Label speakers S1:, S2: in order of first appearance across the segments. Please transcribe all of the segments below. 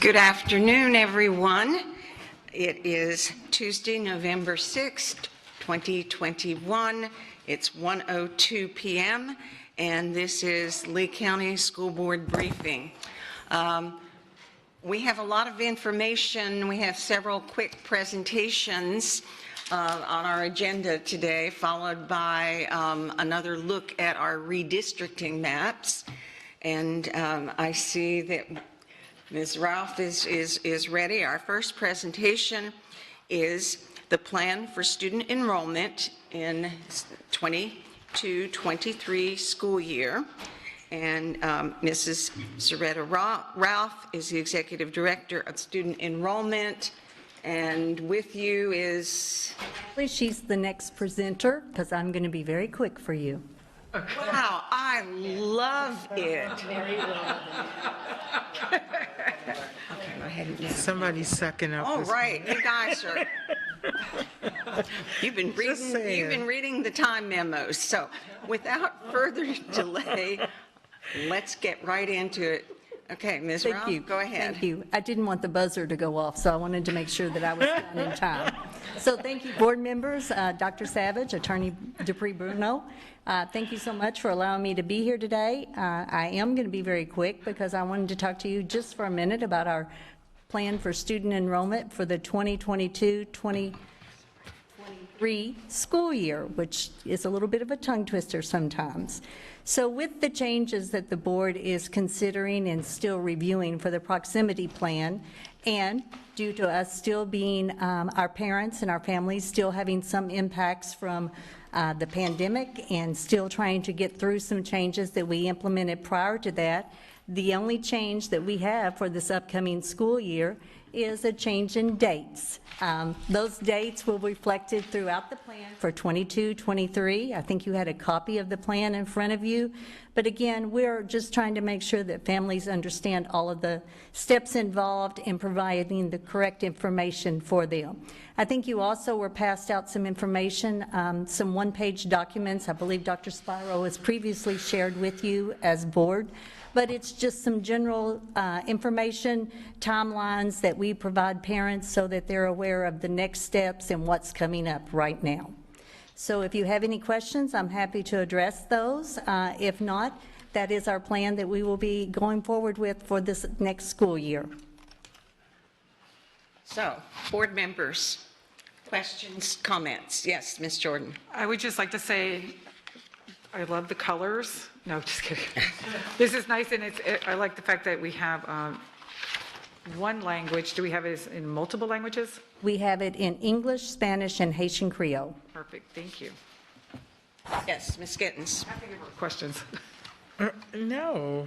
S1: Good afternoon, everyone. It is Tuesday, November 6th, 2021. It's 1:02 p.m., and this is Lee County School Board briefing. We have a lot of information. We have several quick presentations on our agenda today, followed by another look at our redistricting maps. And I see that Ms. Ralph is ready. Our first presentation is the plan for student enrollment in 22-23 school year. And Mrs. Soretta Ralph is the Executive Director of Student Enrollment. And with you is...
S2: She's the next presenter, because I'm going to be very quick for you.
S1: Wow, I love it.
S2: Very well.
S1: Okay, go ahead and
S3: Somebody's sucking up.
S1: All right, you guys are. You've been reading the time memos. So, without further delay, let's get right into it. Okay, Ms. Ralph, go ahead.
S2: Thank you. I didn't want the buzzer to go off, so I wanted to make sure that I was done in time. So thank you, board members, Dr. Savage, Attorney Dupree Bruno. Thank you so much for allowing me to be here today. I am going to be very quick because I wanted to talk to you just for a minute about our plan for student enrollment for the 2022-2023 school year, which is a little bit of a tongue twister sometimes. So with the changes that the board is considering and still reviewing for the proximity plan, and due to us still being our parents and our families still having some impacts from the pandemic and still trying to get through some changes that we implemented prior to that, the only change that we have for this upcoming school year is a change in dates. Those dates will be reflected throughout the plan for 22-23. I think you had a copy of the plan in front of you. But again, we're just trying to make sure that families understand all of the steps involved in providing the correct information for them. I think you also were passed out some information, some one-page documents. I believe Dr. Spiro has previously shared with you as board. But it's just some general information, timelines that we provide parents so that they're aware of the next steps and what's coming up right now. So if you have any questions, I'm happy to address those. If not, that is our plan that we will be going forward with for this next school year.
S1: So, board members, questions, comments? Yes, Ms. Jordan.
S4: I would just like to say I love the colors. No, just kidding. This is nice, and I like the fact that we have one language. Do we have it in multiple languages?
S2: We have it in English, Spanish, and Haitian Creole.
S4: Perfect, thank you.
S1: Yes, Ms. Gittens.
S4: I think there were questions.
S3: No.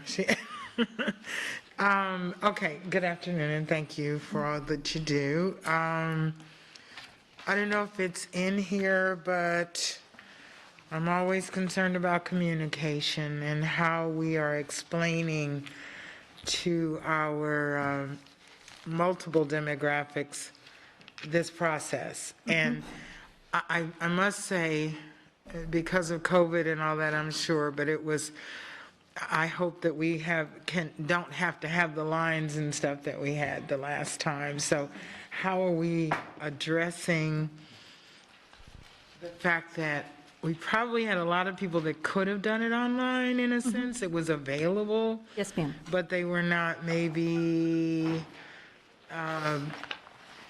S3: Okay, good afternoon, and thank you for all that you do. I don't know if it's in here, but I'm always concerned about communication and how we are explaining to our multiple demographics this process. And I must say, because of COVID and all that, I'm sure, but I hope that we don't have to have the lines and stuff that we had the last time. So how are we addressing the fact that we probably had a lot of people that could have done it online in a sense. It was available.
S2: Yes, ma'am.
S3: But they were not maybe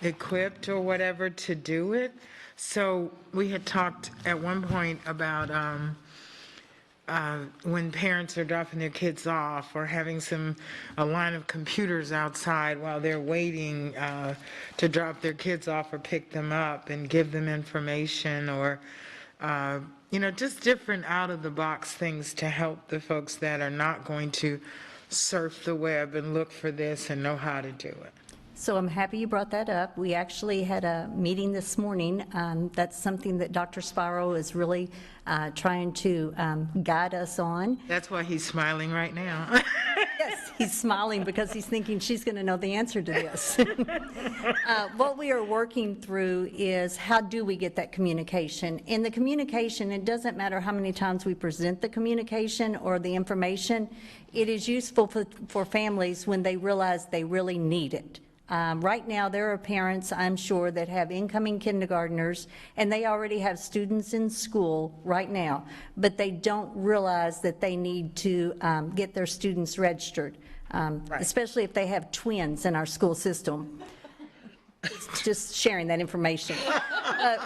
S3: equipped or whatever to do it. So we had talked at one point about when parents are dropping their kids off or having a line of computers outside while they're waiting to drop their kids off or pick them up and give them information, or just different out-of-the-box things to help the folks that are not going to surf the web and look for this and know how to do it.
S2: So I'm happy you brought that up. We actually had a meeting this morning. That's something that Dr. Spiro is really trying to guide us on.
S3: That's why he's smiling right now.
S2: Yes, He's smiling because he's thinking she's going to know the answer to this. What we are working through is how do we get that communication? In the communication, it doesn't matter how many times we present the communication or the information. It is useful for families when they realize they really need it. Right now, there are parents, I'm sure, that have incoming kindergartners, and they already have students in school right now, but they don't realize that they need to get their students registered, especially if they have twins in our school system. Just sharing that information.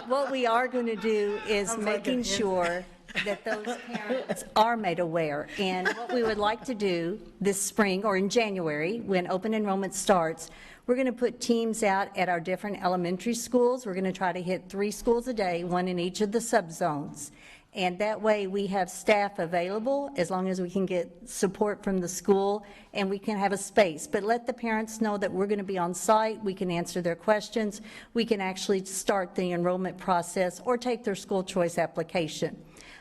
S2: What we are going to do is making sure that those parents are made aware. And what we would like to do this spring or in January, when open enrollment starts, we're going to put teams out at our different elementary schools. We're going to try to hit 3 schools a day, 1 in each of the subzones. And that way we have staff available as long as we can get support from the school and we can have a space. But let the parents know that we're going to be on site. We can answer their questions. We can actually start the enrollment process or take their school choice application.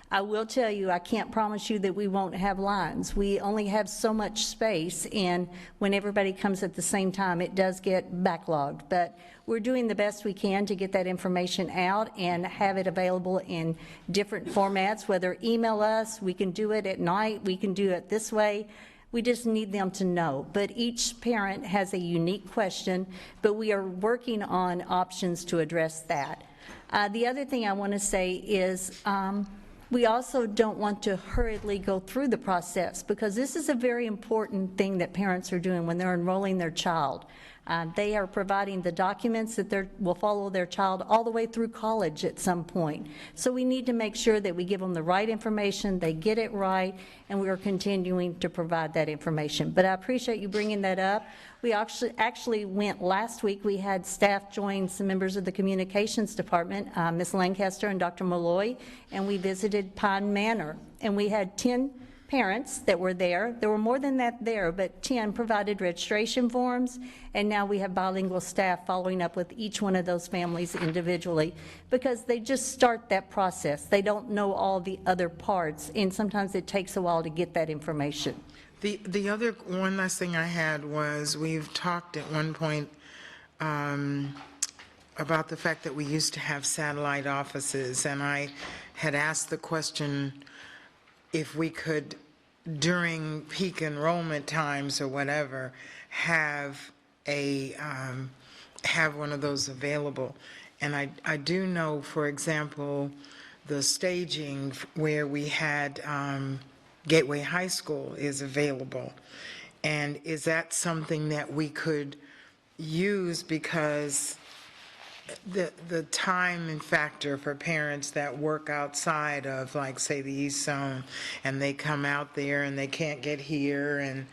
S2: I will tell you, I can't promise you that we won't have lines. We only have so much space, and when everybody comes at the same time, it does get backlogged. But we're doing the best we can to get that information out and have it available in different formats, whether email us, we can do it at night, we can do it this way. We just need them to know. But each parent has a unique question, but we are working on options to address that. The other thing I want to say is, we also don't want to hurriedly go through the process because this is a very important thing that parents are doing when they're enrolling their child. They are providing the documents that will follow their child all the way through college at some point. So we need to make sure that we give them the right information, they get it right, and we are continuing to provide that information. But I appreciate you bringing that up. We actually went last week, we had staff join some members of the communications department, Ms. Lancaster and Dr. Malloy, and we visited Pine Manor. And we had 10 parents that were there. There were more than that there, but 10 provided registration forms, and now we have bilingual staff following up with each one of those families individually because they just start that process. They don't know all the other parts, and sometimes it takes a while to get that information.
S3: The other one last thing I had was we've talked at one point about the fact that we used to have satellite offices, and I had asked the question if we could, during peak enrollment times or whatever, have one of those available. And I do know, for example, the staging where we had Gateway High School is available. And is that something that we could use because the time and factor for parents that work outside of, like, say, the East Zone, and they come out there and they can't get here,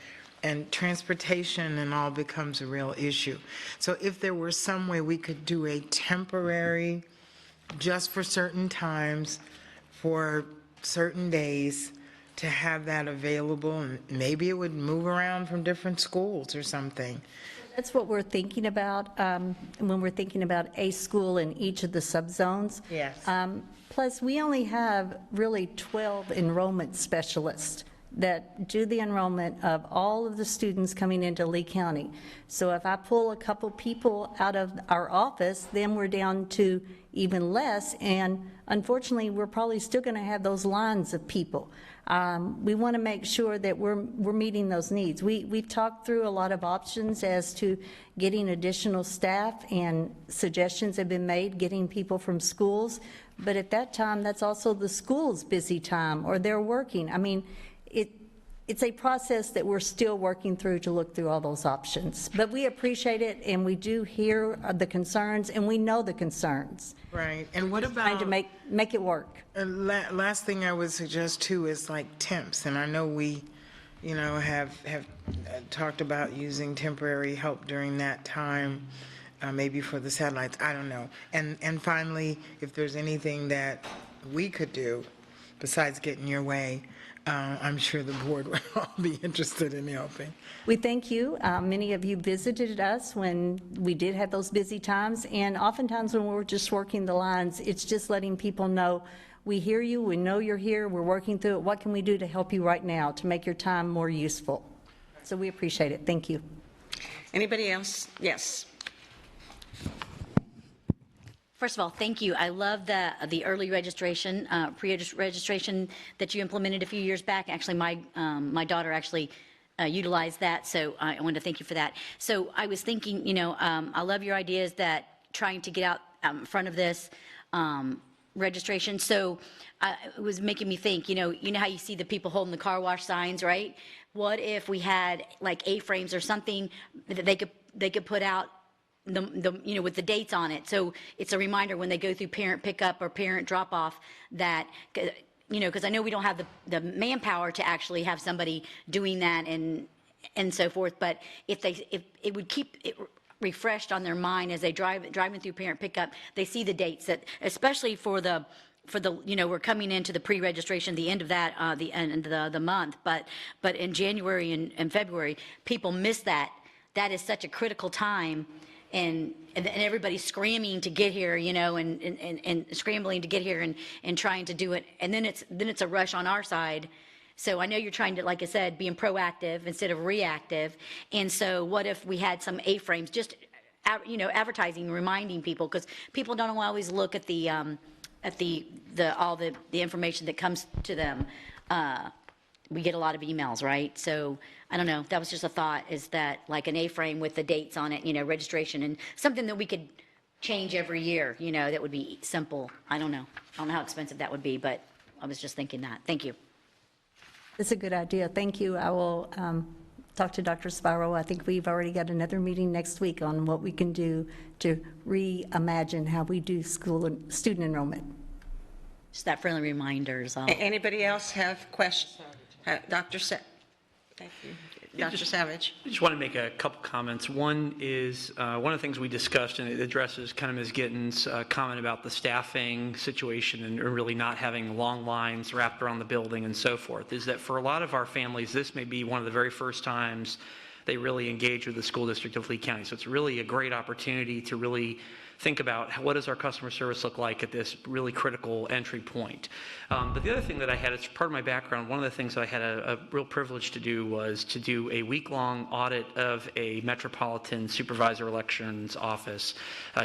S3: and transportation and all becomes a real issue. So if there were some way we could do a temporary, just for certain times, for certain days, to have that available, and maybe it would move around from different schools or something.
S2: That's what we're thinking about when we're thinking about a school in each of the subzones.
S3: Yes.
S2: Plus, we only have really 12 enrollment specialists that do the enrollment of all of the students coming into Lee County. So if I pull a couple people out of our office, then we're down to even less, and unfortunately, we're probably still going to have those lines of people. We want to make sure that we're meeting those needs. We've talked through a lot of options as to getting additional staff, and suggestions have been made, getting people from schools, but at that time, that's also the school's busy time, or they're working. I mean, it's a process that we're still working through to look through all those options. But we appreciate it, and we do hear the concerns, and we know the concerns.
S3: Right, and what about?
S2: Trying to make it work.
S3: And last thing I would suggest too is like temps, and I know we, have talked about using temporary help during that time, maybe for the satellites, I don't know. And finally, if there's anything that we could do besides getting your way, I'm sure the board would all be interested in helping.
S2: We thank you. Many of you visited us when we did have those busy times, and oftentimes when we're just working the lines, it's just letting people know, we hear you, we know you're here, we're working through it. What can we do to help you right now to make your time more useful? So we appreciate it. Thank you.
S1: Anybody else? Yes.
S5: First of all, thank you. I love the early registration, pre-registration that you implemented a few years back. Actually, my daughter actually utilized that, so I wanted to thank you for that. So I was thinking, I love your ideas that trying to get out in front of this registration. So it was making me think, you know how you see the people holding the car wash signs, right? What if we had like A-frames or something that they could put out with the dates on it, so it's a reminder when they go through parent pickup or parent drop off that, because I know we don't have the manpower to actually have somebody doing that and so forth, but if it would keep it refreshed on their mind as they driving through parent pickup, they see the dates that, especially for the we're coming into the pre-registration, the end of that, the end of the month, but in January and February, people miss that. That is such a critical time. And everybody's scrambling to get here, and scrambling to get here and trying to do it. And then it's a rush on our side. So I know you're trying to, like I said, being proactive instead of reactive. And so what if we had some A-frames, just, advertising, reminding people, because people don't always look at all the information that comes to them. We get a lot of emails, right? So I don't know, that was just a thought, is that like an A-frame with the dates on it, registration, and something that we could change every year, that would be simple. I don't know how expensive that would be, but I was just thinking that. Thank you.
S2: It's a good idea. Thank you. I will talk to Dr. Spiro. I think we've already got another meeting next week on what we can do to reimagine how we do student enrollment.
S5: Just that friendly reminder is all.
S1: Anybody else have questions? Dr. Thank you. Dr. Savage.
S6: I just want to make a couple comments. One is one of the things we discussed, and it addresses kind of Ms. Gitten's comment about the staffing situation and really not having long lines wrapped around the building and so forth, is that for a lot of our families, this may be one of the very first times they really engage with the school district of Lee County. So it's really a great opportunity to really think about what does our customer service look like at this really critical entry point. But the other thing that I had, as part of my background, one of the things that I had a real privilege to do was to do a week-long audit of a metropolitan supervisor elections office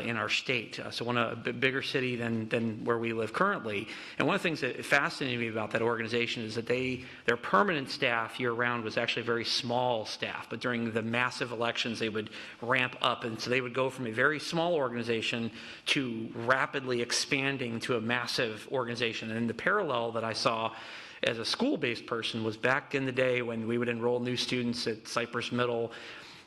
S6: in our state. So a bigger city than where we live currently. And one of the things that fascinated me about that organization is that their permanent staff year-round was actually a very small staff, but during the massive elections they would ramp up, and so they would go from a very small organization to rapidly expanding to a massive organization. And the parallel that I saw as a school-based person was back in the day when we would enroll new students at Cypress Middle.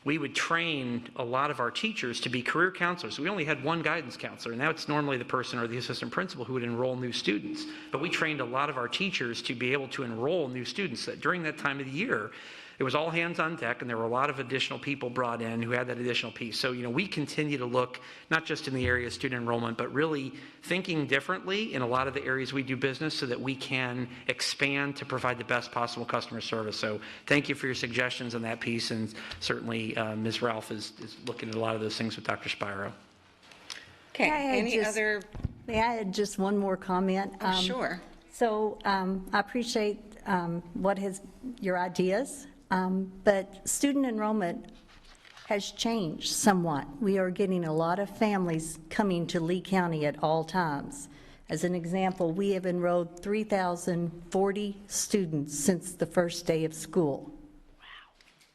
S6: We would train a lot of our teachers to be career counselors. We only had one guidance counselor, and that's normally the person or the assistant principal who would enroll new students. But we trained a lot of our teachers to be able to enroll new students. That during that time of the year, it was all hands on deck, and there were a lot of additional people brought in who had that additional piece. So, we continue to look not just in the area of student enrollment, but really thinking differently in a lot of the areas we do business so that we can expand to provide the best possible customer service. So thank you for your suggestions on that piece, and certainly Ms. Ralph is looking at a lot of those things with Dr. Spiro.
S1: Okay,
S2: May I add just one more comment?
S1: Sure.
S2: So I appreciate your ideas. But student enrollment has changed somewhat. We are getting a lot of families coming to Lee County at all times. As an example, we have enrolled 3,040 students since the first day of school. Wow.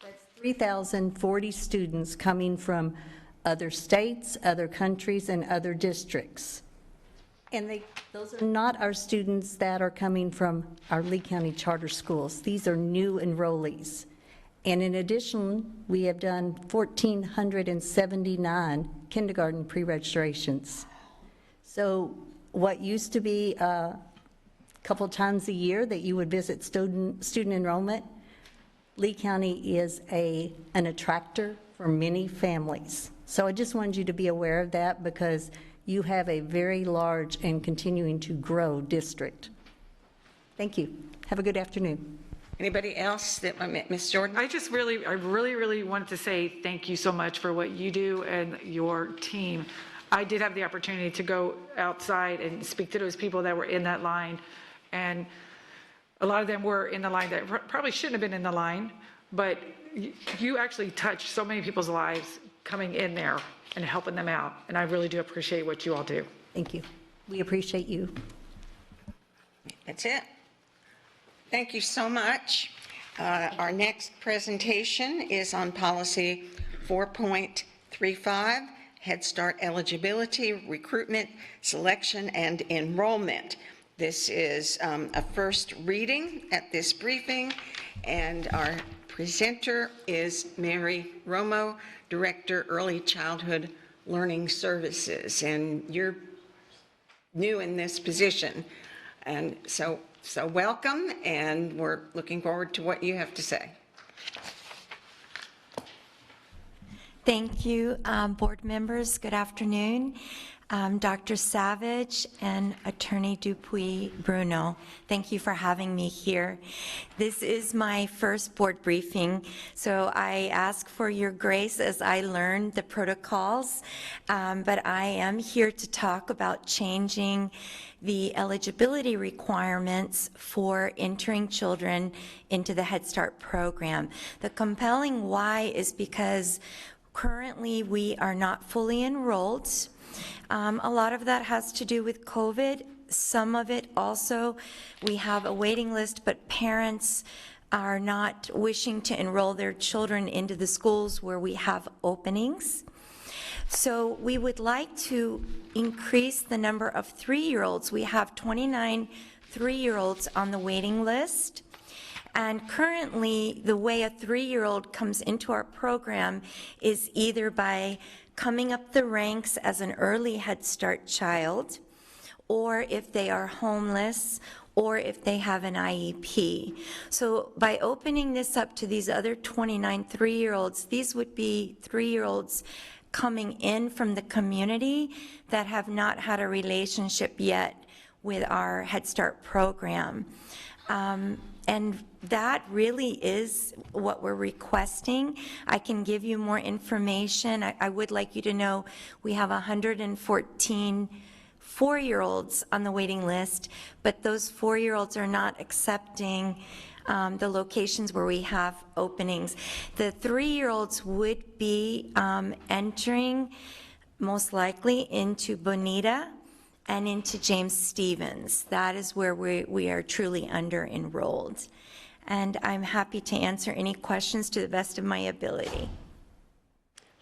S2: That's 3,040 students coming from other states, other countries, and other districts. And those are not our students that are coming from our Lee County charter schools. These are new enrollees. And in addition, we have done 1,479 kindergarten pre-registrations. So what used to be a couple times a year that you would visit student enrollment, Lee County is an attractor for many families. So I just wanted you to be aware of that, because you have a very large and continuing to grow district. Thank you. Have a good afternoon.
S1: Anybody else? Ms. Jordan?
S4: I really wanted to say thank you so much for what you do and your team. I did have the opportunity to go outside and speak to those people that were in that line, and a lot of them were in the line that probably shouldn't have been in the line, but you actually touch so many people's lives coming in there and helping them out, and I really do appreciate what you all do.
S2: Thank you. We appreciate you.
S1: That's it. Thank you so much. Our next presentation is on policy 4.35, Head Start eligibility, recruitment, selection, and enrollment. This is a first reading at this briefing, and our presenter is Mary Romo, Director, Early Childhood Learning Services, and you're new in this position, and so welcome, and we're looking forward to what you have to say.
S7: Thank you, board members. Good afternoon. Dr. Savage and Attorney Dupuy Bruno, thank you for having me here. This is my first board briefing, so I ask for your grace as I learn the protocols, but I am here to talk about changing the eligibility requirements for entering children into the Head Start program. The compelling why is because currently we are not fully enrolled. A lot of that has to do with COVID. Some of it also, we have a waiting list, but parents are not wishing to enroll their children into the schools where we have openings. So we would like to increase the number of 3-year-olds. We have 29 3-year-olds on the waiting list. And currently, the way a 3-year-old comes into our program is either by coming up the ranks as an early Head Start child, or if they are homeless, or if they have an IEP. So by opening this up to these other 29 3-year-olds, these would be 3-year-olds coming in from the community that have not had a relationship yet with our Head Start program. And that really is what we're requesting. I can give you more information. I would like you to know we have 114 4-year-olds on the waiting list, but those 4-year-olds are not accepting the locations where we have openings. The 3-year-olds would be entering most likely into Bonita and into James Stevens. That is where we are truly under-enrolled. And I'm happy to answer any questions to the best of my ability.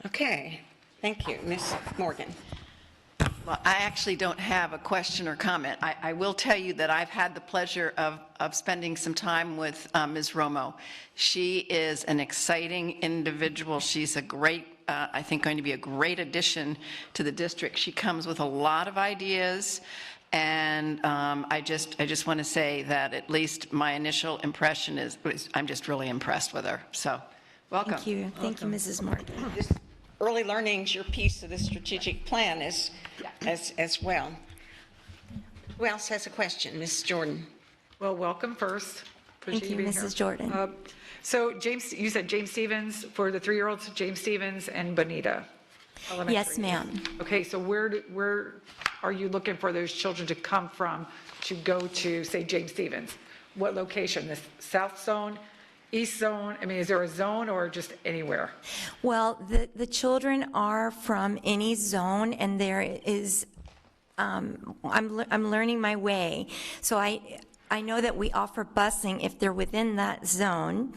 S1: Okay, thank you. Ms. Morgan.
S8: Well, I actually don't have a question or comment. I will tell you that I've had the pleasure of spending some time with Ms. Romo. She is an exciting individual. She's a great, I think, going to be a great addition to the district. She comes with a lot of ideas, and I just want to say that at least my initial impression is I'm just really impressed with her. So, welcome.
S7: Thank you. Thank you, Mrs. Morgan.
S1: This early learning is your piece of the strategic plan as well. Who else has a question? Ms. Jordan.
S4: Well, welcome first.
S7: Thank
S4: Appreciate
S7: you,
S4: being here.
S7: Mrs. Jordan.
S4: So James, you said James Stevens for the 3-year-olds, James Stevens and Bonita Elementary.
S7: Yes, ma'am.
S4: Okay, so where are you looking for those children to come from to go to, say, James Stevens? What location? The south zone, east zone? I mean, is there a zone or just anywhere?
S7: Well, the children are from any zone, and there is, I'm learning my way. So I know that we offer busing if they're within that zone.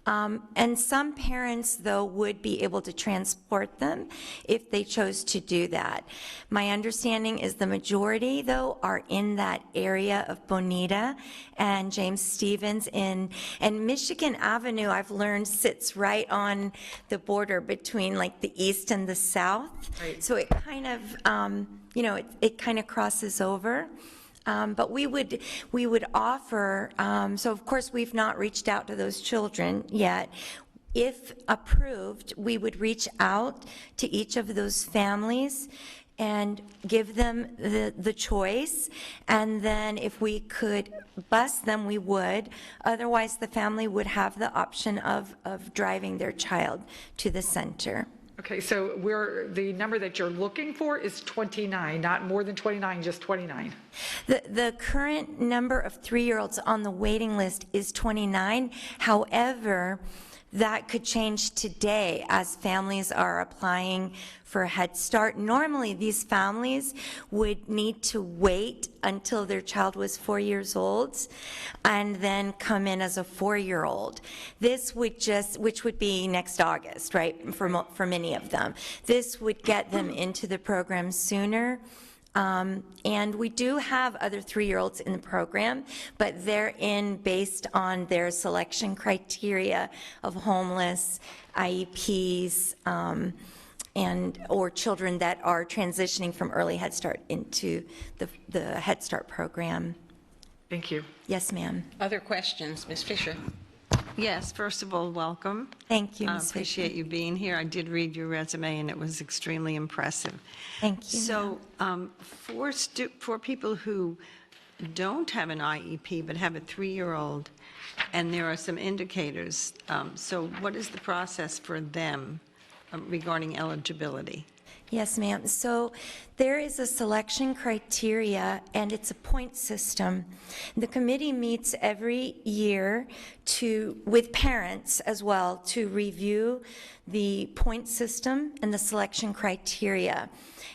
S7: And some parents, though, would be able to transport them if they chose to do that. My understanding is the majority, though, are in that area of Bonita and James Stevens. And Michigan Avenue, I've learned, sits right on the border between like the east and the south.
S4: Right.
S7: So it kind of, it kind of crosses over. But we would offer, so of course we've not reached out to those children yet. If approved, we would reach out to each of those families and give them the choice, and then if we could bus them, we would. Otherwise, the family would have the option of driving their child to the center.
S4: Okay, so the number that you're looking for is 29, not more than 29, just 29.
S7: The current number of 3-year-olds on the waiting list is 29. However, that could change today as families are applying for Head Start. Normally, these families would need to wait until their child was 4 years old and then come in as a 4-year-old. This would just, which would be next August, right, for many of them. This would get them into the program sooner. And we do have other 3-year-olds in the program, but they're in based on their selection criteria of homeless, IEPs, or children that are transitioning from early Head Start into the Head Start program.
S4: Thank you.
S7: Yes, ma'am.
S1: Other questions? Ms. Fisher?
S9: Yes, first of all, welcome.
S7: Thank you,
S9: I
S7: Ms. Fisher.
S9: appreciate you being here. I did read your resume, and it was extremely impressive.
S7: Thank you.
S9: So for people who don't have an IEP but have a 3-year-old, and there are some indicators, so what is the process for them regarding eligibility?
S7: Yes, ma'am. So there is a selection criteria, and it's a point system. The committee meets every year with parents as well, to review the point system and the selection criteria.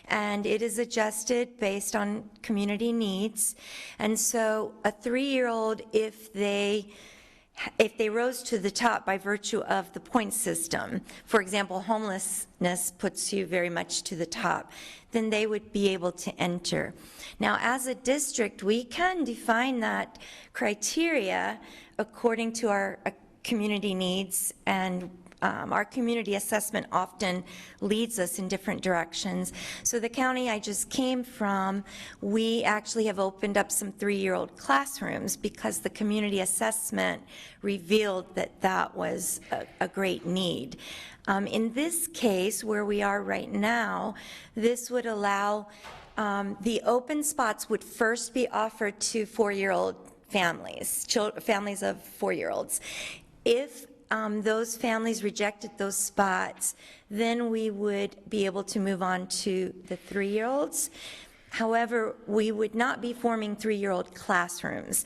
S7: And it is adjusted based on community needs. And so a 3-year-old, if they rose to the top by virtue of the point system, for example, homelessness puts you very much to the top, then they would be able to enter. Now, as a district, we can define that criteria according to our community needs, and our community assessment often leads us in different directions. So the county I just came from, we actually have opened up some 3-year-old classrooms because the community assessment revealed that that was a great need. In this case, where we are right now, this would allow the open spots would first be offered to 4-year-old families, families of 4-year-olds. If those families rejected those spots, then we would be able to move on to the 3-year-olds. However, we would not be forming 3-year-old classrooms.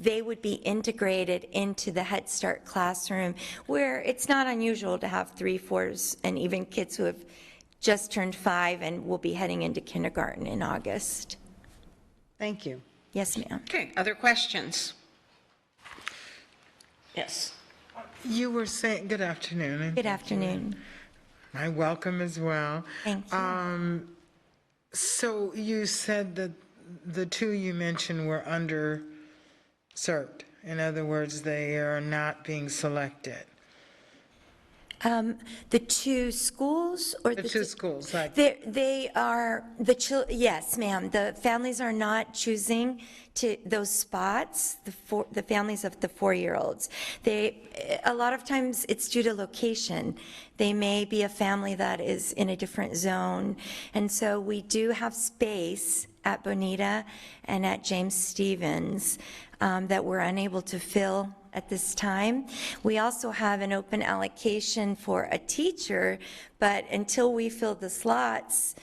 S7: They would be integrated into the Head Start classroom, where it's not unusual to have 3, 4s, and even kids who have just turned 5 and will be heading into kindergarten in August.
S9: Thank you.
S7: Yes, ma'am.
S1: Okay, other questions? Yes.
S3: You were saying, good afternoon. and
S7: Good
S3: thank you.
S7: afternoon.
S3: My welcome as well.
S7: Thank you.
S3: So you said that the 2 you mentioned were underserved. In other words, they are not being selected.
S7: The 2 schools or
S3: The 2 schools, like,
S7: They are, yes, ma'am, the families are not choosing those spots, the families of the 4-year-olds. A lot of times it's due to location. They may be a family that is in a different zone. And so we do have space at Bonita and at James Stevens that we're unable to fill at this time. We also have an open allocation for a teacher, but until we fill the slots,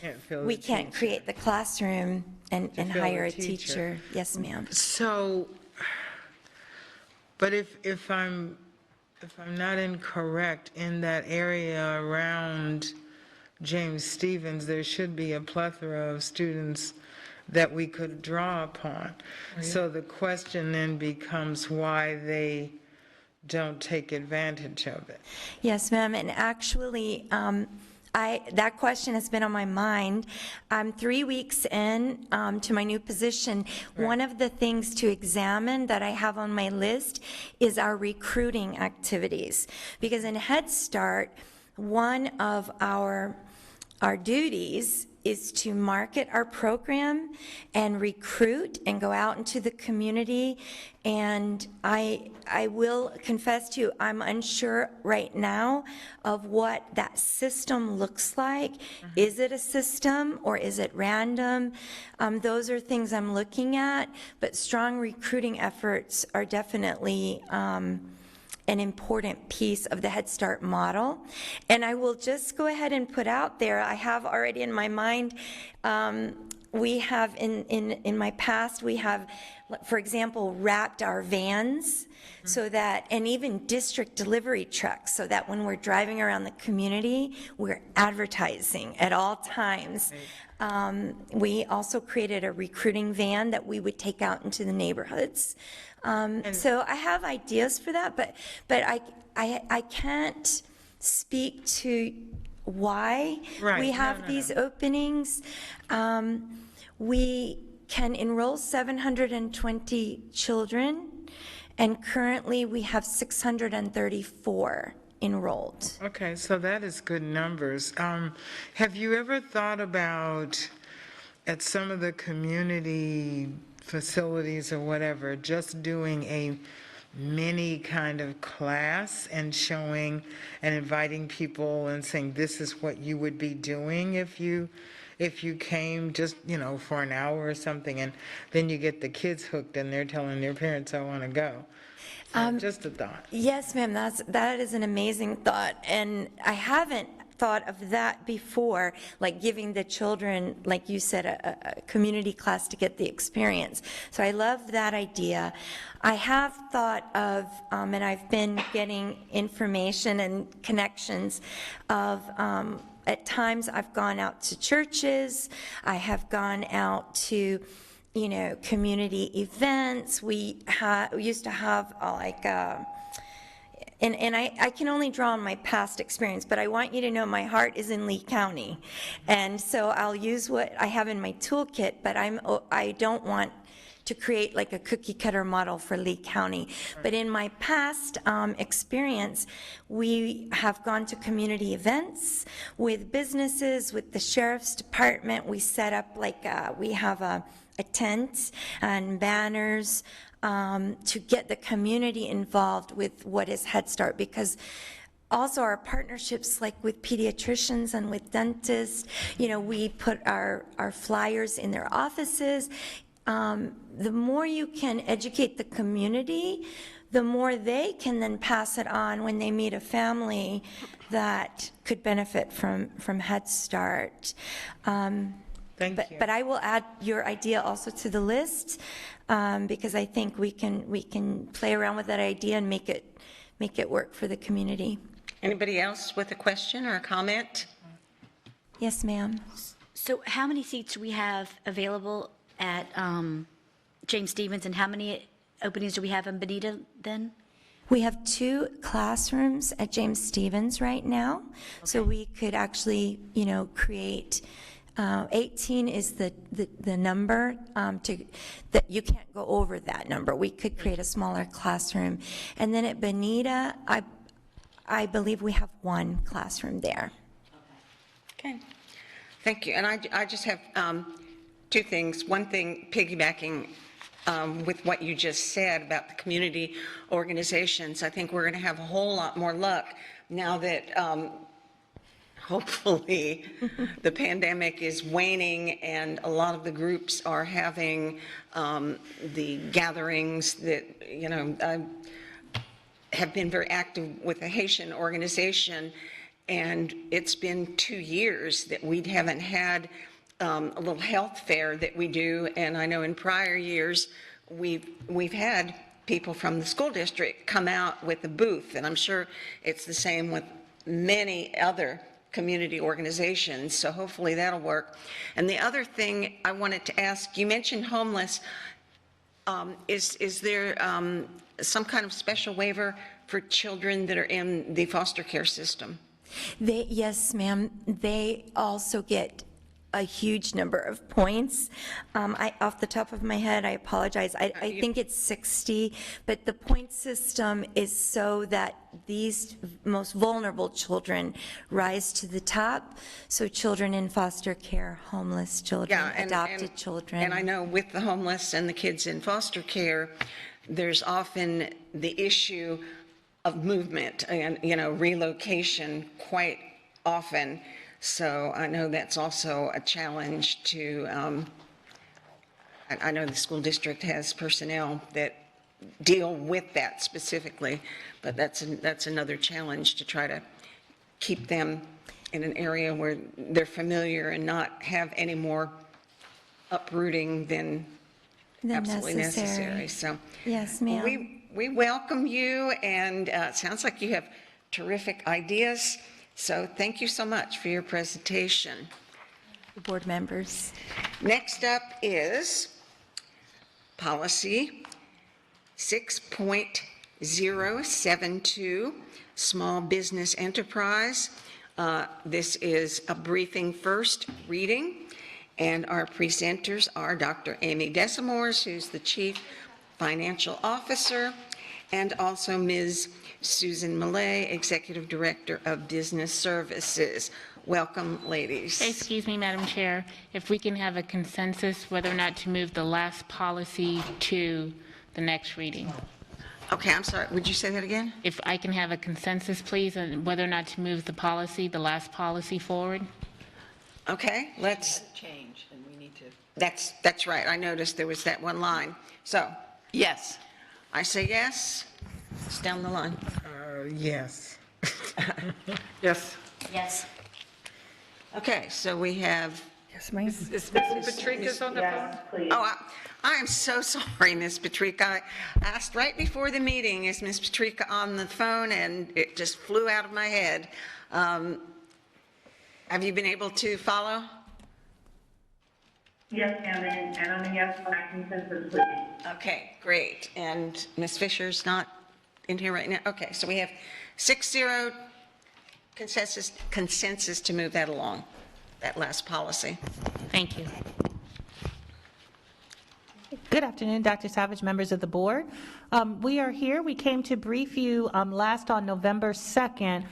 S7: we can't create the classroom and
S3: fill
S7: hire
S3: a
S7: a
S3: teacher.
S7: teacher. Yes, ma'am.
S3: so, but if I'm not incorrect, in that area around James Stevens, there should be a plethora of students that we could draw upon. So the question then becomes why they don't take advantage of it.
S7: Yes, ma'am, and actually, that question has been on my mind. I'm 3 weeks in to my new position. One of the things to examine that I have on my list is our recruiting activities. Because in Head Start, one of our duties is to market our program and recruit and go out into the community. And I will confess to you, I'm unsure right now of what that system looks like. Is it a system or is it random? Those are things I'm looking at, but strong recruiting efforts are definitely an important piece of the Head Start model. And I will just go ahead and put out there, I have already in my mind We have, in my past, we have, for example, wrapped our vans so that, and even district delivery trucks, so that when we're driving around the community, we're advertising at all times. We also created a recruiting van that we would take out into the neighborhoods. So I have ideas for that, but I can't speak to why
S3: Right.
S7: we
S3: No,
S7: have
S3: no,
S7: these
S3: no.
S7: openings. We can enroll 720 children, and currently we have 634 enrolled.
S3: Okay, so that is good numbers. Have you ever thought about, at some of the community facilities or whatever, just doing a mini kind of class and showing and inviting people and saying, this is what you would be doing if you came just, for an hour or something, and then you get the kids hooked and they're telling their parents, I want to go. So just a thought.
S7: Yes, ma'am, that is an amazing thought, and I haven't thought of that before, like giving the children, like you said, a community class to get the experience. So I love that idea. I have thought of, and I've been getting information and connections of, at times I've gone out to churches, I have gone out to, community events. We used to have and I can only draw on my past experience, but I want you to know my heart is in Lee County. And so I'll use what I have in my toolkit, but I don't want to create like a cookie cutter model for Lee County. But in my past experience, we have gone to community events with businesses, with the sheriff's department. We set up we have a tent and banners to get the community involved with what is Head Start, because also our partnerships like with pediatricians and with dentists, we put our flyers in their offices. The more you can educate the community, the more they can then pass it on when they meet a family that could benefit from Head Start.
S3: Thank you.
S7: But I will add your idea also to the list, because I think we can play around with that idea and make it work for the community.
S1: Anybody else with a question or a comment?
S7: Yes, ma'am.
S5: So how many seats do we have available at James Stevens, and how many openings do we have in Bonita then?
S7: We have 2 classrooms at James Stevens right now, so we could actually, create 18 is the number that you can't go over that number. We could create a smaller classroom. And then at Bonita, I believe we have 1 classroom there.
S1: Okay, thank you. And I just have 2 things. One thing, piggybacking with what you just said about the community organizations, I think we're going to have a whole lot more luck now that hopefully the pandemic is waning and a lot of the groups are having the gatherings that, have been very active with the Haitian organization, and it's been 2 years that we haven't had a little health fair that we do, and I know in prior years we've had people from the school district come out with a booth, and I'm sure it's the same with many other community organizations, so hopefully that'll work. And the other thing I wanted to ask, you mentioned homeless. Is there some kind of special waiver for children that are in the foster care system?
S7: Yes, ma'am. They also get a huge number of points. Off the top of my head, I apologize. I think it's 60, but the point system is so that these most vulnerable children rise to the top. So children in foster care, homeless children, adopted children.
S1: And I know with the homeless and the kids in foster care, there's often the issue of movement and, relocation quite often. So I know that's also a challenge to, I know the school district has personnel that deal with that specifically, but that's another challenge to try to keep them in an area where they're familiar and not have any more uprooting than absolutely necessary. So
S7: Yes, ma'am.
S1: we welcome you, and it sounds like you have terrific ideas. So thank you so much for your presentation.
S7: Board members.
S1: Next up is policy 6.072, small business enterprise. This is a briefing first reading, and our presenters are Dr. Amy Desamores, who's the Chief Financial Officer, and also Ms. Susan Millay, Executive Director of Business Services. Welcome, ladies.
S10: Excuse me, Madam Chair, if we can have a consensus whether or not to move the last policy to the next reading.
S1: Okay, I'm sorry, would you say that again?
S10: If I can have a consensus, please, on whether or not to move the policy, the last policy forward.
S1: Okay, let's.
S8: Change, and we need to.
S1: That's right, I noticed there was that one line. So,
S8: Yes.
S1: I say yes, it's down the line.
S3: Yes.
S4: Yes.
S5: Yes.
S1: Okay, so we have,
S4: Is Ms. Patrica's on the phone?
S1: I am so sorry, Ms. Patrica. I asked right before the meeting, is Ms. Patrica on the phone, and it just flew out of my head. Have you been able to follow?
S11: Yes, ma'am, and I'm a yes on consensus, please.
S1: Okay, great. And Ms. Fisher's not in here right now? Okay, so we have 6-0 consensus to move that along, that last policy.
S10: Thank you.
S12: Good afternoon, Dr. Savage, members of the board. We are here. We came to brief you last on November 2nd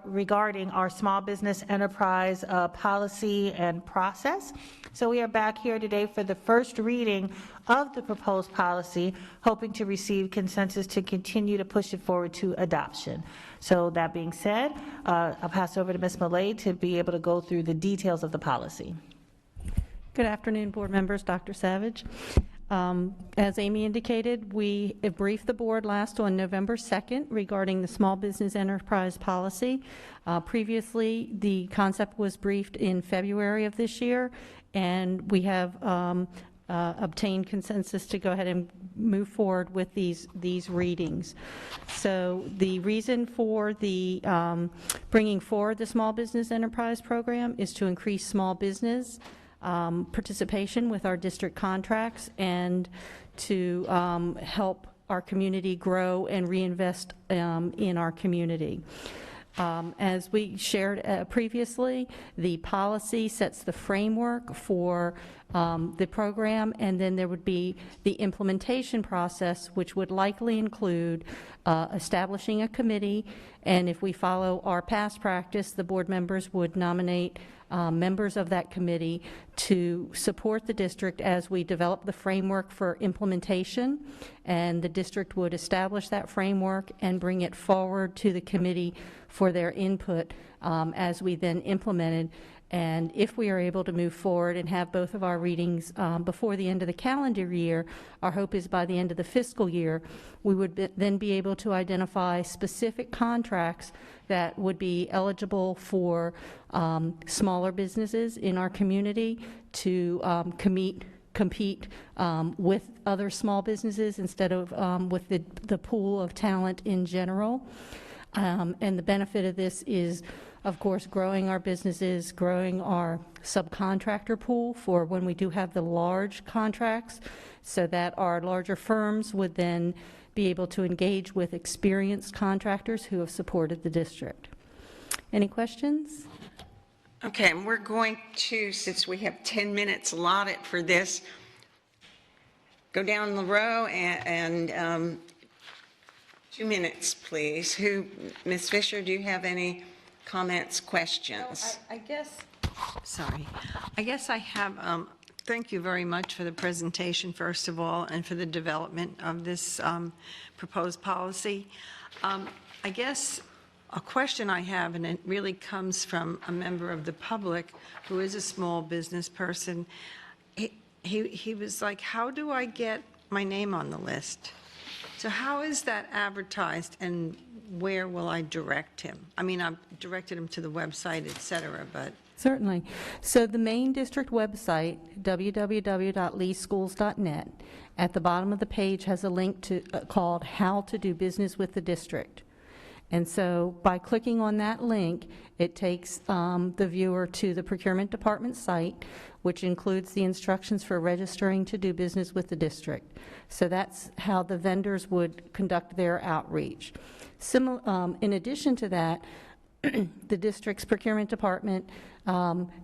S12: regarding our small business enterprise policy and process. So we are back here today for the first reading of the proposed policy, hoping to receive consensus to continue to push it forward to adoption. So that being said, I'll pass over to Ms. Millay to be able to go through the details of the policy.
S13: Good afternoon, board members, Dr. Savage. As Amy indicated, we briefed the board last on November 2nd regarding the small business enterprise policy. Previously, the concept was briefed in February of this year, and we have obtained consensus to go ahead and move forward with these readings. So the reason for the bringing forward the small business enterprise program is to increase small business participation with our district contracts and to help our community grow and reinvest in our community. As we shared previously, the policy sets the framework for the program, and then there would be the implementation process, which would likely include establishing a committee, and if we follow our past practice, the board members would nominate members of that committee to support the district as we develop the framework for implementation, and the district would establish that framework and bring it forward to the committee for their input as we then implemented. And if we are able to move forward and have both of our readings before the end of the calendar year, our hope is by the end of the fiscal year, we would then be able to identify specific contracts that would be eligible for smaller businesses in our community to compete with other small businesses instead of with the pool of talent in general. And the benefit of this is, of course, growing our businesses, growing our subcontractor pool for when we do have the large contracts, so that our larger firms would then be able to engage with experienced contractors who have supported the district. Any questions?
S1: Okay, and we're going to, since we have 10 minutes allotted for this, go down the row and 2 minutes, please. Ms. Fisher, do you have any comments, questions?
S9: I guess I have, thank you very much for the presentation, first of all, and for the development of this proposed policy. I guess a question I have, and it really comes from a member of the public who is a small business person. He was like, how do I get my name on the list? So how is that advertised, and where will I direct him? I mean, I've directed him to the website, et cetera, but
S13: Certainly. So the main district website, www.leeschools.net, at the bottom of the page has a link to called How to Do Business with the District. And so by clicking on that link, it takes the viewer to the procurement department site, which includes the instructions for registering to do business with the district. So that's how the vendors would conduct their outreach. In addition to that, the district's procurement department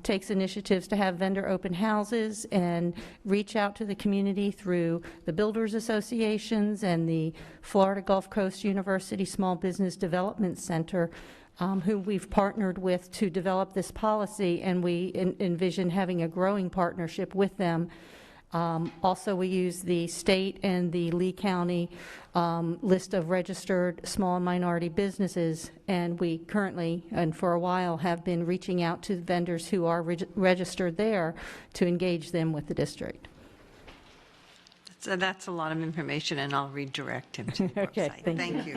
S13: takes initiatives to have vendor open houses and reach out to the community through the Builders Associations and the Florida Gulf Coast University Small Business Development Center, who we've partnered with to develop this policy, and we envision having a growing partnership with them. Also, we use the state and the Lee County list of registered small and minority businesses, and we currently, and for a while, have been reaching out to vendors who are registered there to engage them with the district.
S9: so that's a lot of information, and I'll redirect him to the
S13: Okay,
S9: website.
S13: thank
S9: you.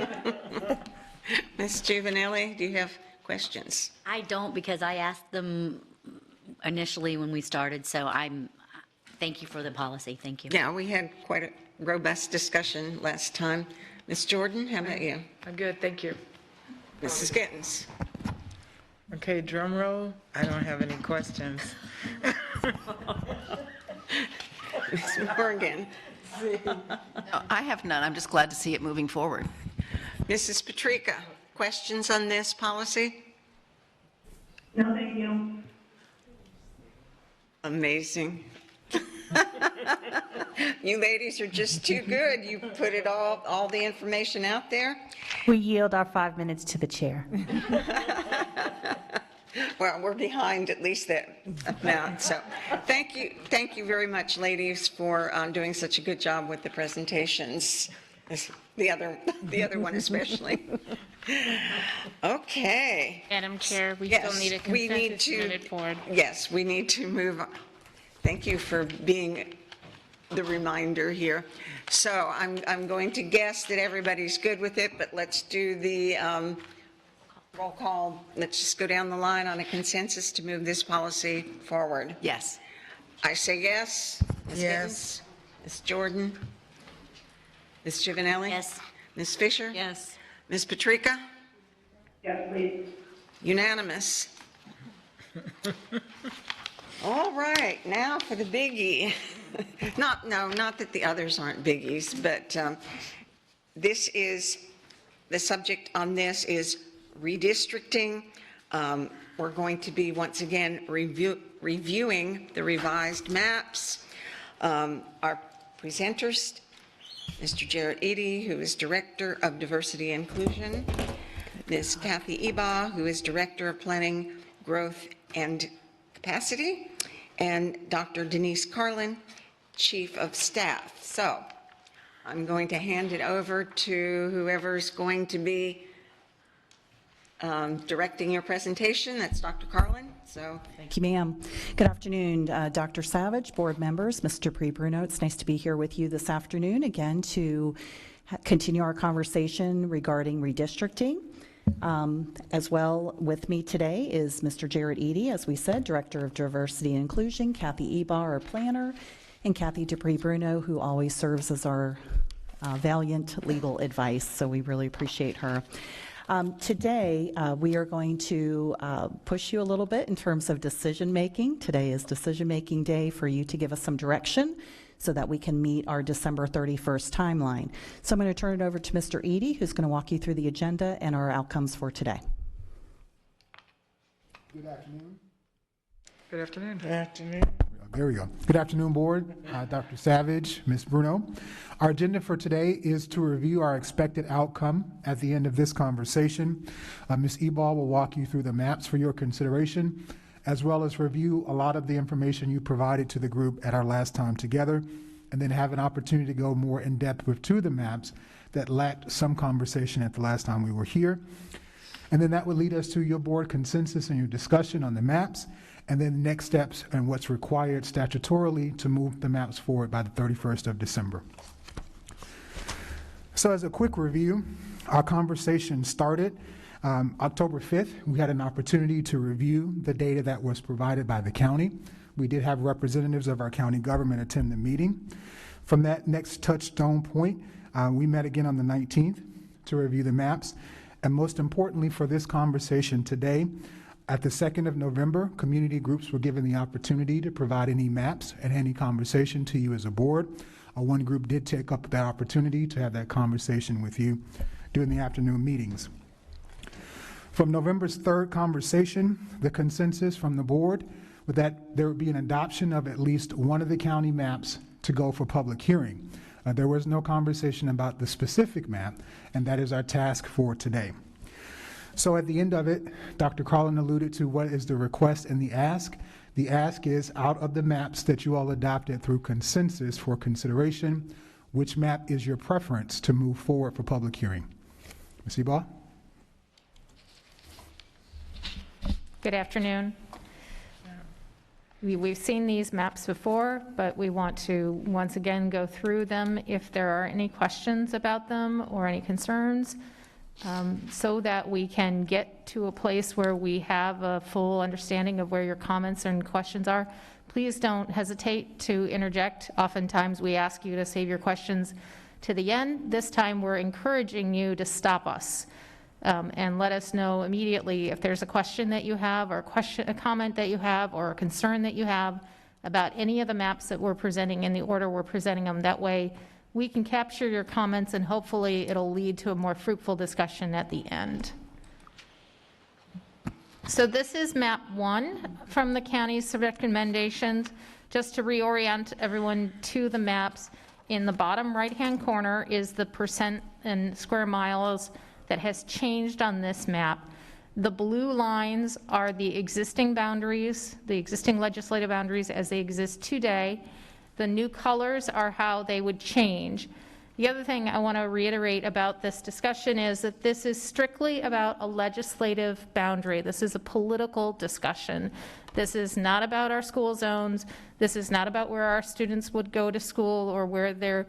S1: Ms. Giovanelli, do you have questions?
S5: I don't, because I asked them initially when we started, so thank you for the policy, thank you.
S1: Yeah, we had quite a robust discussion last time. Ms. Jordan, how about you?
S4: I'm good, thank you.
S1: Mrs. Gittens?
S3: Okay, drum roll. I don't have any questions.
S1: Ms. Morgan?
S8: No, I have none. I'm just glad to see it moving forward.
S1: Mrs. Patrica, questions on this policy?
S11: No, thank you.
S1: Amazing. You ladies are just too good. You put it all the information out there.
S12: We yield our 5 minutes to the chair.
S1: Well, we're behind at least that amount, so thank you very much, ladies, for doing such a good job with the presentations. The other one especially. Okay.
S10: Madam Chair, we
S1: Yes,
S10: still need a
S1: we need
S10: consensus
S1: to-
S10: to move it forward.
S1: Yes, we need to move on. Thank you for being the reminder here. So I'm going to guess that everybody's good with it, but let's do the roll call. Let's just go down the line on a consensus to move this policy forward.
S8: Yes.
S1: I say yes. Ms.
S3: Yes.
S1: Gittens? Ms. Jordan? Ms. Giovanelli?
S5: Yes.
S1: Ms. Fisher?
S9: Yes.
S1: Ms. Patrica?
S11: Yes, please.
S1: Unanimous. All right, now for the biggie. Not that the others aren't biggies, but this is, the subject on this is redistricting. We're going to be, once again, reviewing the revised maps. Our presenters, Mr. Jarrett Eady, who is Director of Diversity and Inclusion, Ms. Kathy Eba, who is Director of Planning, Growth, and Capacity, and Dr. Denise Carlin, Chief of Staff. So I'm going to hand it over to whoever's going to be directing your presentation. That's Dr. Carlin. So
S14: Thank you, ma'am. Good afternoon, Dr. Savage, board members, Mr. Bruno. It's nice to be here with you this afternoon again to continue our conversation regarding redistricting. As well with me today is Mr. Jarrett Eady, as we said, Director of Diversity and Inclusion, Kathy Eba, our planner, and Kathy Dupree-Bruno, who always serves as our valiant legal advice, so we really appreciate her. Today, we are going to push you a little bit in terms of decision-making. Today is decision-making day for you to give us some direction so that we can meet our December 31st timeline. So I'm going to turn it over to Mr. Eady, who's going to walk you through the agenda and our outcomes for today.
S15: Good afternoon.
S4: Good afternoon.
S3: Good afternoon.
S15: There we go. Good afternoon, board. Dr. Savage, Ms. Bruno. Our agenda for today is to review our expected outcome at the end of this conversation. Ms. Ebal will walk you through the maps for your consideration, as well as review a lot of the information you provided to the group at our last time together, and then have an opportunity to go more in depth with two of the maps that lacked some conversation at the last time we were here. And then that would lead us to your board consensus and your discussion on the maps, and then next steps and what's required statutorily to move the maps forward by the 31st of December. So as a quick review, our conversation started October 5th. We had an opportunity to review the data that was provided by the county. We did have representatives of our county government attend the meeting. From that next touchstone point, we met again on the 19th to review the maps. And most importantly for this conversation today, at the 2nd of November, community groups were given the opportunity to provide any maps and any conversation to you as a board. One group did take up that opportunity to have that conversation with you during the afternoon meetings. From November's 3rd conversation, the consensus from the board was that there would be an adoption of at least one of the county maps to go for public hearing. There was no conversation about the specific map, and that is our task for today. So at the end of it, Dr. Carlin alluded to what is the request and the ask. The ask is, out of the maps that you all adopted through consensus for consideration, which map is your preference to move forward for public hearing? Ms. Ebal?
S16: Good afternoon. We've seen these maps before, but we want to once again go through them if there are any questions about them or any concerns, so that we can get to a place where we have a full understanding of where your comments and questions are. Please don't hesitate to interject. Oftentimes we ask you to save your questions to the end. This time we're encouraging you to stop us and let us know immediately if there's a question that you have, or a comment that you have, or a concern that you have about any of the maps that we're presenting in the order we're presenting them. That way we can capture your comments, and hopefully it'll lead to a more fruitful discussion at the end. So this is map 1 from the county's recommendations. Just to reorient everyone to the maps, in the bottom right-hand corner is the percent and square miles that has changed on this map. The blue lines are the existing boundaries, the existing legislative boundaries as they exist today. The new colors are how they would change. The other thing I want to reiterate about this discussion is that this is strictly about a legislative boundary. This is a political discussion. This is not about our school zones. This is not about where our students would go to school or where they're,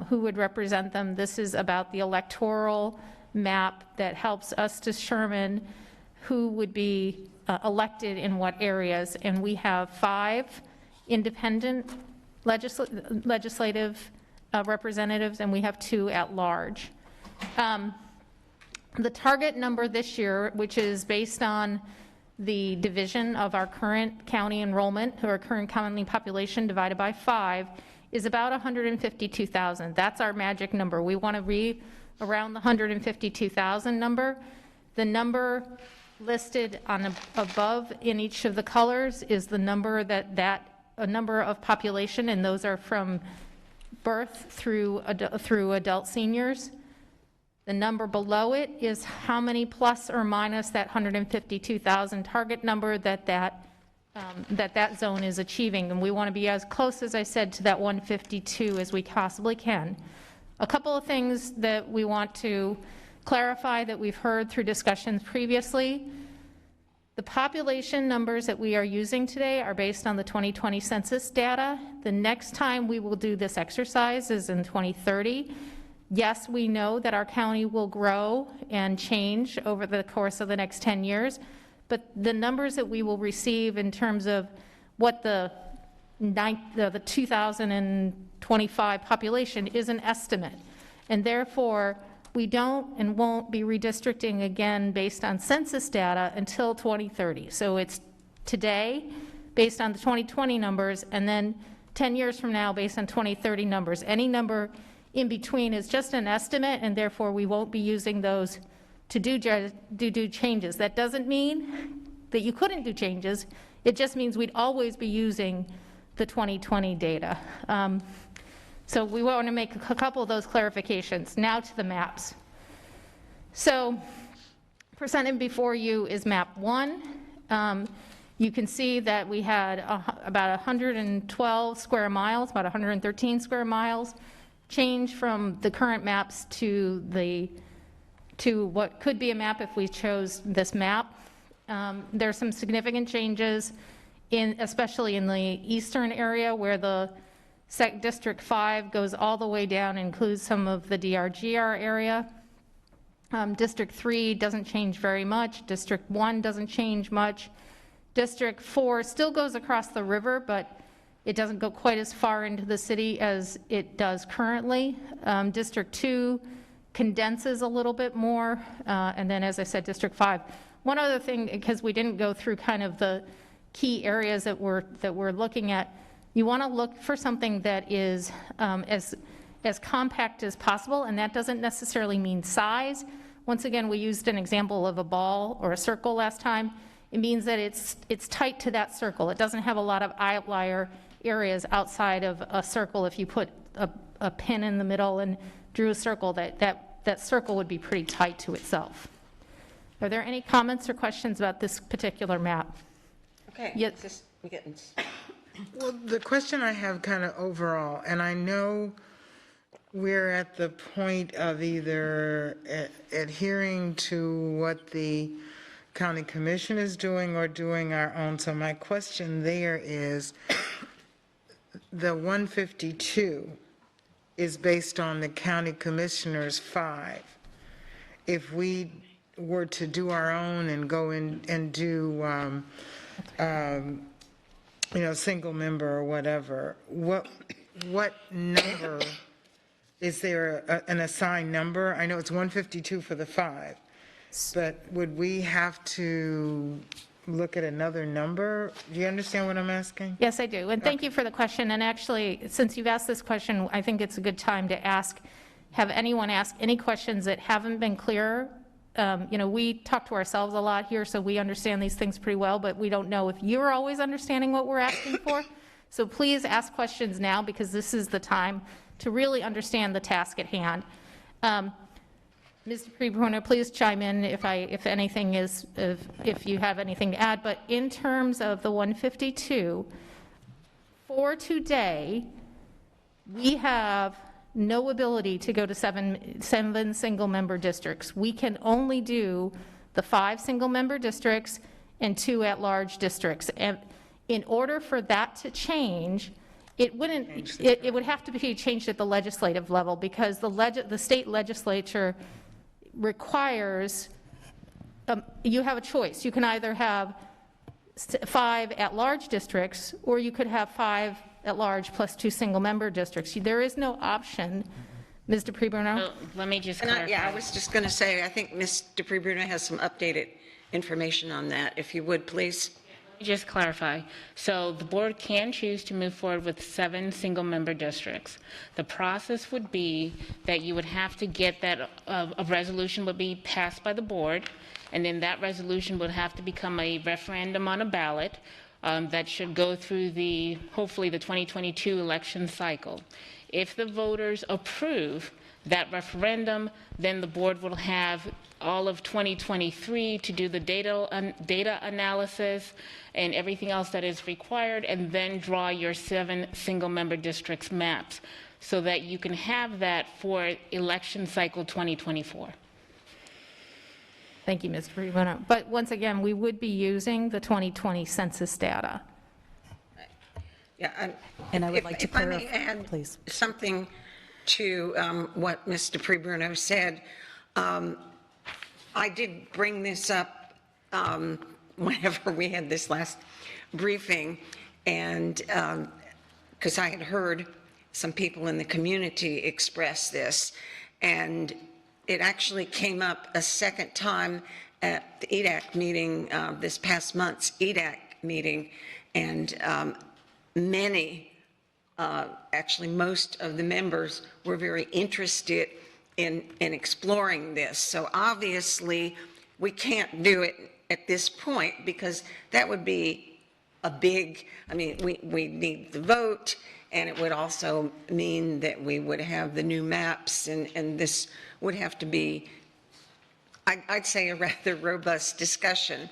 S16: who would represent them. This is about the electoral map that helps us determine who would be elected in what areas. And we have 5 independent legislative representatives, and we have 2 at large. The target number this year, which is based on the division of our current county enrollment, or our current county population divided by 5, is about 152,000. That's our magic number. We want to be around the 152,000 number. The number listed on above in each of the colors is the number a number of population, and those are from birth through adult seniors. The number below it is how many plus or minus that 152,000 target number that zone is achieving. And we want to be as close, as I said, to that 152 as we possibly can. A couple of things that we want to clarify that we've heard through discussions previously. The population numbers that we are using today are based on the 2020 census data. The next time we will do this exercise is in 2030. Yes, we know that our county will grow and change over the course of the next 10 years, but the numbers that we will receive in terms of what the 2025 population is an estimate, and therefore we don't and won't be redistricting again based on census data until 2030. So it's today based on the 2020 numbers, and then 10 years from now based on 2030 numbers. Any number in between is just an estimate, and therefore we won't be using those to do changes. That doesn't mean that you couldn't do changes. It just means we'd always be using the 2020 data. So we want to make a couple of those clarifications. Now to the maps. So presented before you is map 1. You can see that we had about 112 square miles, about 113 square miles, change from the current maps to what could be a map if we chose this map. There's some significant changes, especially in the eastern area where the District 5 goes all the way down, includes some of the DRGR area. District 3 doesn't change very much. District 1 doesn't change much. District 4 still goes across the river, but it doesn't go quite as far into the city as it does currently. District 2 condenses a little bit more. And then, as I said, District 5. One other thing, because we didn't go through kind of the key areas that we're looking at, you want to look for something that is as compact as possible, and that doesn't necessarily mean size. Once again, we used an example of a ball or a circle last time. It means that it's tight to that circle. It doesn't have a lot of outlier areas outside of a circle. If you put a pin in the middle and drew a circle, that circle would be pretty tight to itself. Are there any comments or questions about this particular map?
S1: Okay.
S16: Yes.
S3: Well, the question I have kind of overall, and I know we're at the point of either adhering to what the county commission is doing or doing our own. So my question there is, the 152 is based on the county commissioner's 5. If we were to do our own and go in and do, single member or whatever, what number, is there an assigned number? I know it's 152 for the 5, but would we have to look at another number? Do you understand what I'm asking?
S16: Yes, I do. And thank you for the question. And actually, since you've asked this question, I think it's a good time to have anyone ask any questions that haven't been clear. We talk to ourselves a lot here, so we understand these things pretty well, but we don't know if you're always understanding what we're asking for. So please ask questions now, because this is the time to really understand the task at hand. Ms. Dupree-Bruno, please chime in if you have anything to add. But in terms of the 152, for today, we have no ability to go to seven single-member districts. We can only do the 5 single-member districts and 2 at-large districts. And in order for that to change, it would have to be changed at the legislative level, because the state legislature requires, you have a choice. You can either have 5 at-large districts, or you could have 5 at-large plus 2 single-member districts. There is no option. Ms. Dupree-Bruno?
S10: Let me just clarify.
S1: I was just going to say, I think Ms. Dupree-Bruno has some updated information on that, if you would, please.
S10: Let me just clarify. So the board can choose to move forward with 7 single-member districts. The process would be that you would have to get that, a resolution would be passed by the board, and then that resolution would have to become a referendum on a ballot that should go through hopefully the 2022 election cycle. If the voters approve that referendum, then the board will have all of 2023 to do the data analysis and everything else that is required, and then draw your 7 single-member districts maps so that you can have that for election cycle 2024.
S16: Thank you, Mr. Dupree-Bruno. But once again, we would be using the 2020 census data.
S1: Yeah,
S14: And I would like to clarify,
S1: if I may add
S14: please.
S1: something to what Ms. Dupree-Bruno said. I did bring this up whenever we had this last briefing, and because I had heard some people in the community express this, and it actually came up a second time at the EDAC meeting, this past month's EDAC meeting, and actually most of the members were very interested in exploring this. So obviously, we can't do it at this point, because that would be a big, we need the vote, and it would also mean that we would have the new maps, and this would have to be, I'd say, a rather robust discussion.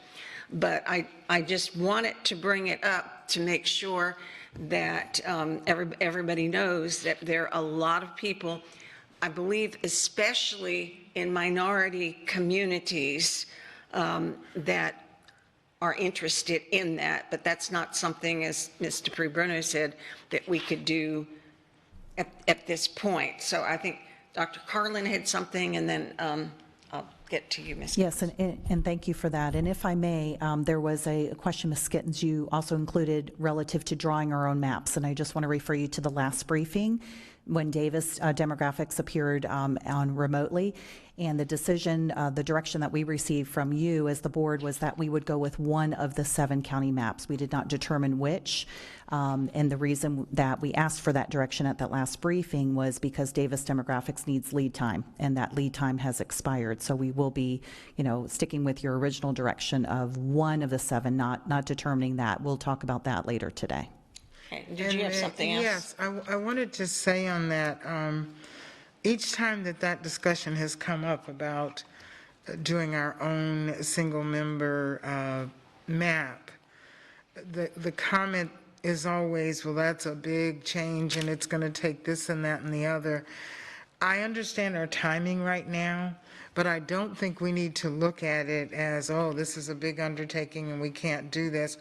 S1: But I just wanted to bring it up to make sure that everybody knows that there are a lot of people, I believe, especially in minority communities, that are interested in that. But that's not something, as Ms. Dupree-Bruno said, that we could do at this point. So I think Dr. Carlin had something, and then I'll get to you, Ms.
S14: Yes, and thank you for that. And if I may, there was a question, Ms. Skittens, you also included relative to drawing our own maps, and I just want to refer you to the last briefing when Davis Demographics appeared on remotely, and the decision, the direction that we received from you as the board was that we would go with one of the 7 county maps. We did not determine which, and the reason that we asked for that direction at that last briefing was because Davis Demographics needs lead time, and that lead time has expired. So we will be, sticking with your original direction of one of the 7, not determining that. We'll talk about that later today.
S1: Okay. Did you have something else?
S3: Yes, I wanted to say on that, each time that discussion has come up about doing our own single-member map, the comment is always, well, that's a big change, and it's going to take this and that and the other. I understand our timing right now, but I don't think we need to look at it as, oh, this is a big undertaking and we can't do this.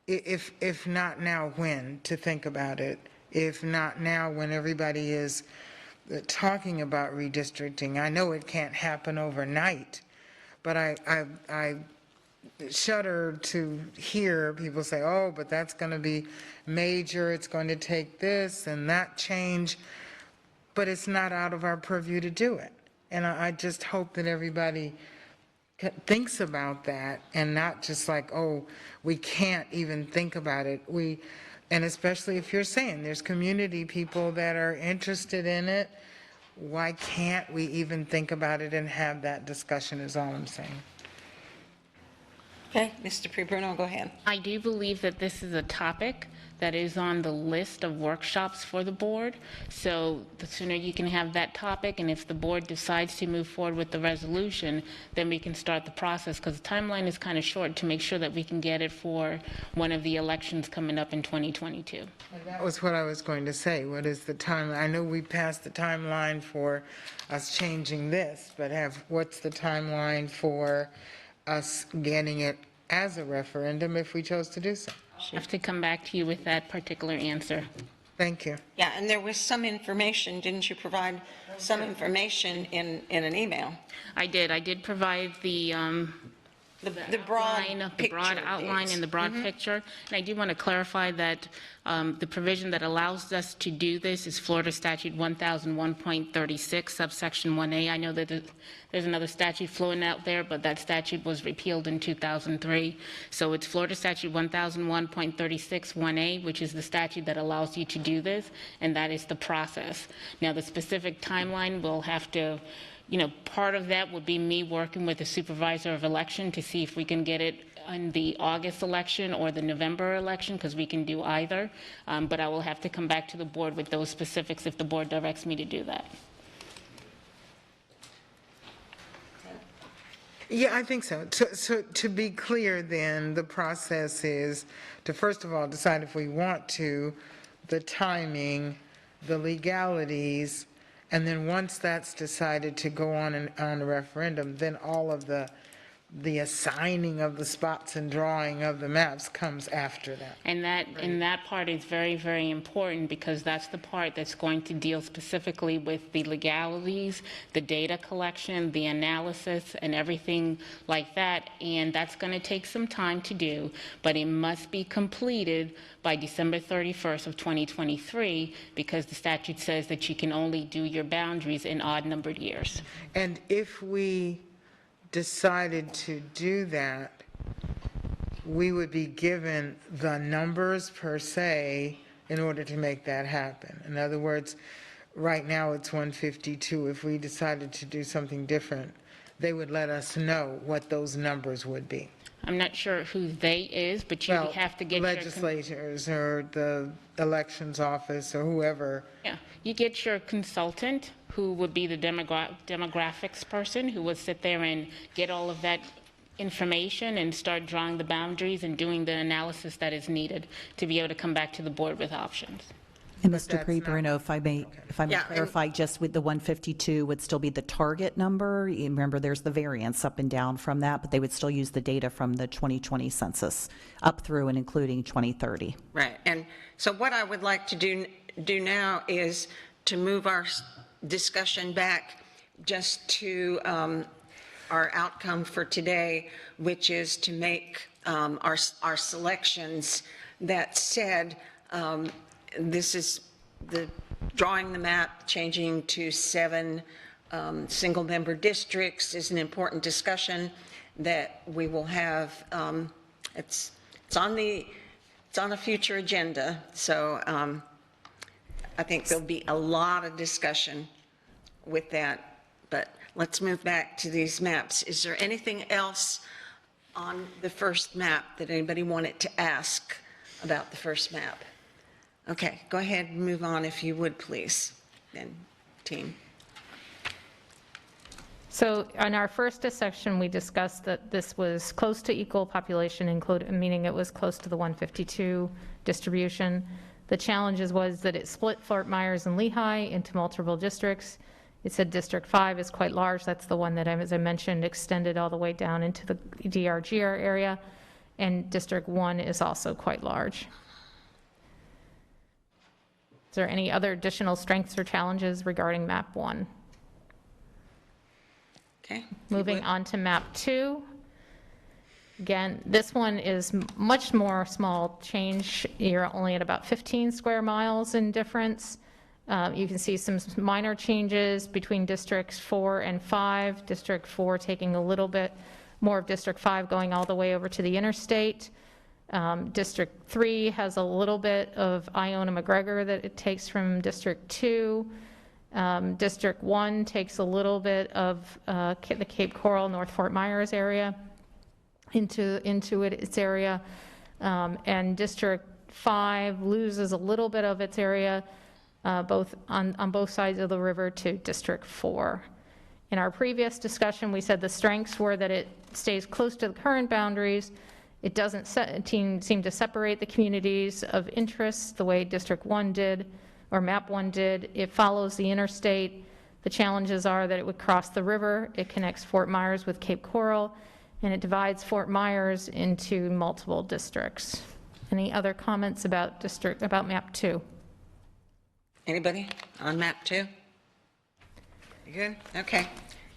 S3: If not now, when to think about it? If not now, when everybody is talking about redistricting? I know it can't happen overnight, but I shudder to hear people say, oh, but that's going to be major, it's going to take this and that change, but it's not out of our purview to do it. And I just hope that everybody thinks about that and not just like, oh, we can't even think about it. And especially if you're saying there's community people that are interested in it, why can't we even think about it and have that discussion is all I'm saying.
S1: Okay, Mr. Bruno, go ahead.
S10: I do believe that this is a topic that is on the list of workshops for the board. So the sooner you can have that topic, and if the board decides to move forward with the resolution, then we can start the process, because the timeline is kind of short to make sure that we can get it for one of the elections coming up in 2022.
S3: And that was what I was going to say. What is the timeline? I know we passed the timeline for us changing this, but what's the timeline for us getting it as a referendum if we chose to do so?
S10: I have to come back to you with that particular answer.
S3: Thank you.
S1: Yeah, and there was some information, didn't you provide some information in an email?
S10: I did provide the
S1: broad
S10: outline and the broad picture. And I do want to clarify that the provision that allows us to do this is Florida Statute 1001.36, subsection 1A. I know that there's another statute floating out there, but that statute was repealed in 2003. So it's Florida Statute 1001.36 1A, which is the statute that allows you to do this, and that is the process. Now, the specific timeline will have to, part of that would be me working with the supervisor of election to see if we can get it in the August election or the November election, because we can do either. But I will have to come back to the board with those specifics if the board directs me to do that.
S3: Yeah, I think so. So to be clear then, the process is to first of all decide if we want to, the timing, the legalities, and then once that's decided to go on a referendum, then all of the assigning of the spots and drawing of the maps comes after that.
S10: And that part is very, very important, because that's the part that's going to deal specifically with the legalities, the data collection, the analysis, and everything like that. And that's going to take some time to do, but it must be completed by December 31st of 2023, because the statute says that you can only do your boundaries in odd-numbered years.
S3: And if we decided to do that, we would be given the numbers per se in order to make that happen. In other words, right now it's 152. If we decided to do something different, they would let us know what those numbers would be.
S10: I'm not sure who "they" is, but you would have to get
S3: legislators or the elections office or whoever.
S10: Yeah, you get your consultant, who would be the demographics person, who would sit there and get all of that information and start drawing the boundaries and doing the analysis that is needed to be able to come back to the board with options.
S14: And Mr. Bruno, if I may clarify, just with the 152 would still be the target number. You remember, there's the variance up and down from that, but they would still use the data from the 2020 census up through and including 2030.
S1: Right. And so what I would like to do do now is to move our discussion back just to our outcome for today, which is to make our selections. That said, this is the drawing the map, changing to 7 single-member districts is an important discussion that we will have. It's on a future agenda, so I think there'll be a lot of discussion with that. But let's move back to these maps. Is there anything else on the first map that anybody wanted to ask about the first map? Okay, go ahead and move on if you would, please, then, team.
S16: So in our first section, we discussed that this was close to equal population, meaning it was close to the 152 distribution. The challenges was that it split Fort Myers and Lehigh into multiple districts. It said District 5 is quite large. That's the one that, as I mentioned, extended all the way down into the DRGR area. And District 1 is also quite large. Is there any other additional strengths or challenges regarding map 1?
S1: Okay.
S16: Moving on to map 2. Again, this one is much more small change. You're only at about 15 square miles in difference. You can see some minor changes between districts 4 and 5. District 4 taking a little bit more of District 5 going all the way over to the interstate. District 3 has a little bit of Iona-McGregor that it takes from District 2. District 1 takes a little bit of the Cape Coral, North Fort Myers area into its area. And District 5 loses a little bit of its area both on both sides of the river to District 4. In our previous discussion, we said the strengths were that it stays close to the current boundaries. It doesn't seem to separate the communities of interest the way District 1 did, or Map 1 did. It follows the interstate. The challenges are that it would cross the river. It connects Fort Myers with Cape Coral, and it divides Fort Myers into multiple districts. Any other comments about Map 2?
S1: Anybody on map 2? You good? Okay.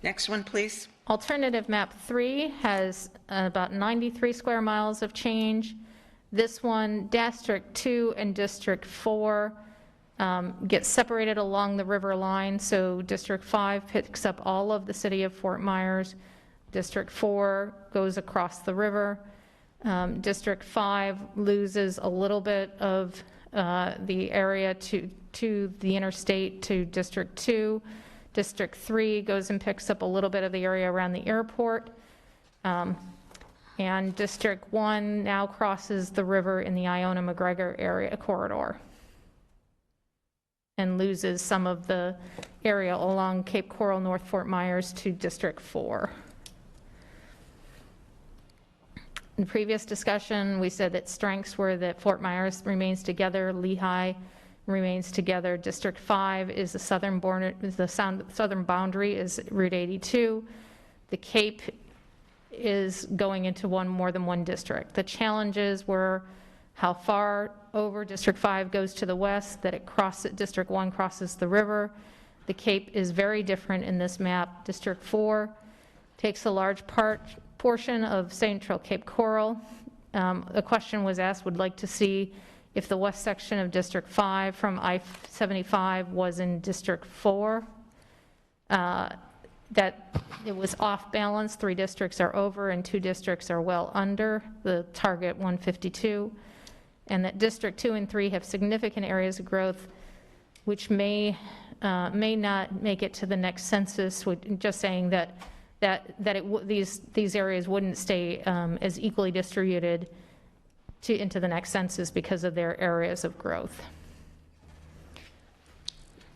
S1: Next one, please.
S16: Alternative map 3 has about 93 square miles of change. This one, District 2 and District 4 get separated along the river line. So District 5 picks up all of the city of Fort Myers. District 4 goes across the river. District 5 loses a little bit of the area to the interstate to District 2. District 3 goes and picks up a little bit of the area around the airport. And District 1 now crosses the river in the Iona-McGregor area corridor and loses some of the area along Cape Coral, North Fort Myers to District 4. In previous discussion, we said that strengths were that Fort Myers remains together, Lehigh remains together, District 5 is the southern border, southern boundary is Route 82. The Cape is going into more than one district. The challenges were how far over District 5 goes to the west, that District 1 crosses the river. The Cape is very different in this map. District 4 takes a large portion of Central Cape Coral. A question was asked, would like to see if the west section of District 5 from I-75 was in District 4. That it was off balance. 3 districts are over and 2 districts are well under the target 152. And that District 2 and 3 have significant areas of growth which may not make it to the next census, just saying that these areas wouldn't stay as equally distributed into the next census because of their areas of growth.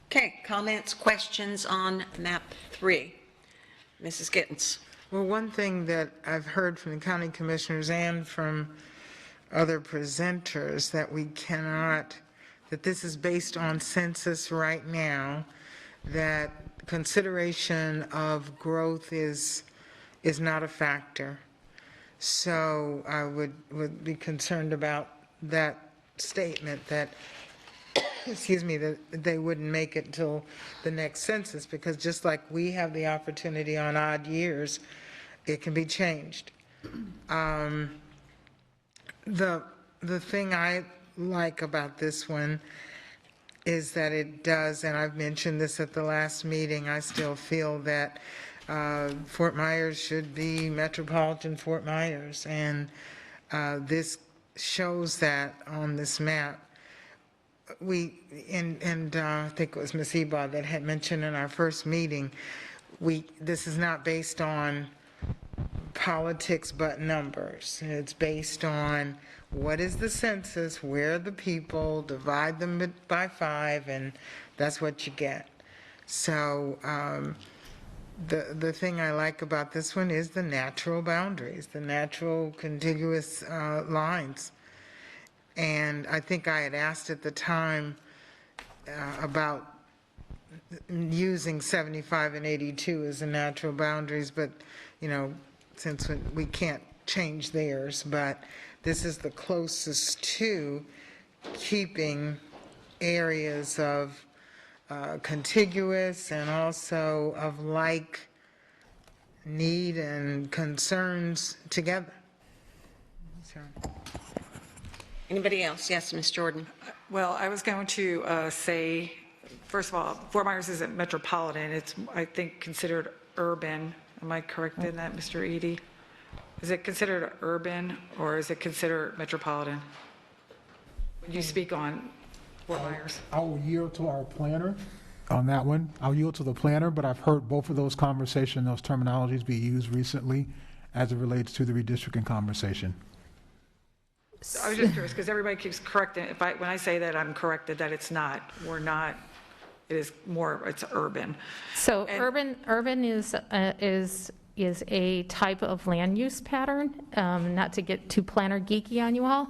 S1: Okay, comments, questions on map 3? Mrs. Gittens.
S3: Well, one thing that I've heard from the county commissioners and from other presenters that that this is based on census right now, that consideration of growth is not a factor. So I would be concerned about that statement, that excuse me, that they wouldn't make it until the next census, because just like we have the opportunity on odd years, it can be changed. The thing I like about this one is that it does, and I've mentioned this at the last meeting, I still feel that Fort Myers should be Metropolitan Fort Myers, and this shows that on this map. I think it was Ms. Eba that had mentioned in our first meeting, this is not based on politics but numbers. It's based on what is the census, where are the people, divide them by 5, and that's what you get. So the thing I like about this one is the natural boundaries, the natural contiguous lines. And I think I had asked at the time about using 75 and 82 as the natural boundaries, but, since we can't change theirs, but this is the closest to keeping areas of contiguous and also of like need and concerns together. So.
S1: Anybody else? Yes, Ms. Jordan.
S4: Well, I was going to say, first of all, Fort Myers isn't metropolitan. It's, I think, considered urban. Am I correct in that, Mr. Eady? Is it considered urban or is it considered metropolitan? Would you speak on Fort Myers?
S15: I will yield to our planner on that one. I'll yield to the planner, but I've heard both of those conversations, those terminologies be used recently as it relates to the redistricting conversation.
S4: I was just curious, because everybody keeps correcting, when I say that, I'm corrected that it's not, we're not, it is more, it's urban.
S16: So urban is a type of land use pattern, not to get too planner geeky on you all,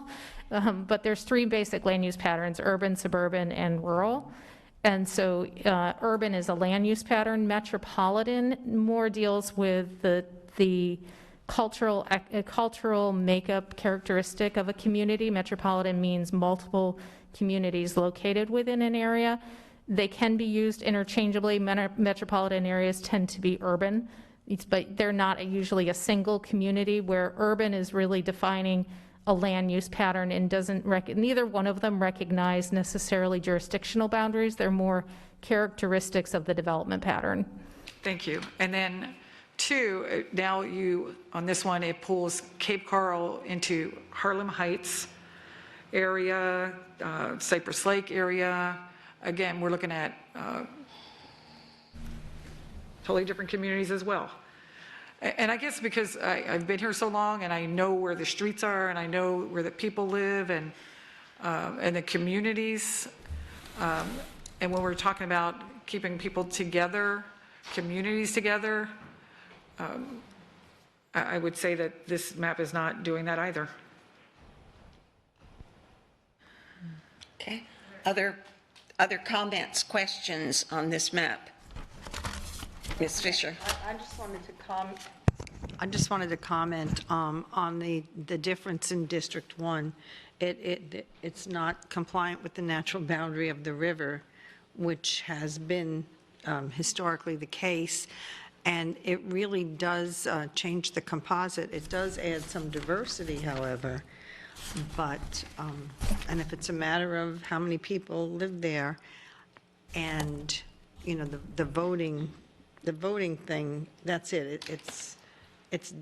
S16: but there's 3 basic land use patterns: urban, suburban, and rural. And so urban is a land use pattern. Metropolitan more deals with the cultural makeup characteristic of a community. Metropolitan means multiple communities located within an area. They can be used interchangeably. Metropolitan areas tend to be urban, but they're not usually a single community, where urban is really defining a land use pattern and neither one of them recognize necessarily jurisdictional boundaries. They're more characteristics of the development pattern.
S4: Thank you. And then 2, now on this one, it pulls Cape Coral into Harlem Heights area, Cypress Lake area. Again, we're looking at totally different communities as well. And I guess because I've been here so long and I know where the streets are and I know where the people live and the communities, and when we're talking about keeping people together, communities together, I would say that this map is not doing that either.
S1: Okay. Other comments, questions on this map? Ms. Fisher.
S9: I just wanted to comment on the difference in District 1. It's not compliant with the natural boundary of the river, which has been historically the case. And it really does change the composite. It does add some diversity, however. But, and if it's a matter of how many people live there and, the voting thing, that's it.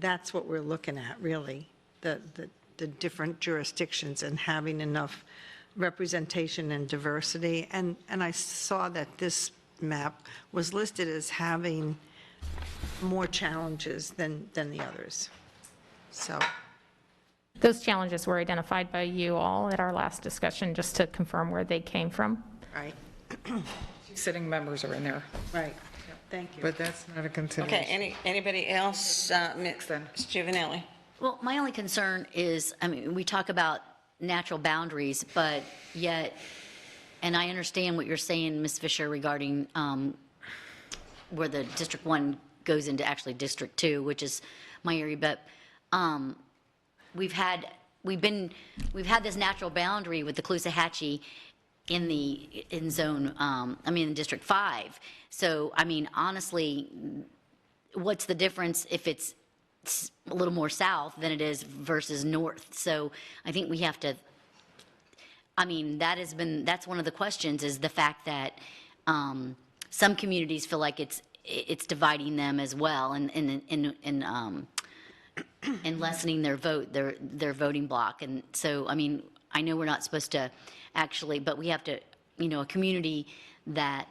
S9: That's what we're looking at, really, the different jurisdictions and having enough representation and diversity. And I saw that this map was listed as having more challenges than the others. So.
S16: Those challenges were identified by you all at our last discussion, just to confirm where they came from.
S9: Right.
S4: Sitting members are in there.
S9: Right. Thank you.
S3: But that's not a consideration.
S1: Okay, anybody else? Ms. Giovanelli.
S5: Well, my only concern is, we talk about natural boundaries, but yet, and I understand what you're saying, Ms. Fisher, regarding where the District 1 goes into actually District 2, which is my area, but we've had this natural boundary with the Caloosahatchee, in zone, in District 5. So, honestly, what's the difference if it's a little more south than it is versus north? So I think we have to, that's one of the questions, is the fact that some communities feel like it's dividing them as well, and lessening their vote, their voting block. And so, I know we're not supposed to actually, but we have to, a community that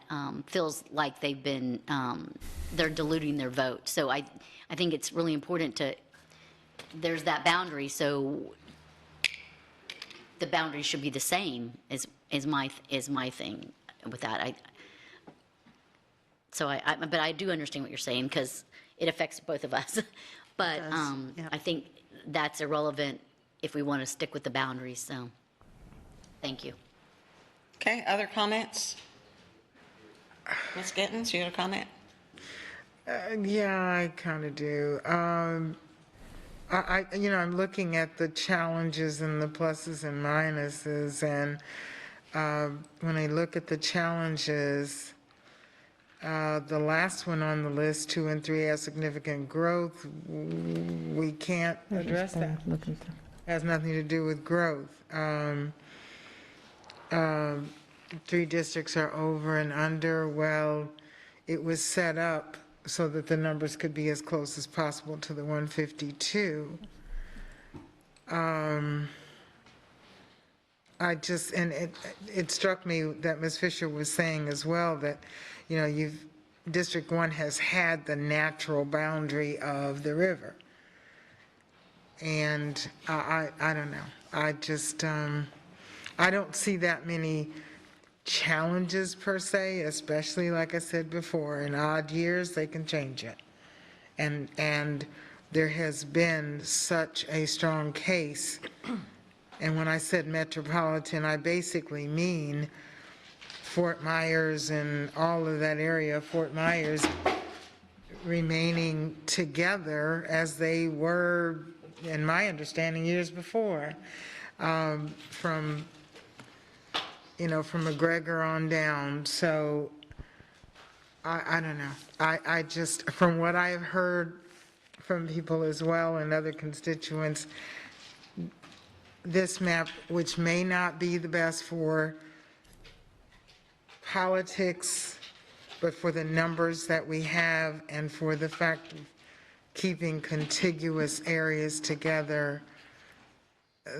S5: feels like they're diluting their vote. So I think it's really important there's that boundary, so the boundary should be the same, is my thing with that. But I do understand what you're saying, because it affects both of us. But I think that's irrelevant if we want to stick with the boundaries, so, thank you.
S1: Okay, other comments? Ms. Gittens, you got a comment?
S3: Yeah, I kind of do. I'm looking at the challenges and the pluses and minuses, and when I look at the challenges, the last one on the list, 2 and 3, has significant growth. We can't address that. Has nothing to do with growth. 3 districts are over and under. Well, it was set up so that the numbers could be as close as possible to the 152. It struck me that Ms. Fisher was saying as well that, District 1 has had the natural boundary of the river. And I don't know. I don't see that many challenges per se, especially, like I said before, in odd years they can change it. And there has been such a strong case. And when I said metropolitan, I basically mean Fort Myers and all of that area, Fort Myers remaining together as they were, in my understanding, years before, from McGregor on down. So I don't know. I just, from what I've heard from people as well and other constituents, this map, which may not be the best for politics, but for the numbers that we have and for the fact of keeping contiguous areas together,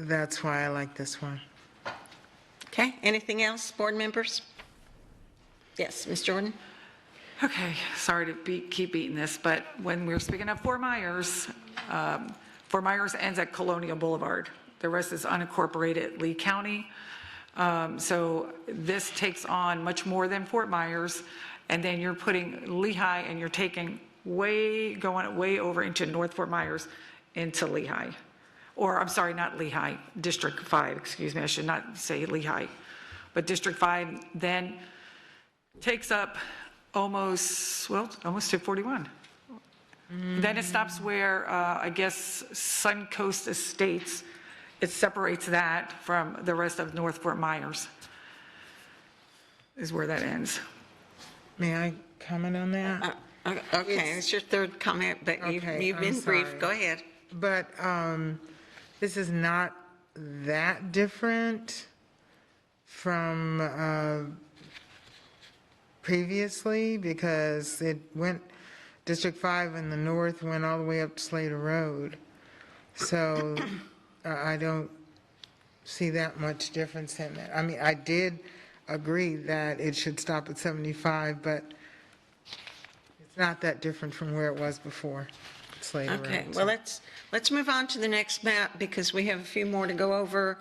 S3: that's why I like this one.
S1: Okay, anything else, board members? Yes, Ms. Jordan?
S4: Okay, sorry to keep beating this, but when we're speaking of Fort Myers ends at Colonial Boulevard. The rest is unincorporated Lee County. So this takes on much more than Fort Myers, and then you're putting Lehigh, and you're taking going way over into North Fort Myers into Lehigh. Or, I'm sorry, not Lehigh, District 5, excuse me, I should not say Lehigh. But District 5 then takes up almost to 41. Then it stops where, I guess, Suncoast Estates, it separates that from the rest of North Fort Myers, is where that ends.
S3: May I comment on that?
S1: Okay, it's your third comment, but you've been brief. Go ahead.
S3: But this is not that different from previously, because it went, District 5 in the north went all the way up to Slater Road. So I don't see that much difference in it. I mean, I did agree that it should stop at 75, but it's not that different from where it was before Slater Road.
S1: Okay, well, let's move on to the next map, because we have a few more to go over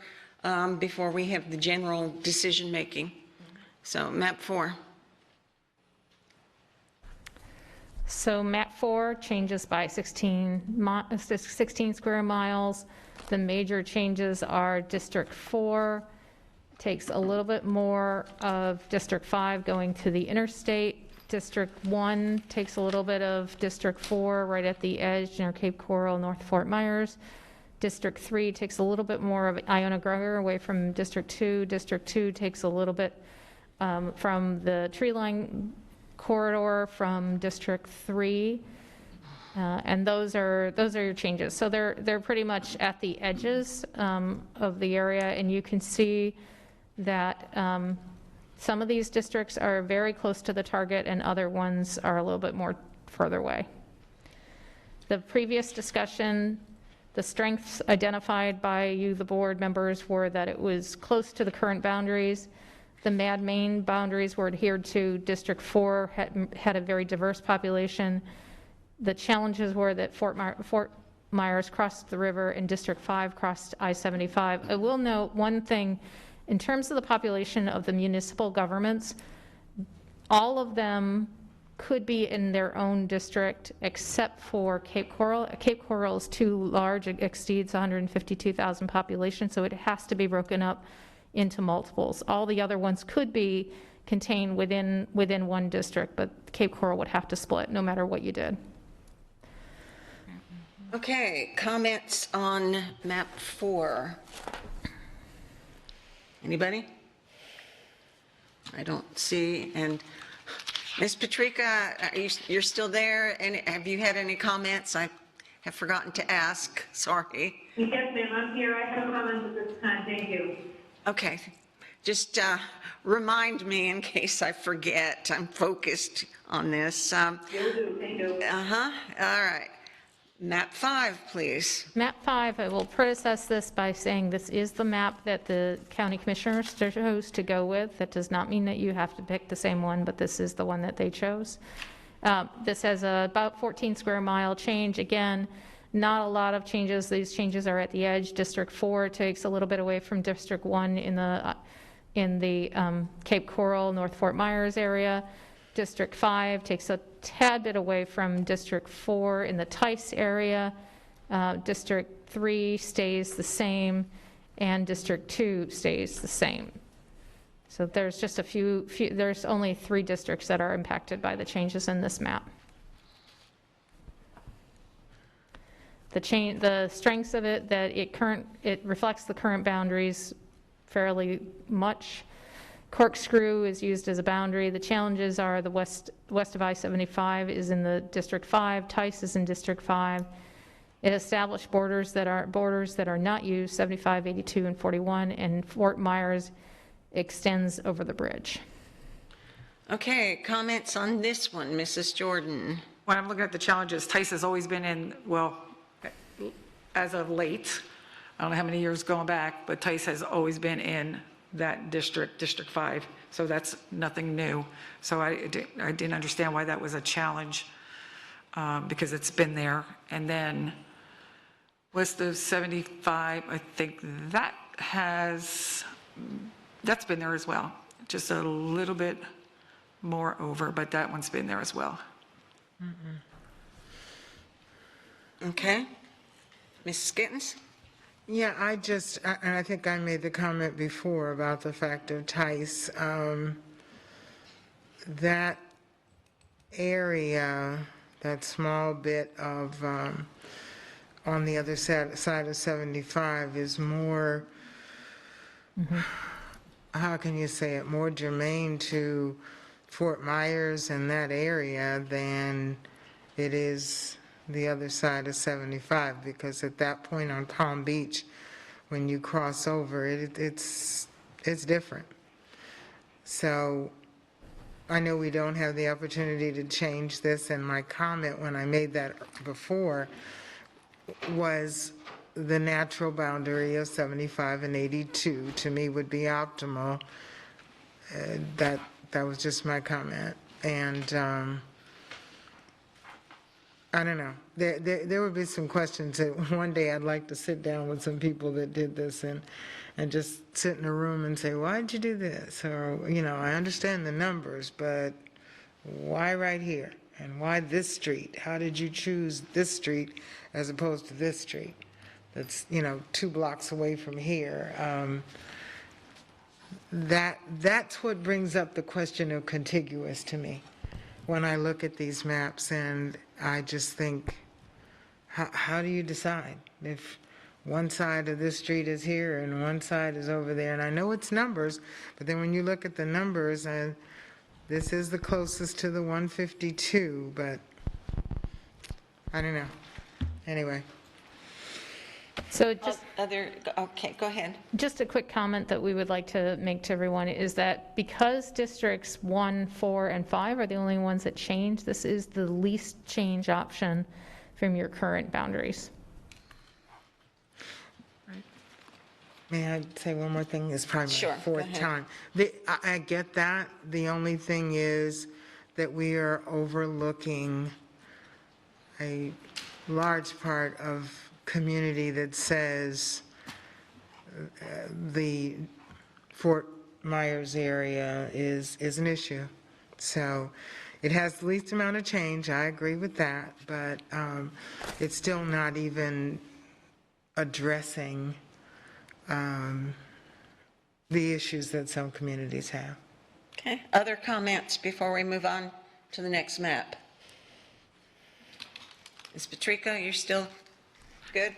S1: before we have the general decision-making. So map 4.
S16: So map 4 changes by 16 square miles. The major changes are District 4 takes a little bit more of District 5 going to the interstate. District 1 takes a little bit of District 4 right at the edge near Cape Coral, North Fort Myers. District 3 takes a little bit more of Iona Greer away from District 2. District 2 takes a little bit from the tree line corridor from District 3. And those are your changes. So they're pretty much at the edges of the area, and you can see that some of these districts are very close to the target and other ones are a little bit more further away. The previous discussion, the strengths identified by you, the board members, were that it was close to the current boundaries. The Main boundaries were adhered to. District 4 had a very diverse population. The challenges were that Fort Myers crossed the river and District 5 crossed I-75. I will note one thing. In terms of the population of the municipal governments, all of them could be in their own district except for Cape Coral. Cape Coral is too large, it exceeds 152,000 population, so it has to be broken up into multiples. All the other ones could be contained within one district, but Cape Coral would have to split no matter what you did.
S1: Okay, comments on map 4? Anybody? I don't see. And Ms. Patrica, you're still there? And have you had any comments? I have forgotten to ask. Sorry.
S11: Yes, ma'am, I'm here. I have comments at this time. Thank you.
S1: Okay. Just remind me in case I forget. I'm focused on this.
S11: Will do. Thank you.
S1: All right. Map 5, please.
S16: Map 5, I will process this by saying this is the map that the county commissioners chose to go with. That does not mean that you have to pick the same one, but this is the one that they chose. This has about 14 square mile change. Again, not a lot of changes. These changes are at the edge. District 4 takes a little bit away from District 1 in the Cape Coral, North Fort Myers area. District 5 takes a tad bit away from District 4 in the Tice area. District 3 stays the same, and District 2 stays the same. So there's just a few there's only 3 districts that are impacted by the changes in this map. The strengths of it, that it reflects the current boundaries fairly much. Corkscrew is used as a boundary. The challenges are the west of I-75 is in the District 5, Tice is in District 5. It established borders that are not used, 75, 82, and 41, and Fort Myers extends over the bridge.
S1: Okay, comments on this one, Mrs. Jordan.
S4: When I'm looking at the challenges, Tice has always been in, well, as of late, I don't know how many years going back, but Tice has always been in that district, District 5, so that's nothing new. So I didn't understand why that was a challenge, because it's been there. And then west of 75, I think that's been there as well, just a little bit more over, but that one's been there as well.
S1: Okay. Ms. Skittens?
S3: Yeah, and I think I made the comment before about the fact of Tice. That area, that small bit of, on the other side of 75 is more, how can you say it, more germane to Fort Myers and that area than it is the other side of 75, because at that point on Palm Beach, when you cross over, it's different. So I know we don't have the opportunity to change this, and my comment when I made that before was the natural boundary of 75 and 82 to me would be optimal. That was just my comment. And I don't know. There would be some questions that one day I'd like to sit down with some people that did this and just sit in a room and say, why did you do this? Or, I understand the numbers, but why right here? And why this street? How did you choose this street as opposed to this street? That's, 2 blocks away from here. That's what brings up the question of contiguous to me when I look at these maps, and I just think, how do you decide? If one side of this street is here and one side is over there. And I know it's numbers, but then when you look at the numbers, this is the closest to the 152, but I don't know. Anyway.
S16: So just,
S1: Okay, go ahead.
S16: just a quick comment that we would like to make to everyone is that because districts 1, 4, and 5 are the only ones that change, this is the least change option from your current boundaries.
S3: May I say one more thing? It's probably
S1: Sure,
S3: my
S1: go
S3: fourth
S1: ahead.
S3: time. I get that. The only thing is that we are overlooking a large part of community that says the Fort Myers area is an issue. So it has the least amount of change, I agree with that, but it's still not even addressing the issues that some communities have.
S1: Okay, other comments before we move on to the next map? Ms. Patrico, you're still good?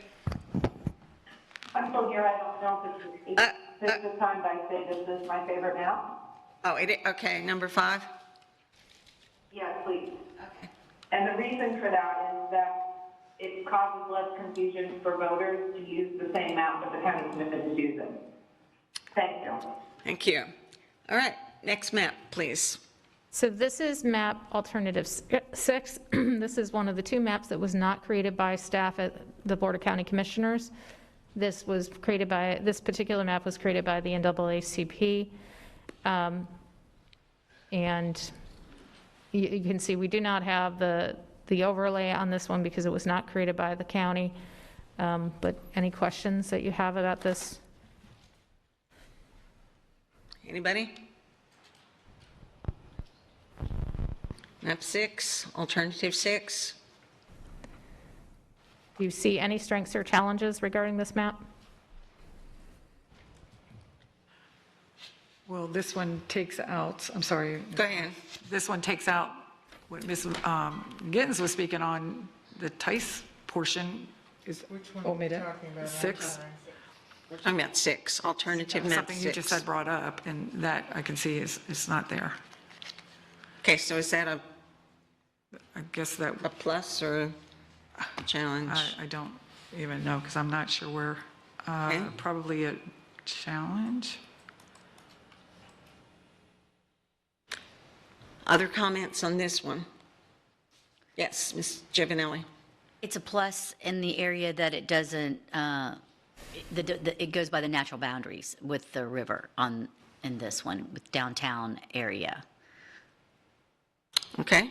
S11: I'm still here. I don't know if this is time, but I say this is my favorite map.
S1: Oh, okay, number 5?
S11: Yes, please.
S1: Okay.
S11: And the reason for that is that it causes less confusion for voters to use the same map that the county commission is using. Thank you.
S1: Thank you. All right, next map, please.
S16: So this is map alternative 6. This is one of the 2 maps that was not created by staff at the Board of County Commissioners. This particular map was created by the NAACP. And you can see we do not have the overlay on this one because it was not created by the county. But any questions that you have about this?
S1: Anybody? Map 6, alternative 6.
S16: Do you see any strengths or challenges regarding this map?
S4: Well, this one takes out, I'm sorry.
S1: Go ahead.
S4: This one takes out what Ms. Gittens was speaking on, the Tice portion is omitted. 6.
S1: We're talking about 6, alternative map 6.
S4: Something you just said brought up, and that I can see is not there.
S1: Okay, so is that
S4: I guess that,
S1: a plus or a challenge?
S4: I don't even know, because I'm not sure where,
S1: Okay.
S4: probably a challenge.
S1: Other comments on this one? Yes, Ms. Giovanelli.
S5: It's a plus in the area that it doesn't, it goes by the natural boundaries with the river in this one, with downtown area.
S1: Okay.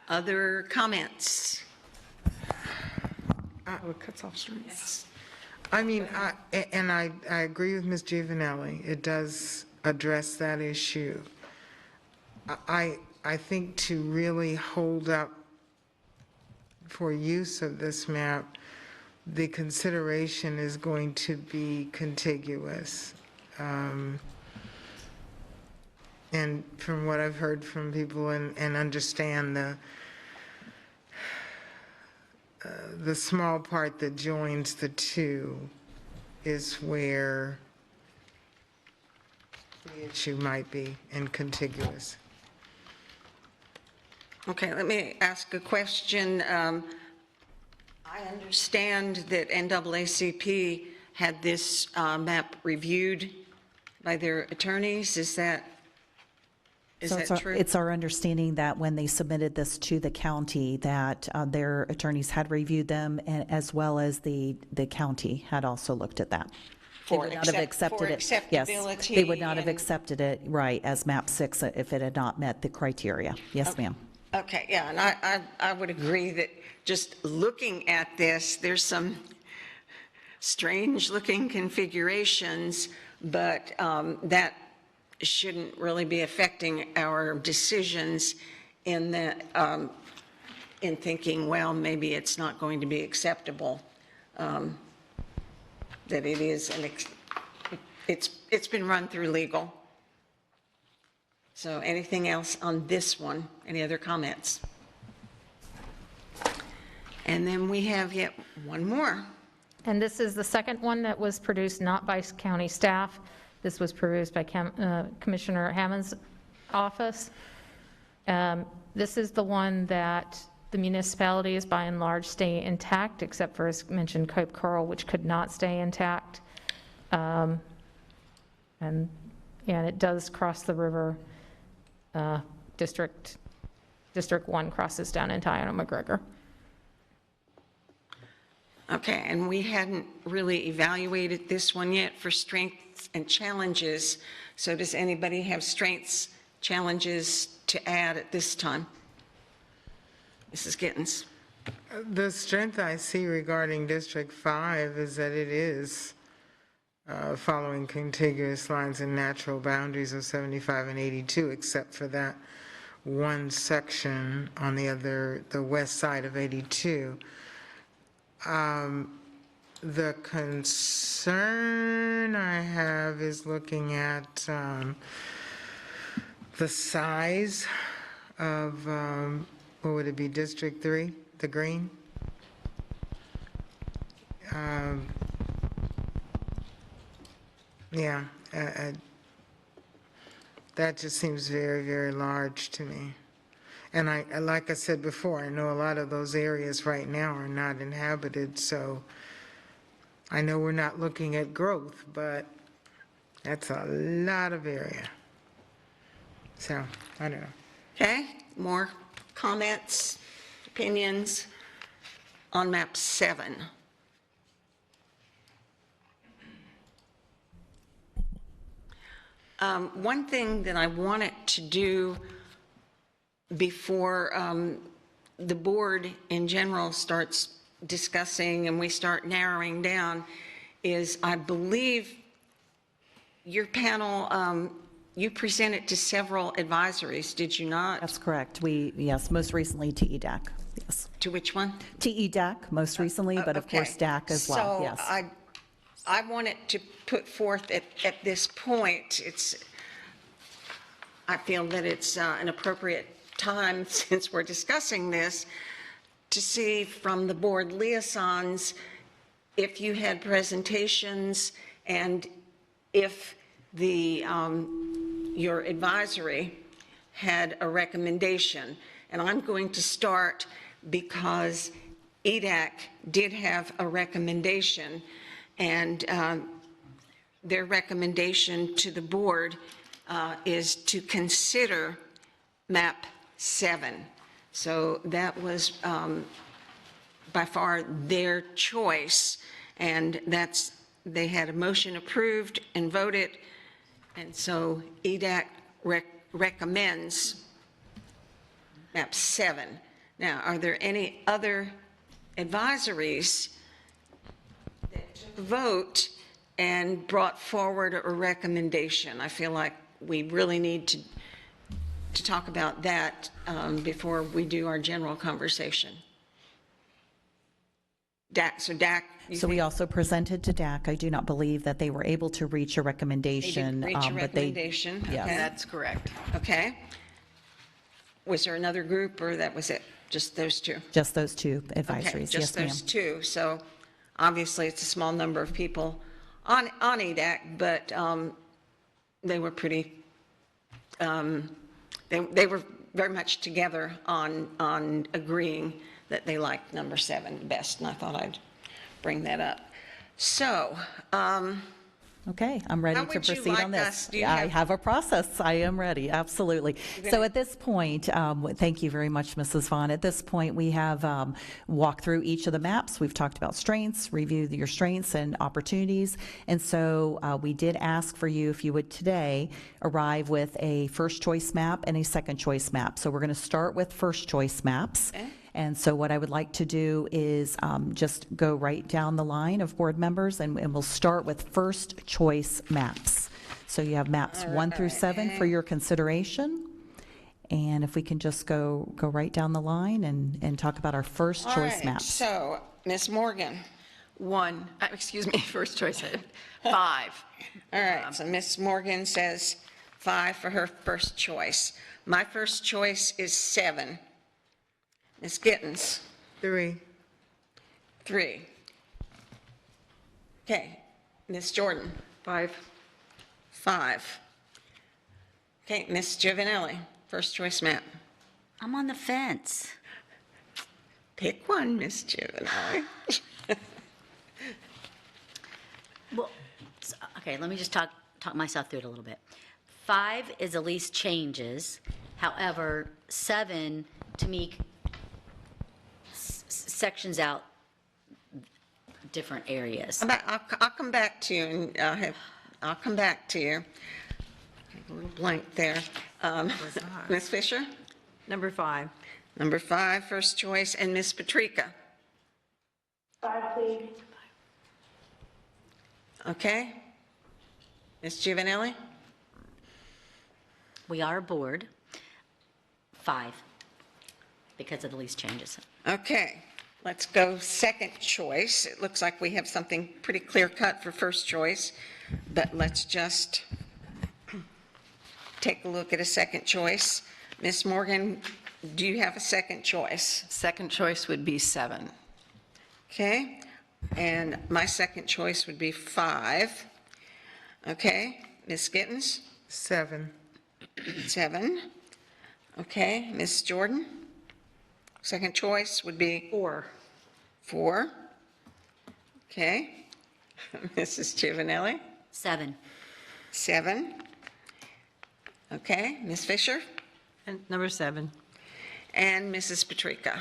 S1: Other comments?
S4: Oh, it cuts off streets.
S3: I mean, I agree with Ms. Giovanelli. It does address that issue. I think to really hold up for use of this map, the consideration is going to be contiguous. And from what I've heard from people and understand the small part that joins the two is where the issue might be in contiguous.
S1: Okay, let me ask a question. I understand that NAACP had this map reviewed by their attorneys. Is that true?
S14: It's our understanding that when they submitted this to the county, that their attorneys had reviewed them, and as well as the county had also looked at that. They would not have accepted it. Yes, they would not have accepted it, right, as map 6 if it had not met the criteria. Yes, ma'am.
S1: Okay, yeah, and I would agree that just looking at this, there's some strange-looking configurations, but that shouldn't really be affecting our decisions in that, in thinking, well, maybe it's not going to be acceptable, that it is, it's been run through legal. So anything else on this one? Any other comments? And then we have yet one more.
S16: And this is the second one that was produced not by county staff. This was produced by Commissioner Hammond's office. This is the one that the municipalities, by and large, stay intact, except for, as mentioned, Cape Coral, which could not stay intact. And it does cross the river. District 1 crosses down into Iona-McGregor.
S1: Okay, and we hadn't really evaluated this one yet for strengths and challenges. So does anybody have strengths, challenges to add at this time? Mrs. Gittens.
S3: The strength I see regarding District 5 is that it is following contiguous lines and natural boundaries of 75 and 82, except for that one section on the west side of 82. The concern I have is looking at the size of, what would it be, District 3, the green? Yeah, that just seems very, very large to me. And like I said before, I know a lot of those areas right now are not inhabited, so I know we're not looking at growth, but that's a lot of area. So, I don't know.
S1: Okay, more comments, opinions on map 7? One thing that I wanted to do before the board in general starts discussing and we start narrowing down is, I believe your panel, you presented to several advisories, did you not?
S14: That's correct. Yes, most recently to EDAC, yes.
S1: To which one?
S14: To EDAC most recently, but of course DAC as well, yes.
S1: So I wanted to put forth at this point, I feel that it's an appropriate time, since we're discussing this, to see from the board liaisons if you had presentations and if your advisory had a recommendation. And I'm going to start because EDAC did have a recommendation, and their recommendation to the board is to consider map 7. So that was by far their choice, and they had a motion approved and voted, and so EDAC recommends map 7. Now, are there any other advisories that took a vote and brought forward a recommendation? I feel like we really need to talk about that before we do our general conversation. DAC.
S14: So we also presented to DAC. I do not believe that they were able to reach a recommendation.
S1: They did reach a recommendation.
S14: Yes.
S1: Okay.
S8: That's correct.
S1: Okay. Was there another group, or that was it? Just those two?
S14: Just those two advisories,
S1: Okay, just
S14: yes, ma'am.
S1: those two. So obviously, it's a small number of people on EDAC, but they were pretty, they were very much together on agreeing that they liked number 7 best, and I thought I'd bring that up. So,
S14: okay, I'm ready
S1: how
S14: to
S1: would you
S14: proceed
S1: like
S14: on this.
S1: us- do you
S14: I
S1: have-
S14: have a process. I am ready, absolutely. So at this point, thank you very much, Mrs. Vaughn. At this point, we have walked through each of the maps. We've talked about strengths, reviewed your strengths and opportunities. And so we did ask for you, if you would today, arrive with a first choice map and a second choice map. So we're going to start with first choice maps.
S1: Okay.
S14: And so what I would like to do is just go right down the line of board members, and we'll start with first choice maps. So you have maps 1 through 7 for your consideration. And if we can just go right down the line and talk about our first choice maps.
S1: So, Ms. Morgan.
S8: First choice, 5.
S1: All right, so Ms. Morgan says 5 for her first choice. My first choice is 7. Ms. Gittens.
S3: 3.
S1: 3. Okay, Ms. Jordan?
S4: 5.
S1: 5. Okay, Ms. Giovanelli, first choice map.
S5: I'm on the fence.
S1: Pick one, Ms. Giovanelli.
S5: Well, okay, let me just talk myself through it a little bit. 5 is the least changes. However, 7, to me, sections out different areas.
S1: I'll come back to you, and I'll come back to you. A little blank there. Ms. Fisher?
S9: Number 5.
S1: Number 5, first choice, and Ms. Patrica?
S11: 5, please.
S1: Okay. Ms. Giovanelli?
S5: We are a board. 5, because of the least changes.
S1: Okay, let's go second choice. It looks like we have something pretty clear cut for first choice, but let's just take a look at a second choice. Ms. Morgan, do you have a second choice?
S8: Second choice would be 7.
S1: Okay, and my second choice would be 5. Okay, Ms. Gittens?
S3: 7.
S1: 7. Okay, Ms. Jordan? Second choice would be?
S4: 4.
S1: 4. Okay. Mrs. Giovanelli?
S5: 7.
S1: 7. Okay, Ms. Fisher?
S9: And number 7.
S1: And Mrs. Patrica?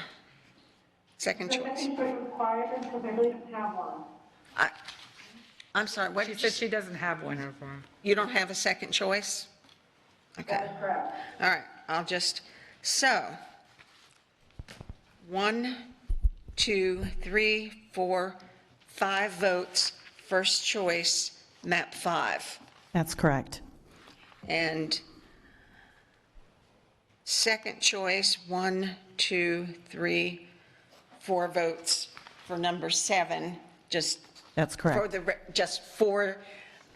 S1: Second choice.
S11: Second choice required because I really don't have one.
S1: I'm sorry, what
S4: She
S1: did you
S4: said she doesn't have one.
S1: You don't have a second choice? Okay.
S11: That is correct.
S1: All right, I'll just, so, 1, 2, 3, 4, 5 votes, first choice, map 5.
S14: That's correct.
S1: And second choice, 1, 2, 3, 4 votes for number 7, just.
S14: That's correct.
S1: Just for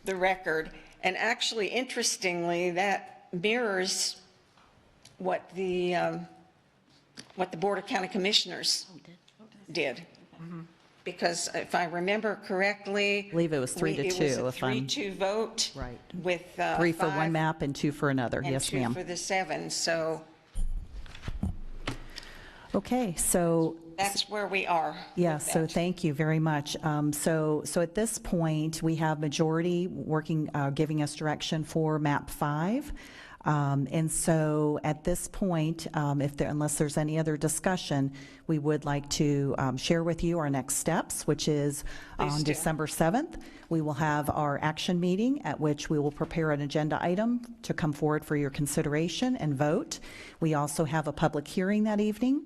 S1: the record. And actually, interestingly, that mirrors what the Board of County Commissioners did. Because if I remember correctly.
S14: I believe it was 3 to 2.
S1: It was a 3-2 vote.
S14: Right.
S1: With
S14: 3 for
S1: 5
S14: one map and 2 for another.
S1: and
S14: Yes,
S1: 2
S14: ma'am.
S1: for the 7. So
S14: Okay, so
S1: that's where we are.
S14: yes, so thank you very much. So at this point, we have majority working, giving us direction for map 5. And so at this point, unless there's any other discussion, we would like to share with you our next steps, which is on December 7th. We will have our action meeting at which we will prepare an agenda item to come forward for your consideration and vote. We also have a public hearing that evening.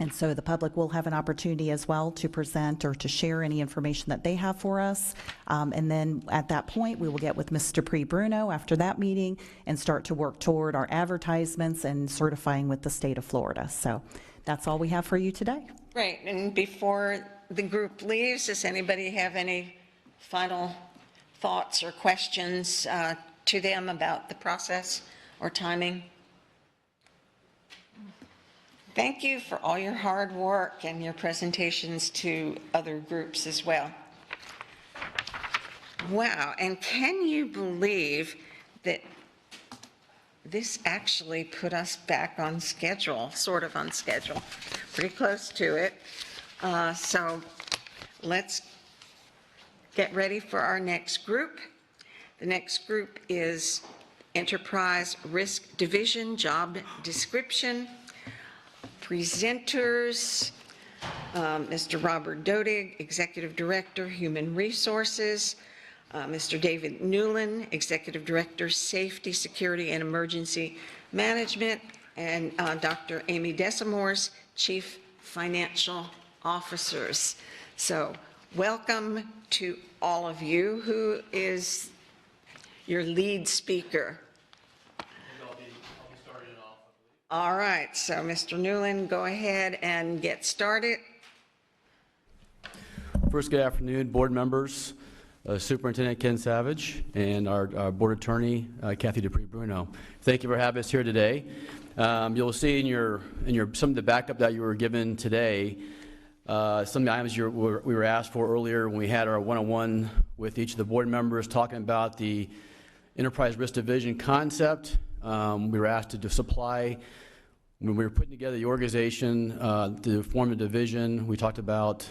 S14: And so the public will have an opportunity as well to present or to share any information that they have for us. And then at that point, we will get with Mr. Bruno after that meeting and start to work toward our advertisements and certifying with the state of Florida. So that's all we have for you today.
S1: Great, and before the group leaves, does anybody have any final thoughts or questions to them about the process or timing? Thank you for all your hard work and your presentations to other groups as well. Wow, and can you believe that this actually put us back on schedule, sort of on schedule, pretty close to it. So let's get ready for our next group. The next group is Enterprise Risk Division Job Description. Presenters, Mr. Robert Dodig, Executive Director, Human Resources, Mr. David Newland, Executive Director, Safety, Security, and Emergency Management, and Dr. Amy Desamores, Chief Financial Officers. So welcome to all of you. Who is your lead speaker? All right, so Mr. Newland, go ahead and get started.
S17: First, good afternoon, board members, Superintendent Ken Savage, and our board attorney, Kathy Dupree-Bruno. Thank you for having us here today. You'll see in your some of the backup that you were given today, Some of the items we were asked for earlier when we had our one-on-one with each of the board members talking about the enterprise risk division concept. We were asked to supply, when we were putting together the organization to form a division, we talked about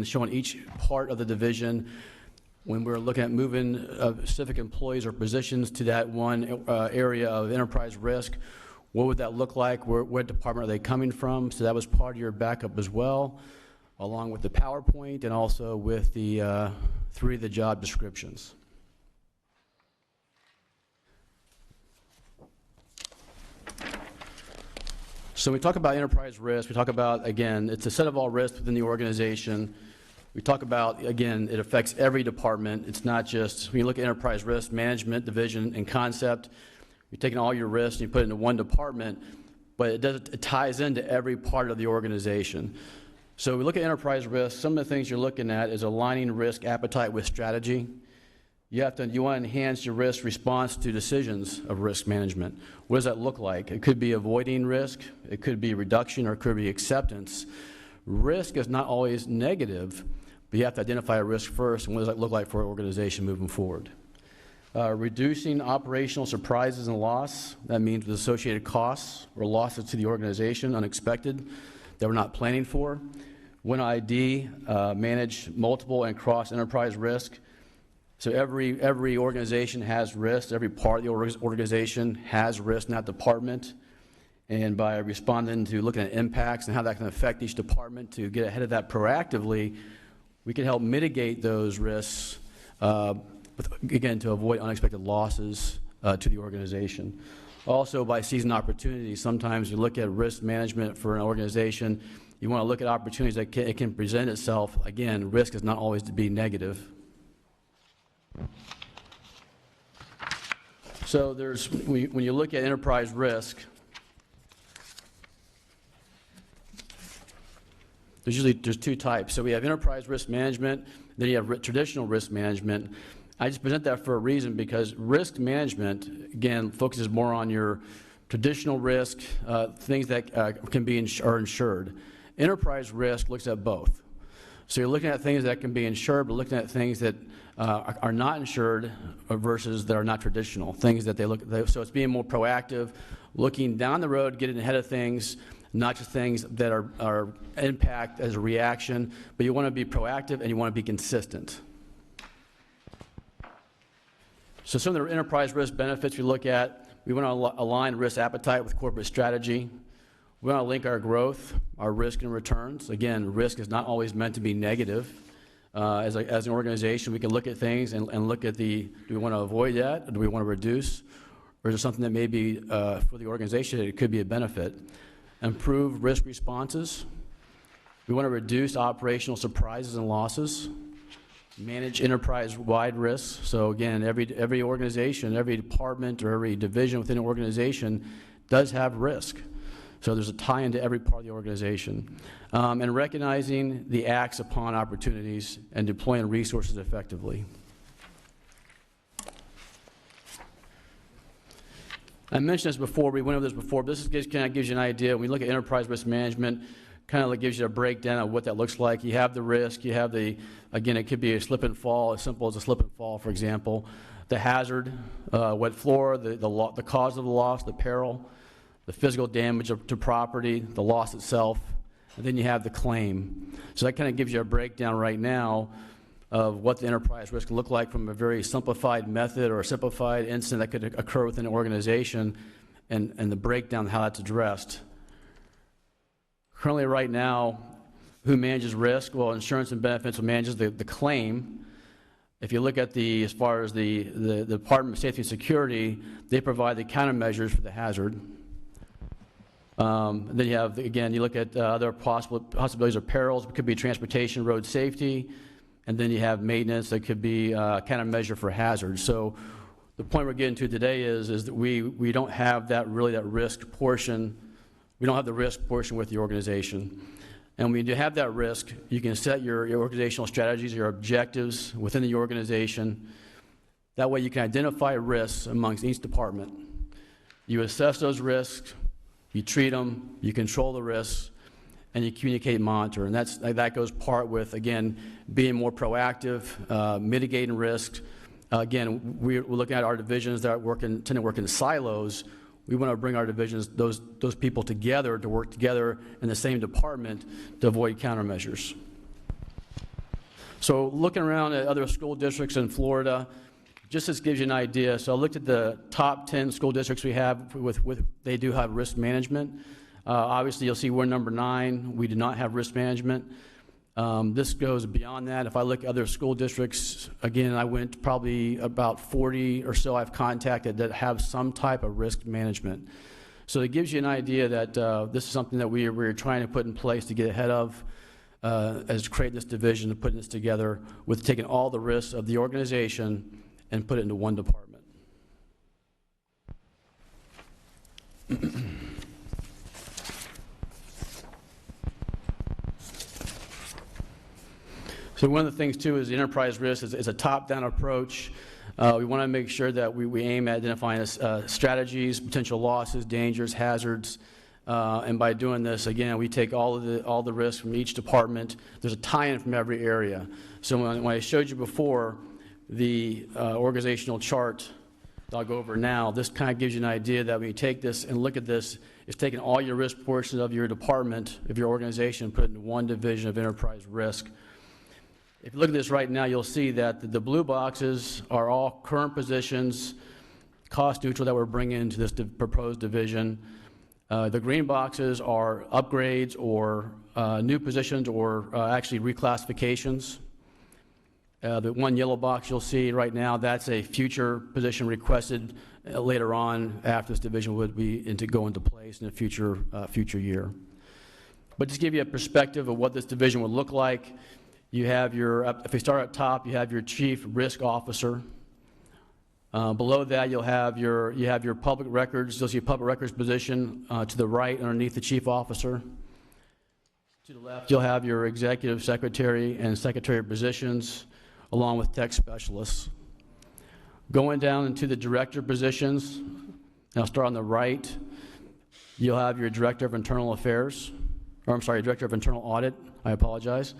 S17: showing each part of the division. When we were looking at moving specific employees or positions to that one area of enterprise risk, what would that look like? What department are they coming from? So that was part of your backup as well, along with the PowerPoint and also with the 3 of the job descriptions. So when we talk about enterprise risk, we talk about, again, it's a set of all risks within the organization. We talk about, again, it affects every department. It's not just, when you look at enterprise risk management, division, and concept, you're taking all your risks and you put it into one department, but it ties into every part of the organization. So we look at enterprise risk. Some of the things you're looking at is aligning risk appetite with strategy. You want to enhance your risk response to decisions of risk management. What does that look like? It could be avoiding risk, it could be reduction, or it could be acceptance. Risk is not always negative, but you have to identify a risk first, and what does that look like for an organization moving forward? Reducing operational surprises and loss. That means with associated costs or losses to the organization, unexpected, that we're not planning for. When ID, manage multiple and cross-enterprise risk. So every organization has risk. Every part of the organization has risk in that department. And by responding to looking at impacts and how that can affect each department to get ahead of that proactively, we can help mitigate those risks, again, to avoid unexpected losses to the organization. Also, by seizing opportunities, sometimes you look at risk management for an organization, you want to look at opportunities that it can present itself. Again, risk is not always to be negative. So when you look at enterprise risk, there's 2 types. So we have enterprise risk management, then you have traditional risk management. I just present that for a reason because risk management, again, focuses more on your traditional risk, things that are insured. Enterprise risk looks at both. So you're looking at things that can be insured, but looking at things that are not insured versus that are not traditional. Things that so it's being more proactive, looking down the road, getting ahead of things, not just things that are impact as a reaction, but you want to be proactive and you want to be consistent. So some of the enterprise risk benefits we look at, we want to align risk appetite with corporate strategy. We want to link our growth, our risk and returns. Again, risk is not always meant to be negative. As an organization, we can look at things and look at do we want to avoid that? Or do we want to reduce? Or is there something that may be, for the organization, it could be a benefit? Improve risk responses. We want to reduce operational surprises and losses. Manage enterprise-wide risks. So again, every organization, every department, or every division within an organization does have risk. So there's a tie into every part of the organization. And recognizing the acts upon opportunities and deploying resources effectively. I mentioned this before, we went over this before, but this kind of gives you an idea. When we look at enterprise risk management, kind of gives you a breakdown of what that looks like. You have the risk, you have again, it could be a slip and fall, as simple as a slip and fall, for example. The hazard, wet floor, the cause of the loss, the peril, the physical damage to property, the loss itself, and then you have the claim. So that kind of gives you a breakdown right now of what the enterprise risk can look like from a very simplified method or a simplified incident that could occur within an organization, and the breakdown of how that's addressed. Currently right now, who manages risk? Well, insurance and benefits manages the claim. If you look at as far as the Department of Safety and Security, they provide the countermeasures for the hazard. Then you have, again, you look at other possibilities of perils. It could be transportation, road safety, and then you have maintenance that could be countermeasure for hazards. So the point we're getting to today is that we don't have that risk portion. We don't have the risk portion with the organization. And when you have that risk, you can set your organizational strategies, your objectives within the organization. That way you can identify risks amongst each department. You assess those risks, you treat them, you control the risks, and you communicate and monitor. And that goes part with, again, being more proactive, mitigating risks. Again, we're looking at our divisions that tend to work in silos. We want to bring our divisions, those people together to work together in the same department to avoid countermeasures. So looking around at other school districts in Florida, just this gives you an idea. So I looked at the top 10 school districts we have they do have risk management. Obviously, you'll see we're number 9. We do not have risk management. This goes beyond that. If I look at other school districts, again, I went probably about 40 or so I've contacted that have some type of risk management. So it gives you an idea that this is something that we're trying to put in place to get ahead of as create this division and putting this together with taking all the risks of the organization and put it into one department. So one of the things too is the enterprise risk is a top-down approach. We want to make sure that we aim at identifying strategies, potential losses, dangers, hazards, and by doing this, again, we take all the risks from each department. There's a tie-in from every area. So when I showed you before the organizational chart that I'll go over now, this kind of gives you an idea that when you take this and look at this, it's taking all your risk portions of your department, of your organization, and put it into one division of enterprise risk. If you look at this right now, you'll see that the blue boxes are all current positions, cost neutral, that we're bringing into this proposed division. The green boxes are upgrades or new positions or actually reclassifications. The one yellow box you'll see right now, that's a future position requested later on after this division would be go into place in a future year. But just to give you a perspective of what this division would look like, you have if we start at top, you have your chief risk officer. Below that, you have your public records. You'll see a public records position to the right underneath the chief officer. To the left, you'll have your executive secretary and secretary positions, along with tech specialists. Going down into the director positions, and I'll start on the right, you'll have your director of internal affairs, or I'm sorry, director of internal audit, I apologize.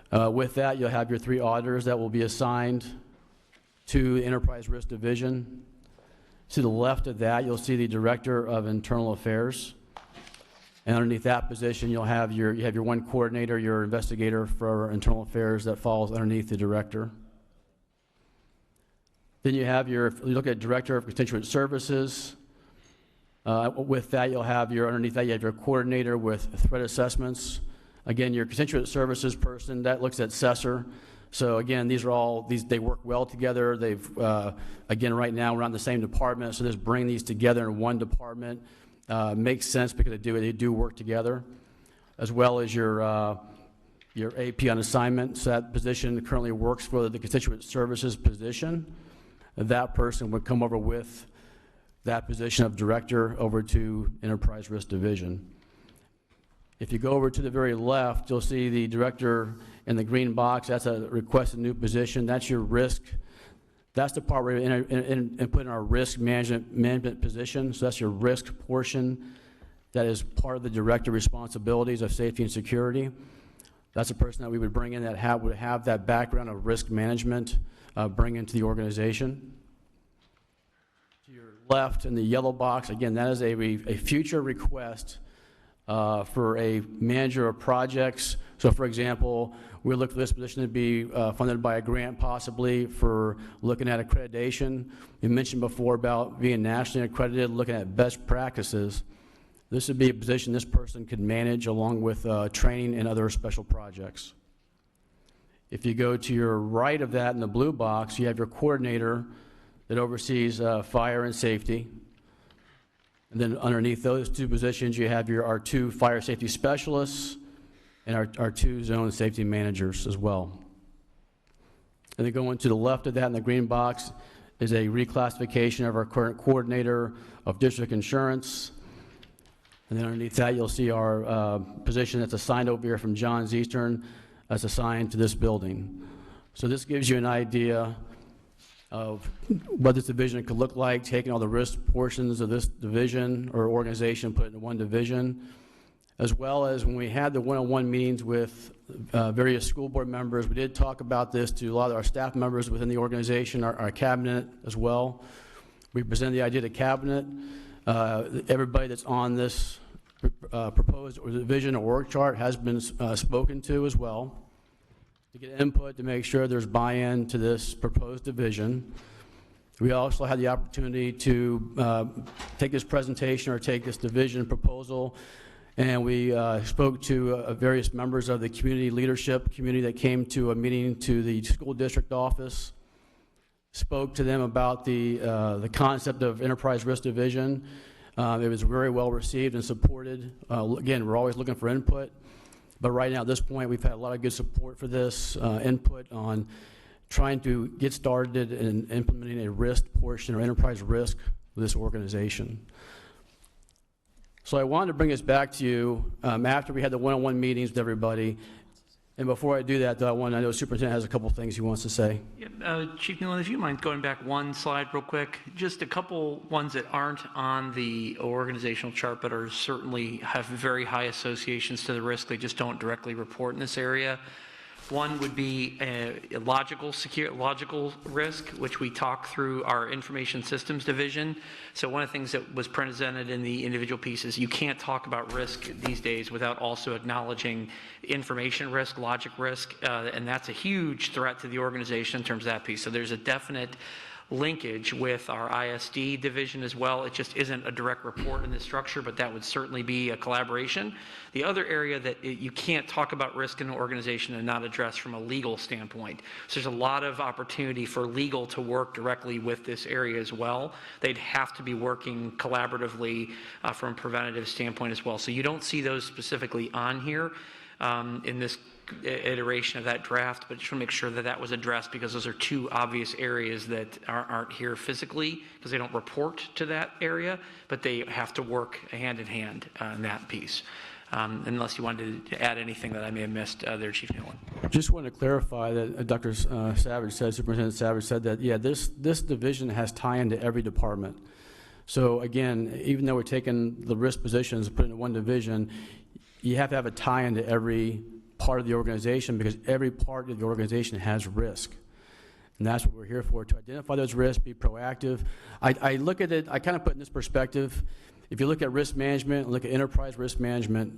S17: With that, you'll have your 3 auditors that will be assigned to the Enterprise Risk Division. To the left of that, you'll see the Director of Internal Affairs. And underneath that position, you have your one coordinator, your investigator for internal affairs that falls underneath the director. Then you look at Director of Constituent Services. With that, underneath that, you have your coordinator with threat assessments. Again, your constituent services person, that looks at assessor. So again, they work well together. Again, right now we're on the same department, so just bring these together in one department makes sense because they do work together, as well as your AP on assignment. So that position currently works for the constituent services position. That person would come over with that position of director over to Enterprise Risk Division. If you go over to the very left, you'll see the director in the green box. That's a requested new position. That's your risk. That's the part where we put in our risk management position. So that's your risk portion. That is part of the director responsibilities of safety and security. That's a person that we would bring in that would have that background of risk management, bring into the organization. To your left in the yellow box, again, that is a future request for a manager of projects. So for example, we look for this position to be funded by a grant possibly for looking at accreditation. We mentioned before about being nationally accredited, looking at best practices. This would be a position this person could manage along with training and other special projects. If you go to your right of that in the blue box, you have your coordinator that oversees fire and safety. And then underneath those 2 positions, you have our 2 fire safety specialists and our 2 zone safety managers as well. And then going to the left of that in the green box is a reclassification of our current coordinator of district insurance. And then underneath that, you'll see our position that's assigned over here from John's Eastern that's assigned to this building. So this gives you an idea of what this division could look like, taking all the risk portions of this division or organization, put it in one division. as well as when we had the one-on-one meetings with various school board members, we did talk about this to a lot of our staff members within the organization, our cabinet as well. We presented the idea to cabinet. Everybody that's on this proposed or division or org chart has been spoken to as well, to get input to make sure there's buy-in to this proposed division. We also had the opportunity to take this presentation or take this division proposal, and we spoke to various members of the community leadership community that came to a meeting to the school district office, spoke to them about the concept of enterprise risk division. It was very well received and supported. Again, we're always looking for input, but right now at this point we've had a lot of good support for this input on trying to get started in implementing a risk portion or enterprise risk with this organization. So I wanted to bring this back to you after we had the one-on-one meetings with everybody. And before I do that, though, I know the superintendent has a couple things he wants to say.
S6: Yeah, Chief Newland, if you mind going back one slide real quick, just a couple ones that aren't on the organizational chart but are certainly have very high associations to the risk. They just don't directly report in this area. One would be a logical risk, which we talk through our information systems division. So one of the things that was presented in the individual pieces, you can't talk about risk these days without also acknowledging information risk, logic risk, and that's a huge threat to the organization in terms of that piece. So there's a definite linkage with our ISD division as well. It just isn't a direct report in this structure, but that would certainly be a collaboration. The other area that you can't talk about risk in an organization and not address from a legal standpoint. So there's a lot of opportunity for legal to work directly with this area as well. They'd have to be working collaboratively from a preventative standpoint as well. So you don't see those specifically on here in this iteration of that draft, but just want to make sure that that was addressed because those are two obvious areas that aren't here physically because they don't report to that area, but they have to work hand in hand in that piece. Unless you wanted to add anything that I may have missed there, Chief Newland.
S17: Just wanted to clarify that Dr. Savage said, Superintendent Savage said that, yeah, this division has tie-in to every department. So again, even though we're taking the risk positions and putting it in one division, you have to have a tie-in to every part of the organization because every part of the organization has risk. And that's what we're here for, to identify those risks, be proactive. I look at it, I kind of put it in this perspective. If you look at risk management, look at enterprise risk management,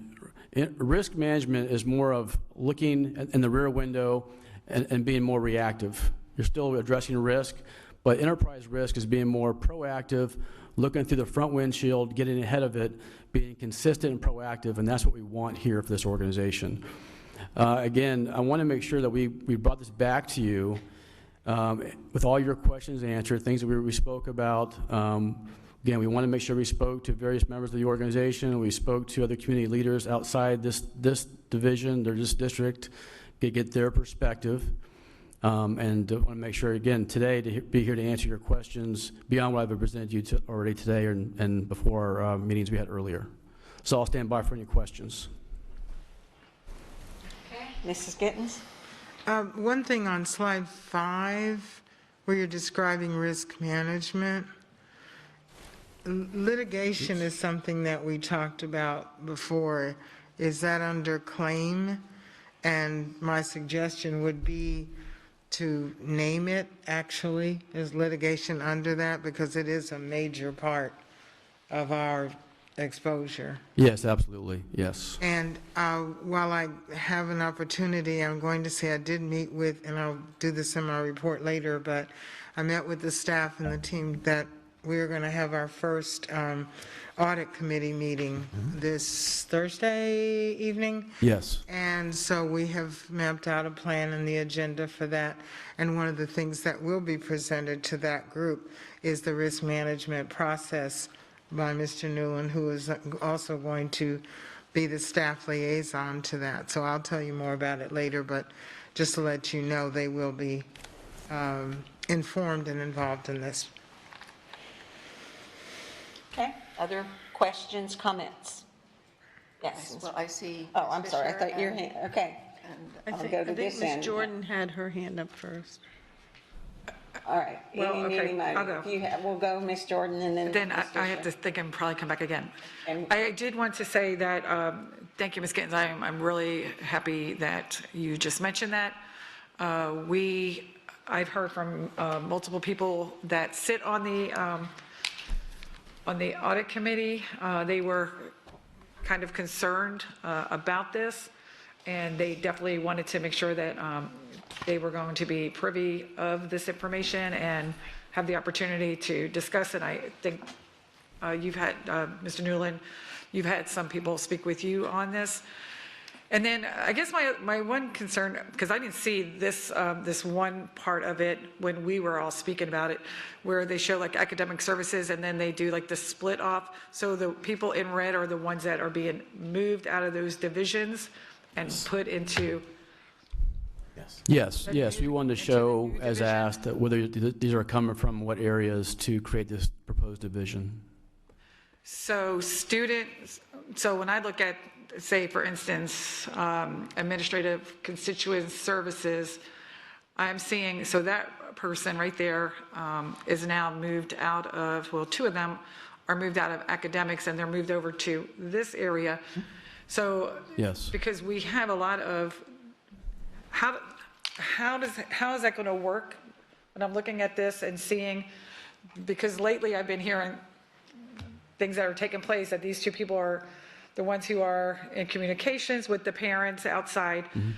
S17: risk management is more of looking in the rear window and being more reactive. You're still addressing risk, but enterprise risk is being more proactive, looking through the front windshield, getting ahead of it, being consistent and proactive, and that's what we want here for this organization. Again, I want to make sure that we brought this back to you with all your questions answered, things that we spoke about. Again, we want to make sure we spoke to various members of the organization. We spoke to other community leaders outside this division, this district, to get their perspective. And want to make sure, again, today to be here to answer your questions beyond what I've presented you already today and before our meetings we had earlier. So I'll stand by for any questions.
S1: Mrs. Gittens?
S3: One thing on slide 5, where you're describing risk management, litigation is something that we talked about before. Is that under claim? And my suggestion would be to name it actually as litigation under that because it is a major part of our exposure.
S17: Yes, absolutely, yes.
S3: And while I have an opportunity, I'm going to say I did meet with, and I'll do this in my report later, but I met with the staff and the team that we're going to have our first audit committee meeting this Thursday evening.
S17: Yes.
S3: And so we have mapped out a plan and the agenda for that. And one of the things that will be presented to that group is the risk management process by Mr. Newland, who is also going to be the staff liaison to that. So I'll tell you more about it later, but just to let you know, they will be informed and involved in this.
S1: Okay, other questions, comments? Yes.
S8: Well, I see.
S1: Oh, I'm sorry, I thought your hand, okay.
S9: I
S1: I'll
S9: think
S1: go to this
S9: Ms.
S1: end.
S9: Jordan had her hand up first.
S1: All right.
S4: Well,
S1: Eeny,
S4: okay,
S1: meeny, miny.
S4: I'll go.
S1: If you we'll go, Ms. Jordan, and then.
S4: Then
S1: Mr.
S4: I have to
S1: Sher.
S4: think and probably come back again.
S1: And-
S4: I did want to say that, thank you, Ms. Gittens. I'm really happy that you just mentioned that. I've heard from multiple people that sit on the audit committee. They were kind of concerned about this, and they definitely wanted to make sure that they were going to be privy of this information and have the opportunity to discuss it. I think you've had, Mr. Newland, you've had some people speak with you on this. And then I guess my one concern, because I didn't see this, this one part of it when we were all speaking about it, where they show like academic services and then they do like the split off. So the people in red are the ones that are being moved out of those divisions and put into.
S17: Yes, we wanted to show, as asked, that whether these are coming from what areas to create this proposed division.
S4: So students, so when I look at, say, for instance, administrative constituent services, I'm seeing, so that person right there is now moved out of, well, two of them are moved out of academics and they're moved over to this area. So,
S17: yes,
S4: because we have a lot of, how is that going to work? When I'm looking at this and seeing, because lately I've been hearing things that are taking place, that these two people are the ones who are in communications with the parents outside.
S17: Mm-hmm.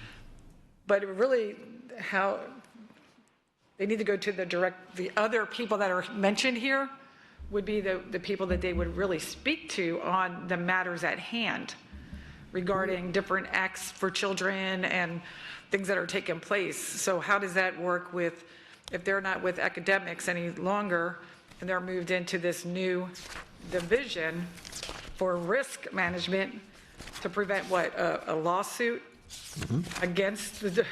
S4: But really, how they need to go to the other people that are mentioned here would be the people that they would really speak to on the matters at hand regarding different acts for children and things that are taking place. So how does that work with, if they're not with academics any longer and they're moved into this new division for risk management to prevent what, a lawsuit against the.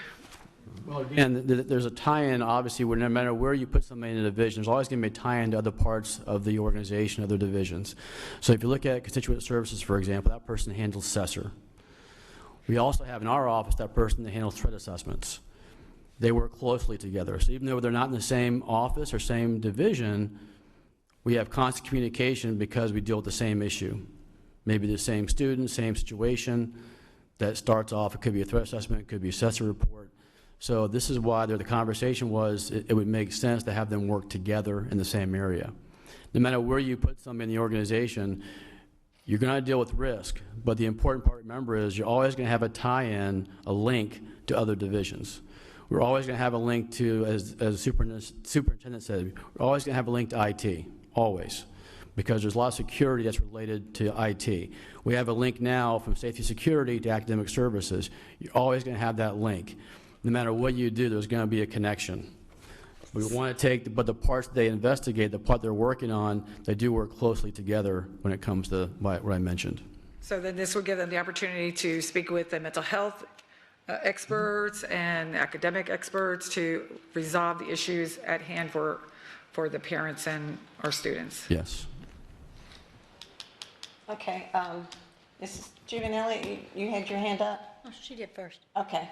S17: Well, again, there's a tie-in, obviously, where no matter where you put somebody in a division, there's always going to be a tie-in to other parts of the organization, other divisions. So if you look at constituent services, for example, that person handles assessor. We also have in our office that person that handles threat assessments. They work closely together. So even though they're not in the same office or same division, we have constant communication because we deal with the same issue. Maybe the same student, same situation that starts off. It could be a threat assessment, it could be assessor report. So this is why the conversation was it would make sense to have them work together in the same area. No matter where you put somebody in the organization, you're going to deal with risk, but the important part to remember is you're always going to have a tie-in, a link to other divisions. We're always going to have a link to, as the superintendent said, we're always going to have a link to IT, always, because there's a lot of security that's related to IT. We have a link now from safety security to academic services. You're always going to have that link. No matter what you do, there's going to be a connection. We want to take, but the parts they investigate, the part they're working on, they do work closely together when it comes to what I mentioned.
S4: So then this would give them the opportunity to speak with the mental health experts and academic experts to resolve the issues at hand for the parents and our students.
S17: Yes.
S1: Okay, Mrs. Giovanelli, you had your hand up?
S5: Oh, she did first.
S1: Okay.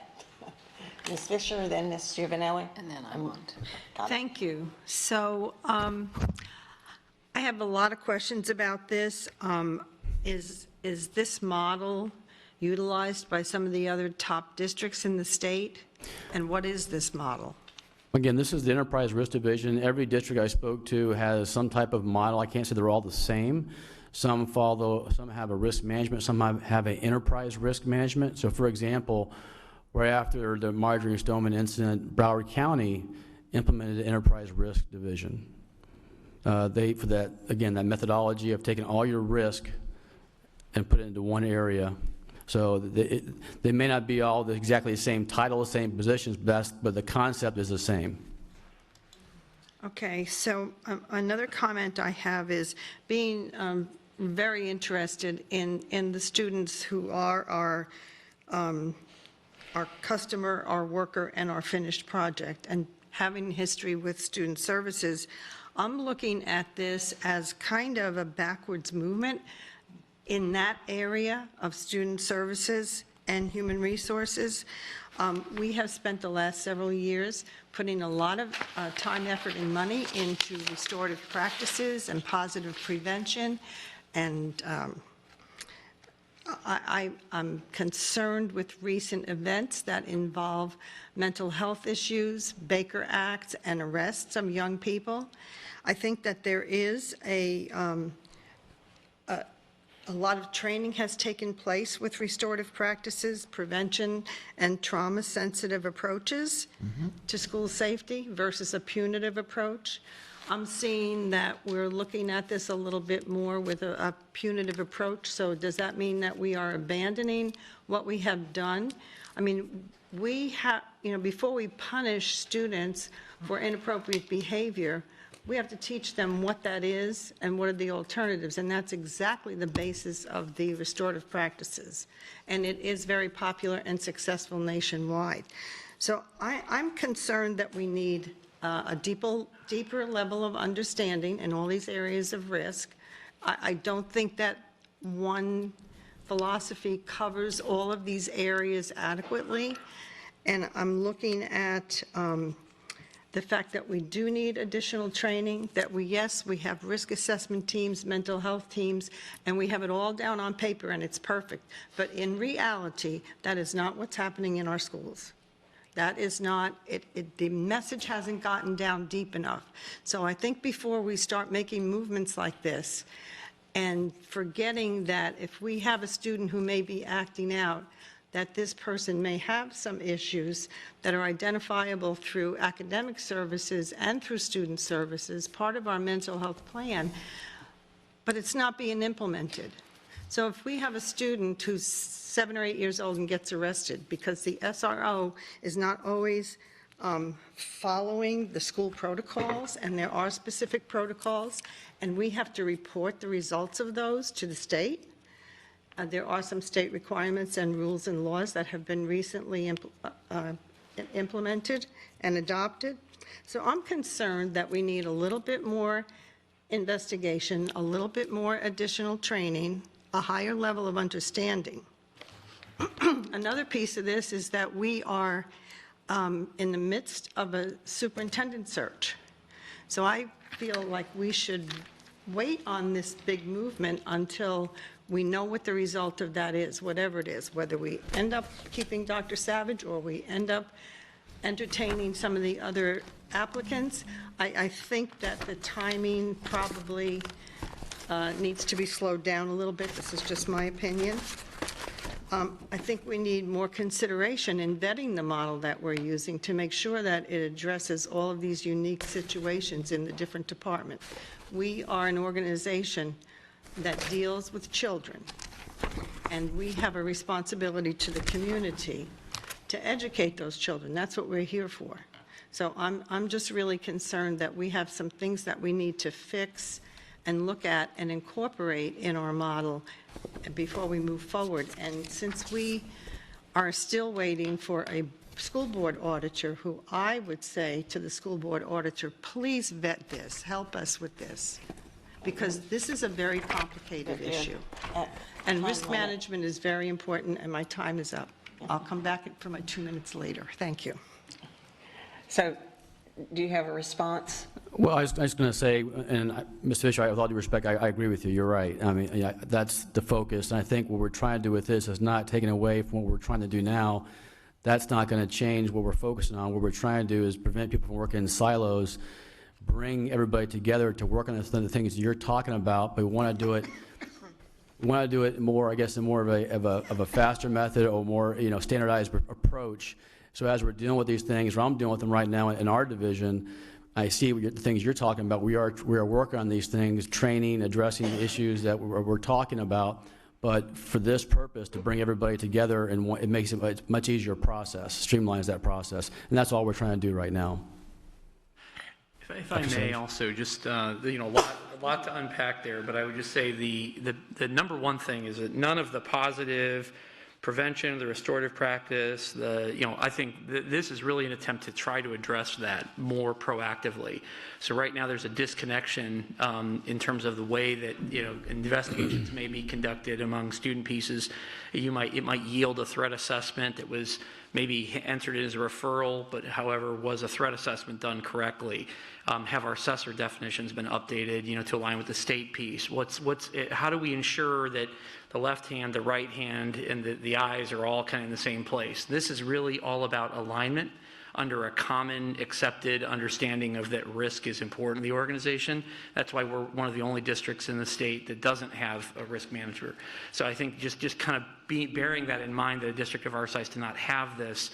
S1: Ms. Fisher, then Ms. Giovanelli.
S8: And then I want to.
S9: Thank you. So I have a lot of questions about this. Is this model utilized by some of the other top districts in the state? And what is this model?
S17: Again, this is the Enterprise Risk Division. Every district I spoke to has some type of model. I can't say they're all the same. Some follow, some have a risk management, some have an enterprise risk management. So for example, right after the Marjorie Stoneman incident, Broward County implemented an enterprise risk division. For that, again, that methodology of taking all your risk and put it into one area. So they may not be all exactly the same title, the same positions, but the concept is the same.
S9: Okay, so another comment I have is being very interested in the students who are our customer, our worker, and our finished project, and having history with student services. I'm looking at this as kind of a backwards movement in that area of student services and human resources. We have spent the last several years putting a lot of time, effort, and money into restorative practices and positive prevention, and I'm concerned with recent events that involve mental health issues, Baker Acts, and arrests of young people. I think that there is a lot of training has taken place with restorative practices, prevention, and trauma-sensitive approaches to school safety versus a punitive approach. I'm seeing that we're looking at this a little bit more with a punitive approach. So does that mean that we are abandoning what we have done? I mean, we have, before we punish students for inappropriate behavior, we have to teach them what that is and what are the alternatives, and that's exactly the basis of the restorative practices. And it is very popular and successful nationwide. So I'm concerned that we need a deeper level of understanding in all these areas of risk. I don't think that one philosophy covers all of these areas adequately, and I'm looking at the fact that we do need additional training, that we have risk assessment teams, mental health teams, and we have it all down on paper and it's perfect. But in reality, that is not what's happening in our schools. That is not, the message hasn't gotten down deep enough. So I think before we start making movements like this and forgetting that if we have a student who may be acting out, that this person may have some issues that are identifiable through academic services and through student services, part of our mental health plan, but it's not being implemented. So if we have a student who's 7 or 8 years old and gets arrested because the SRO is not always following the school protocols, and there are specific protocols, and we have to report the results of those to the state. There are some state requirements and rules and laws that have been recently implemented and adopted. So I'm concerned that we need a little bit more investigation, a little bit more additional training, a higher level of understanding. Another piece of this is that we are in the midst of a superintendent search. So I feel like we should wait on this big movement until we know what the result of that is, whatever it is, whether we end up keeping Dr. Savage or we end up entertaining some of the other applicants. I think that the timing probably needs to be slowed down a little bit. This is just my opinion. I think we need more consideration in vetting the model that we're using to make sure that it addresses all of these unique situations in the different departments. We are an organization that deals with children, and we have a responsibility to the community to educate those children. That's what we're here for. So I'm just really concerned that we have some things that we need to fix and look at and incorporate in our model before we move forward. And since we are still waiting for a school board auditor, who I would say to the school board auditor, please vet this, help us with this, because this is a very complicated issue. And risk management is very important, and my time is up. I'll come back for my 2 minutes later. Thank you.
S1: So, do you have a response?
S17: Well, I was going to say, and Ms. Fisher, with all due respect, I agree with you. You're right. I mean, yeah, that's the focus. And I think what we're trying to do with this is not taking away from what we're trying to do now. That's not going to change what we're focusing on. What we're trying to do is prevent people from working in silos, bring everybody together to work on the things you're talking about, but we want to do it. We want to do it more, I guess, in more of a faster method or more, standardized approach. So as we're dealing with these things, or I'm dealing with them right now in our division, I see the things you're talking about. We are working on these things, training, addressing the issues that we're talking about. But for this purpose, to bring everybody together, and it makes it a much easier process, streamlines that process, and that's all we're trying to do right now.
S6: If I may also, just, a lot to unpack there, but I would just say the number one thing is that none of the positive prevention, the restorative practice, I think this is really an attempt to try to address that more proactively. So right now there's a disconnection in terms of the way that, investigations may be conducted among student pieces. It might yield a threat assessment that was maybe entered it as a referral, but however, was a threat assessment done correctly? Have our assessor definitions been updated, to align with the state piece? How do we ensure that the left hand, the right hand, and the eyes are all kind of in the same place? This is really all about alignment under a common accepted understanding of that risk is important in the organization. That's why we're one of the only districts in the state that doesn't have a risk manager. So I think just kind of bearing that in mind, that a district of our size to not have this,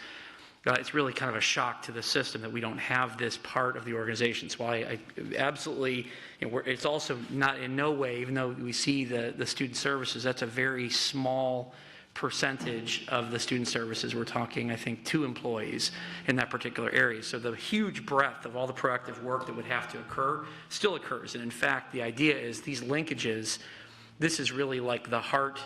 S6: it's really kind of a shock to the system that we don't have this part of the organization. So I absolutely, it's also not in no way, even though we see the student services, that's a very small percentage of the student services. We're talking, I think, 2 employees in that particular area. So the huge breadth of all the proactive work that would have to occur still occurs. And in fact, the idea is these linkages, this is really like the heart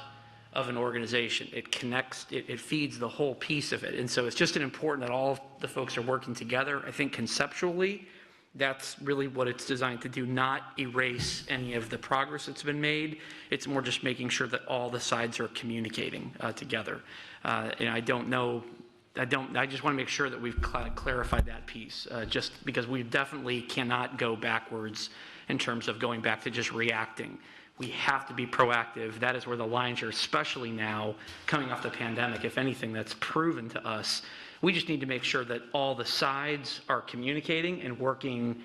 S6: of an organization. It connects, it feeds the whole piece of it. And so it's just important that all of the folks are working together. I think conceptually, that's really what it's designed to do, not erase any of the progress that's been made. It's more just making sure that all the sides are communicating together. And I just want to make sure that we've clarified that piece, just because we definitely cannot go backwards in terms of going back to just reacting. We have to be proactive. That is where the lines are, especially now coming off the pandemic. If anything, that's proven to us. We just need to make sure that all the sides are communicating and working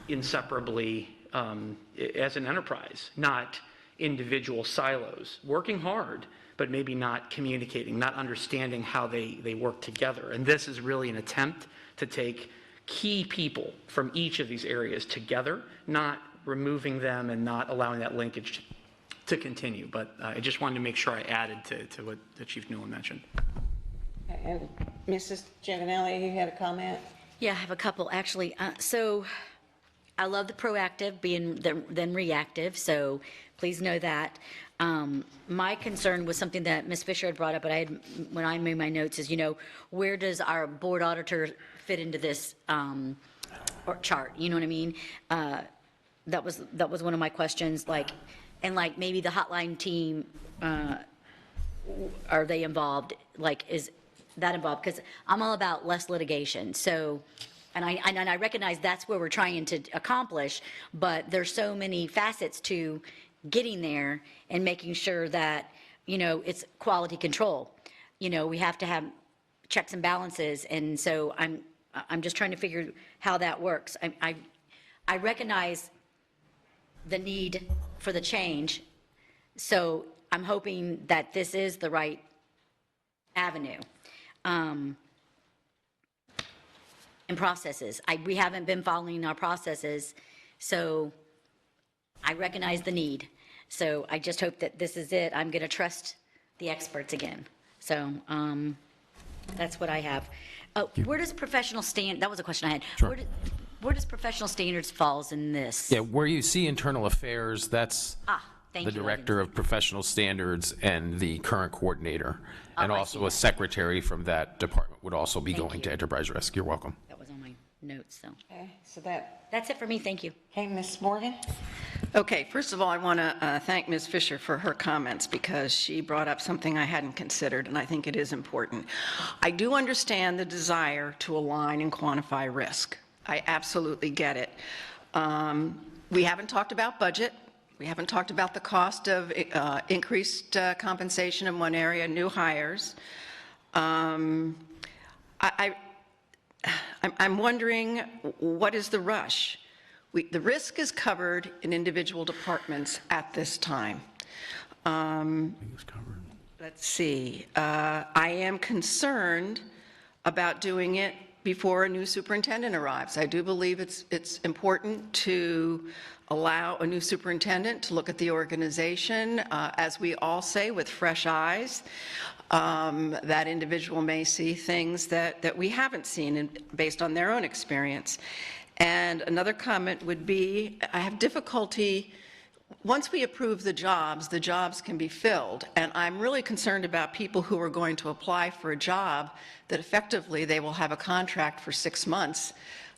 S6: inseparably as an enterprise, not individual silos. Working hard, but maybe not communicating, not understanding how they work together. And this is really an attempt to take key people from each of these areas together, not removing them and not allowing that linkage to continue. But I just wanted to make sure I added to what the Chief Newland mentioned.
S1: And Mrs. Giovanelli, you had a comment?
S5: Yeah, I have a couple, actually. So I love the proactive being then reactive, so please know that. My concern was something that Ms. Fisher had brought up, but when I made my notes is, where does our board auditor fit into this chart? You know what I mean? That was one of my questions, and maybe the hotline team, are they involved? Is that involved? Because I'm all about less litigation. So, and I recognize that's where we're trying to accomplish, but there's so many facets to getting there and making sure that, it's quality control. We have to have checks and balances. And so I'm just trying to figure how that works. I recognize the need for the change. So I'm hoping that this is the right avenue. And processes. We haven't been following our processes, so I recognize the need. So I just hope that this is it. I'm going to trust the experts again. So that's what I have. Where does professional that was a question I had.
S18: Sure.
S5: Where does professional standards falls in this?
S18: Yeah, where you see internal affairs, that's the director of professional standards and the current coordinator. And also a secretary from that department would also be going to enterprise risk. You're welcome.
S5: That was on my notes, so.
S1: Okay, so that's
S5: it for me. Thank you.
S1: Okay, Ms. Morgan?
S8: Okay, first of all, I want to thank Ms. Fisher for her comments because she brought up something I hadn't considered, and I think it is important. I do understand the desire to align and quantify risk. I absolutely get it. We haven't talked about budget. We haven't talked about the cost of increased compensation in one area, new hires. I'm wondering, what is the rush? The risk is covered in individual departments at this time. Let's see. I am concerned about doing it before a new superintendent arrives. I do believe it's important to allow a new superintendent to look at the organization, as we all say, with fresh eyes. That individual may see things that we haven't seen based on their own experience. And another comment would be, I have difficulty, once we approve the jobs can be filled. And I'm really concerned about people who are going to apply for a job that effectively they will have a contract for 6 months.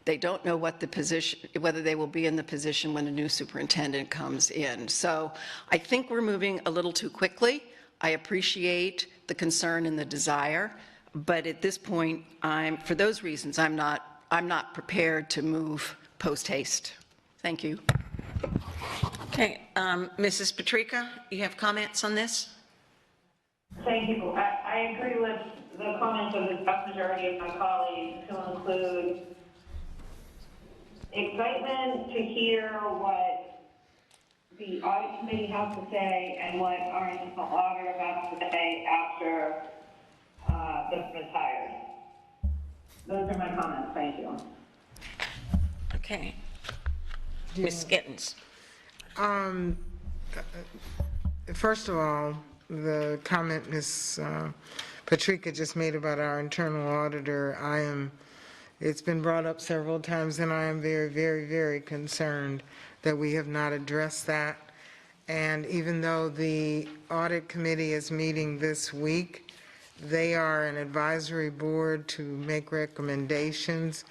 S8: They don't know what the position, whether they will be in the position when a new superintendent comes in. So I think we're moving a little too quickly. I appreciate the concern and the desire. But at this point, for those reasons, I'm not prepared to move post-haste. Thank you.
S1: Okay, Mrs. Patrica, you have comments on this?
S11: Thank you. I agree with the comments of the vast majority of my colleagues to include excitement to hear what the audit committee has to say and what our internal auditor has to say after this is hired. Those are my comments. Thank you.
S1: Okay. Ms. Gittens.
S3: First of all, the comment Ms. Patrica just made about our internal auditor, it's been brought up several times, and I am very, very, very concerned that we have not addressed that. And even though the audit committee is meeting this week, they are an advisory board to make recommendations.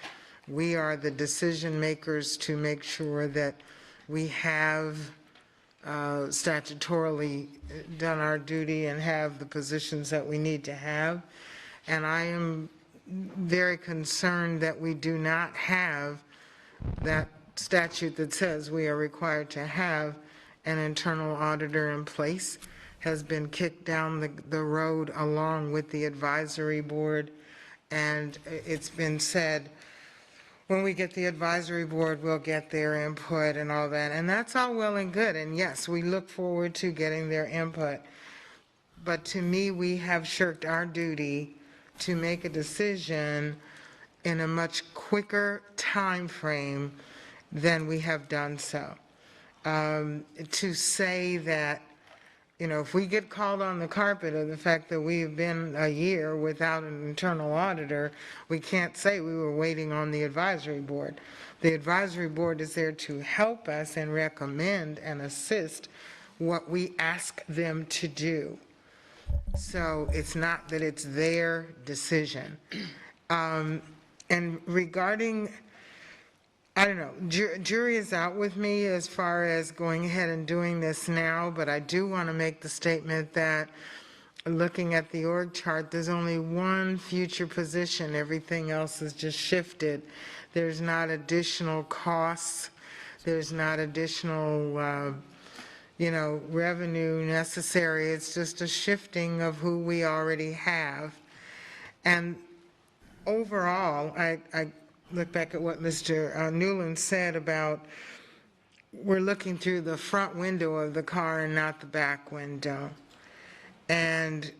S3: We are the decision makers to make sure that we have statutorily done our duty and have the positions that we need to have. And I am very concerned that we do not have that statute that says we are required to have an internal auditor in place has been kicked down the road along with the advisory board. And it's been said, when we get the advisory board, we'll get their input and all that. And that's all well and good. And yes, we look forward to getting their input. But to me, we have shirked our duty to make a decision in a much quicker time frame than we have done so. To say that, if we get called on the carpet of the fact that we've been a year without an internal auditor, we can't say we were waiting on the advisory board. The advisory board is there to help us and recommend and assist what we ask them to do. So it's not that it's their decision. And regarding, I don't know, jury is out with me as far as going ahead and doing this now, but I do want to make the statement that looking at the org chart, there's only one future position. Everything else is just shifted. There's not additional costs. There's not additional, revenue necessary. It's just a shifting of who we already have. And overall, I look back at what Mr. Newland said about we're looking through the front window of the car and not the back window. And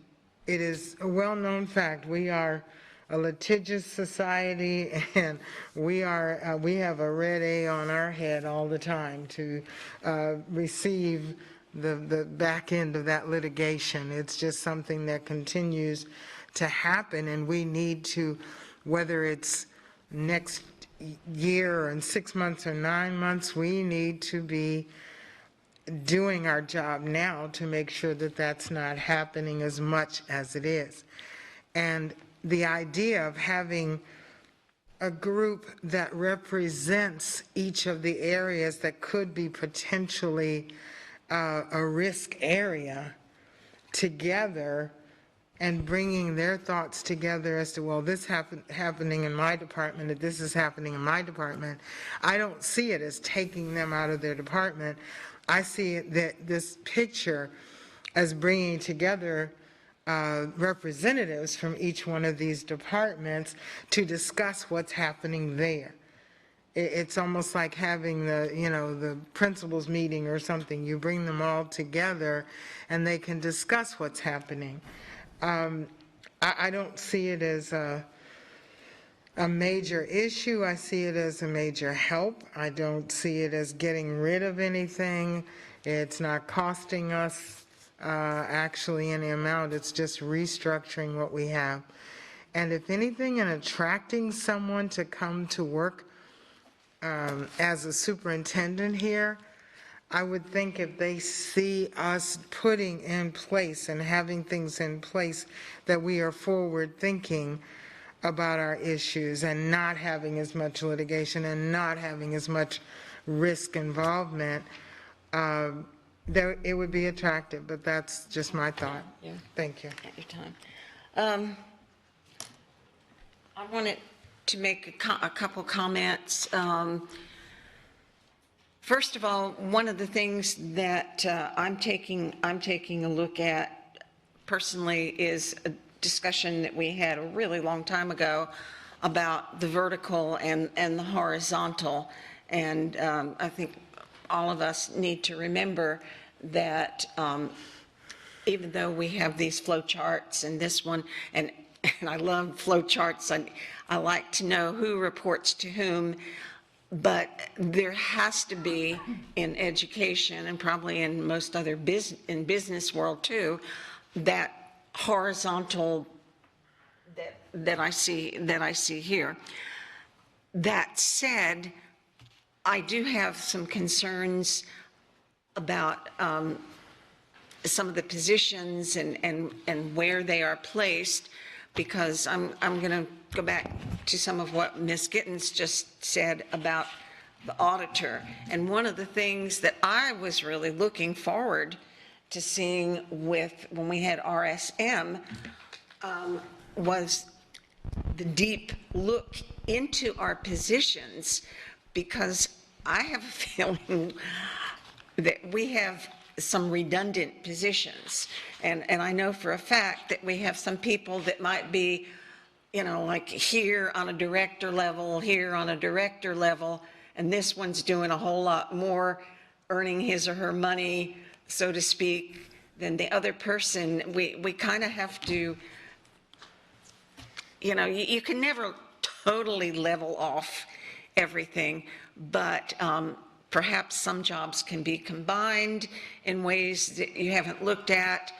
S3: it is a well-known fact. We are a litigious society, and we have a red A on our head all the time to receive the back end of that litigation. It's just something that continues to happen, and we need to, whether it's next year or in 6 months or 9 months, we need to be doing our job now to make sure that that's not happening as much as it is. And the idea of having a group that represents each of the areas that could be potentially a risk area together and bringing their thoughts together as to, well, this happening in my department, and this is happening in my department. I don't see it as taking them out of their department. I see it that this picture as bringing together representatives from each one of these departments to discuss what's happening there. It's almost like having the principals meeting or something. You bring them all together and they can discuss what's happening. I don't see it as a major issue. I see it as a major help. I don't see it as getting rid of anything. It's not costing us actually any amount. It's just restructuring what we have. And if anything, in attracting someone to come to work as a superintendent here, I would think if they see us putting in place and having things in place that we are forward thinking about our issues and not having as much litigation and not having as much risk involvement, it would be attractive, but that's just my thought.
S1: Yeah.
S3: Thank you.
S1: At your time. I wanted to make a couple comments. First of all, one of the things that I'm taking a look at personally is a discussion that we had a really long time ago about the vertical and the horizontal. And I think all of us need to remember that even though we have these flow charts and this one, and I love flow charts, I like to know who reports to whom, but there has to be in education and probably in most other business world too, that horizontal that I see here. That said, I do have some concerns about some of the positions and where they are placed, because I'm going to go back to some of what Ms. Gittens just said about the auditor. And one of the things that I was really looking forward to seeing when we had RSM was the deep look into our positions, because I have a feeling that we have some redundant positions. And I know for a fact that we have some people that might be, like here on a director level, here on a director level, and this one's doing a whole lot more, earning his or her money, so to speak, than the other person. We kind of have to, you can never totally level off everything, but perhaps some jobs can be combined in ways that you haven't looked at,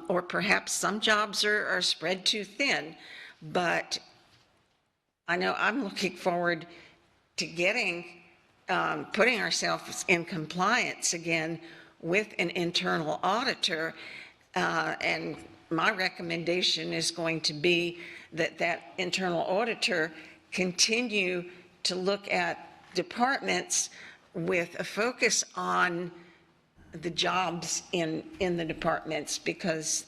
S1: or perhaps some jobs are spread too thin. But I know I'm looking forward to putting ourselves in compliance again with an internal auditor, and my recommendation is going to be that internal auditor continue to look at departments with a focus on the jobs in the departments, because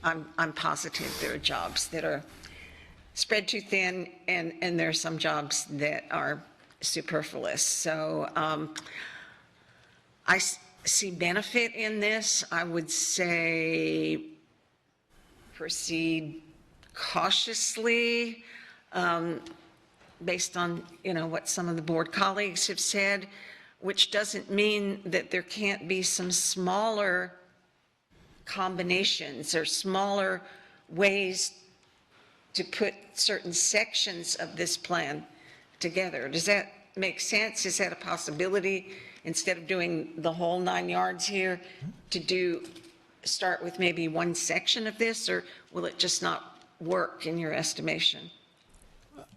S1: I'm positive there are jobs that are spread too thin, and there are some jobs that are superfluous. So I see benefit in this. I would say proceed cautiously, based on what some of the board colleagues have said, which doesn't mean that there can't be some smaller combinations or smaller ways to put certain sections of this plan together. Does that make sense? Is that a possibility, instead of doing the whole 9 yards here, to start with maybe one section of this, or will it just not work in your estimation?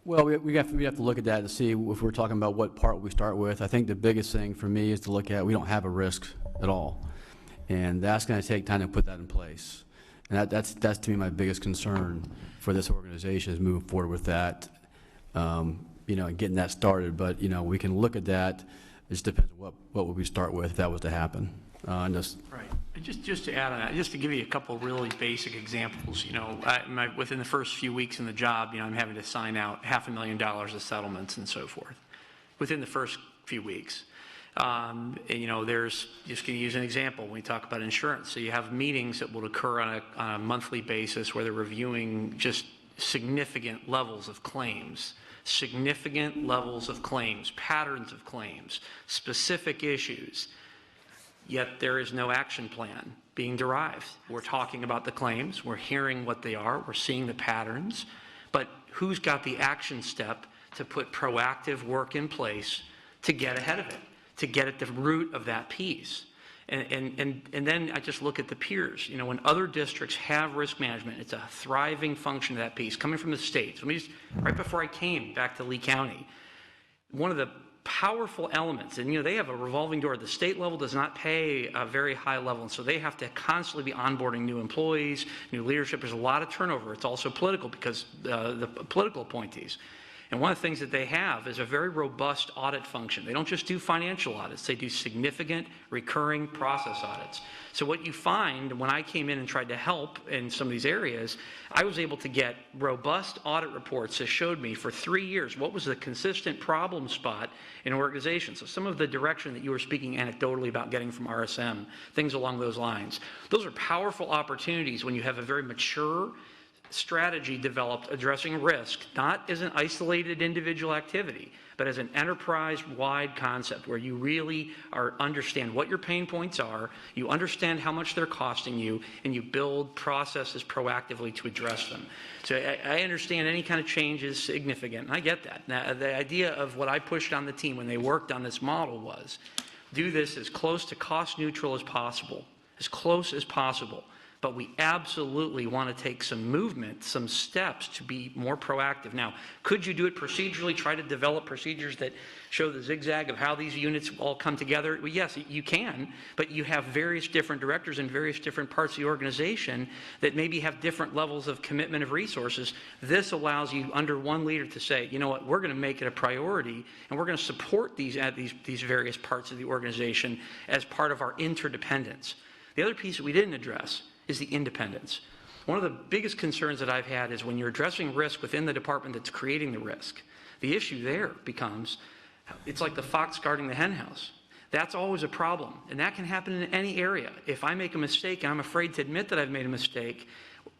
S17: Well, we have to look at that and see if we're talking about what part we start with. I think the biggest thing for me is to look at, we don't have a risk at all. And that's going to take time to put that in place. And that's to me my biggest concern for this organization, is moving forward with that, and getting that started. But, we can look at that. It just depends on what would we start with if that was to happen.
S6: Right. And just to add on that, just to give you a couple really basic examples, within the first few weeks in the job, I'm having to sign out $500,000 of settlements and so forth within the first few weeks. There's, just going to use an example, when we talk about insurance. So you have meetings that will occur on a monthly basis where they're reviewing just significant levels of claims, patterns of claims, specific issues. Yet there is no action plan being derived. We're talking about the claims, we're hearing what they are, we're seeing the patterns, but who's got the action step to put proactive work in place to get ahead of it, to get at the root of that piece? And then I just look at the peers. When other districts have risk management, it's a thriving function of that piece coming from the state. So right before I came back to Lee County, one of the powerful elements, and they have a revolving door. The state level does not pay a very high level, and so they have to constantly be onboarding new employees, new leadership. There's a lot of turnover. It's also political, because the political appointees. And one of the things that they have is a very robust audit function. They don't just do financial audits, they do significant recurring process audits. So what you find when I came in and tried to help in some of these areas, I was able to get robust audit reports that showed me for 3 years what was the consistent problem spot in organizations. So some of the direction that you were speaking anecdotally about getting from RSM, things along those lines. Those are powerful opportunities when you have a very mature strategy developed addressing risk, not as an isolated individual activity, but as an enterprise-wide concept where you really understand what your pain points are, you understand how much they're costing you, and you build processes proactively to address them. So I understand any kind of change is significant, and I get that. Now, the idea of what I pushed on the team when they worked on this model was do this as close to cost neutral as possible, as close as possible. But we absolutely want to take some movement, some steps to be more proactive. Now, could you do it procedurally, try to develop procedures that show the zigzag of how these units all come together? Well, yes, you can, but you have various different directors in various different parts of the organization that maybe have different levels of commitment of resources. This allows you under one leader to say, you know what, we're going to make it a priority, and we're going to support these various parts of the organization as part of our interdependence. The other piece that we didn't address is the independence. One of the biggest concerns that I've had is when you're addressing risk within the department that's creating the risk, the issue there becomes, it's like the fox guarding the hen house. That's always a problem, and that can happen in any area. If I make a mistake and I'm afraid to admit that I've made a mistake,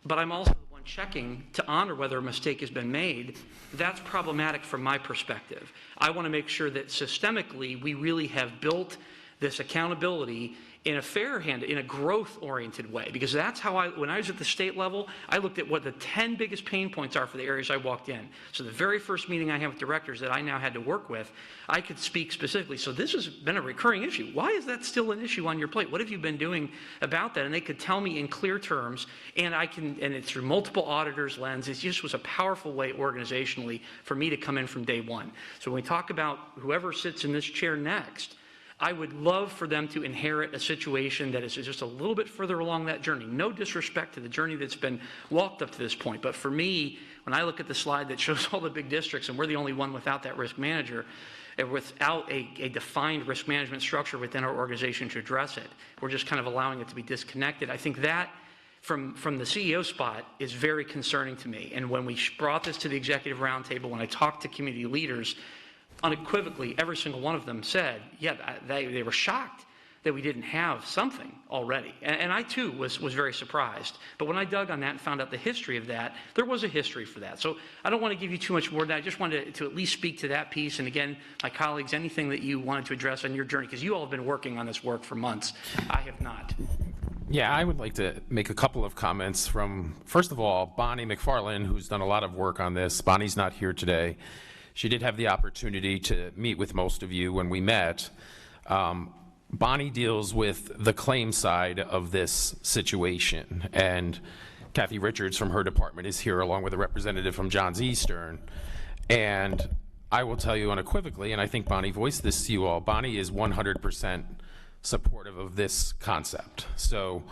S6: but I'm also the one checking to honor whether a mistake has been made, that's problematic from my perspective. I want to make sure that systemically we really have built this accountability in a in a growth-oriented way, because that's how when I was at the state level, I looked at what the 10 biggest pain points are for the areas I walked in. So the very first meeting I had with directors that I now had to work with, I could speak specifically. So this has been a recurring issue. Why is that still an issue on your plate? What have you been doing about that? And they could tell me in clear terms, and it's through multiple auditors' lens. It just was a powerful way organizationally for me to come in from day one. So when we talk about whoever sits in this chair next, I would love for them to inherit a situation that is just a little bit further along that journey. No disrespect to the journey that's been walked up to this point, but for me, when I look at the slide that shows all the big districts, and we're the only one without that risk manager, and without a defined risk management structure within our organization to address it, we're just kind of allowing it to be disconnected. I think that from the CEO spot is very concerning to me. And when we brought this to the executive roundtable, when I talked to community leaders, unequivocally, every single one of them said, yeah, they were shocked that we didn't have something already. And I, too, was very surprised. But when I dug on that and found out the history of that, there was a history for that. So I don't want to give you too much more than that. I just wanted to at least speak to that piece. And again, my colleagues, anything that you wanted to address on your journey, because you all have been working on this work for months. I have not.
S18: Yeah, I would like to make a couple of comments from, first of all, Bonnie McFarland, who's done a lot of work on this. Bonnie's not here today. She did have the opportunity to meet with most of you when we met. Bonnie deals with the claim side of this situation, and Kathy Richards from her department is here along with a representative from Johns Eastern. And I will tell you unequivocally, and I think Bonnie voiced this to you all, Bonnie is 100% supportive of this concept. So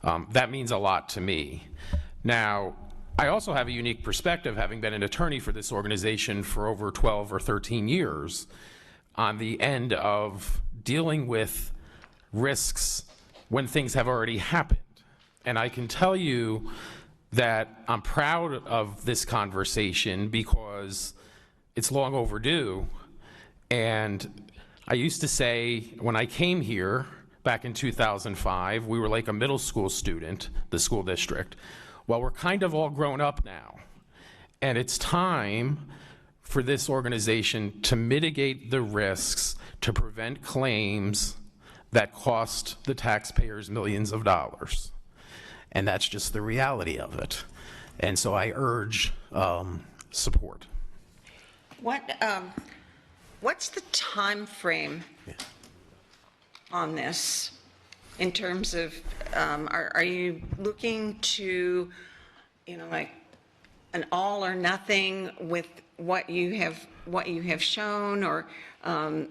S18: that means a lot to me. Now, I also have a unique perspective, having been an attorney for this organization for over 12 or 13 years, on the end of dealing with risks when things have already happened. And I can tell you that I'm proud of this conversation because it's long overdue. And I used to say, when I came here back in 2005, we were like a middle school student, the school district. Well, we're kind of all grown up now, and it's time for this organization to mitigate the risks to prevent claims that cost the taxpayers millions of dollars. And that's just the reality of it. And so I urge support.
S1: What's the time frame on this? In terms of, are you looking to, like an all or nothing with what you have shown, or I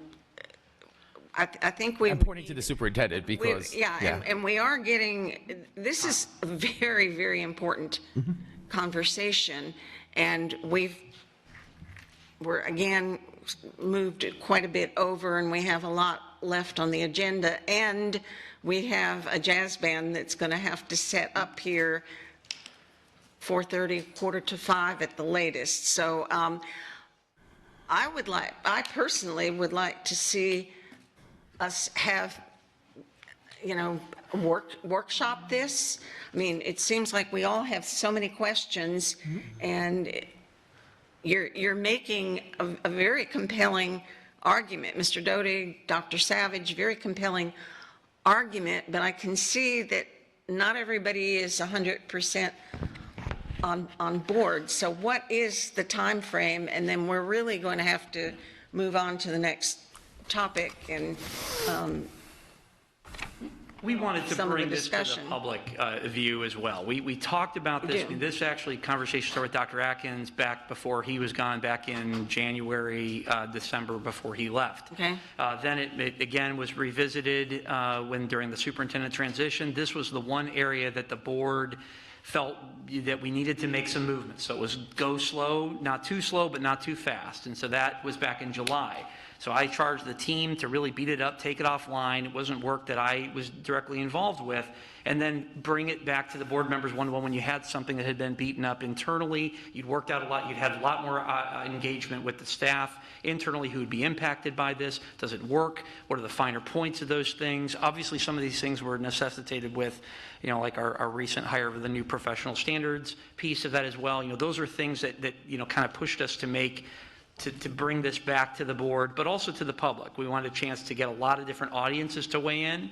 S1: think
S18: I'm pointing to the superintendent because
S1: and we are getting. This is a very, very important conversation, and we're again moved quite a bit over, and we have a lot left on the agenda, and we have a jazz band that's going to have to set up here 4:30, 4:45 at the latest. So I personally would like to see us have, workshop this. I mean, it seems like we all have so many questions, and you're making a very compelling argument. Mr. Doty, Dr. Savage, very compelling argument, but I can see that not everybody is 100% on board. So what is the time frame? And then we're really going to have to move on to the next topic and
S6: we wanted to
S1: some of the
S6: bring this to the
S1: discussion.
S6: public view as well. We talked about this. I mean, this actually conversation started with Dr. Atkins back before he was gone, back in January, December, before he left.
S1: Okay.
S6: Then it again was revisited during the superintendent transition. This was the one area that the board felt that we needed to make some movement. So it was go slow, not too slow, but not too fast. And so that was back in July. So I charged the team to really beat it up, take it offline. It wasn't work that I was directly involved with, and then bring it back to the board members one-to-one when you had something that had been beaten up internally. You'd worked out a lot. You'd had a lot more engagement with the staff internally who would be impacted by this. Does it work? What are the finer points of those things? Obviously, some of these things were necessitated with, like our recent hire of the new professional standards piece of that as well. Those are things that kind of pushed us to make to bring this back to the board, but also to the public. We wanted a chance to get a lot of different audiences to weigh in.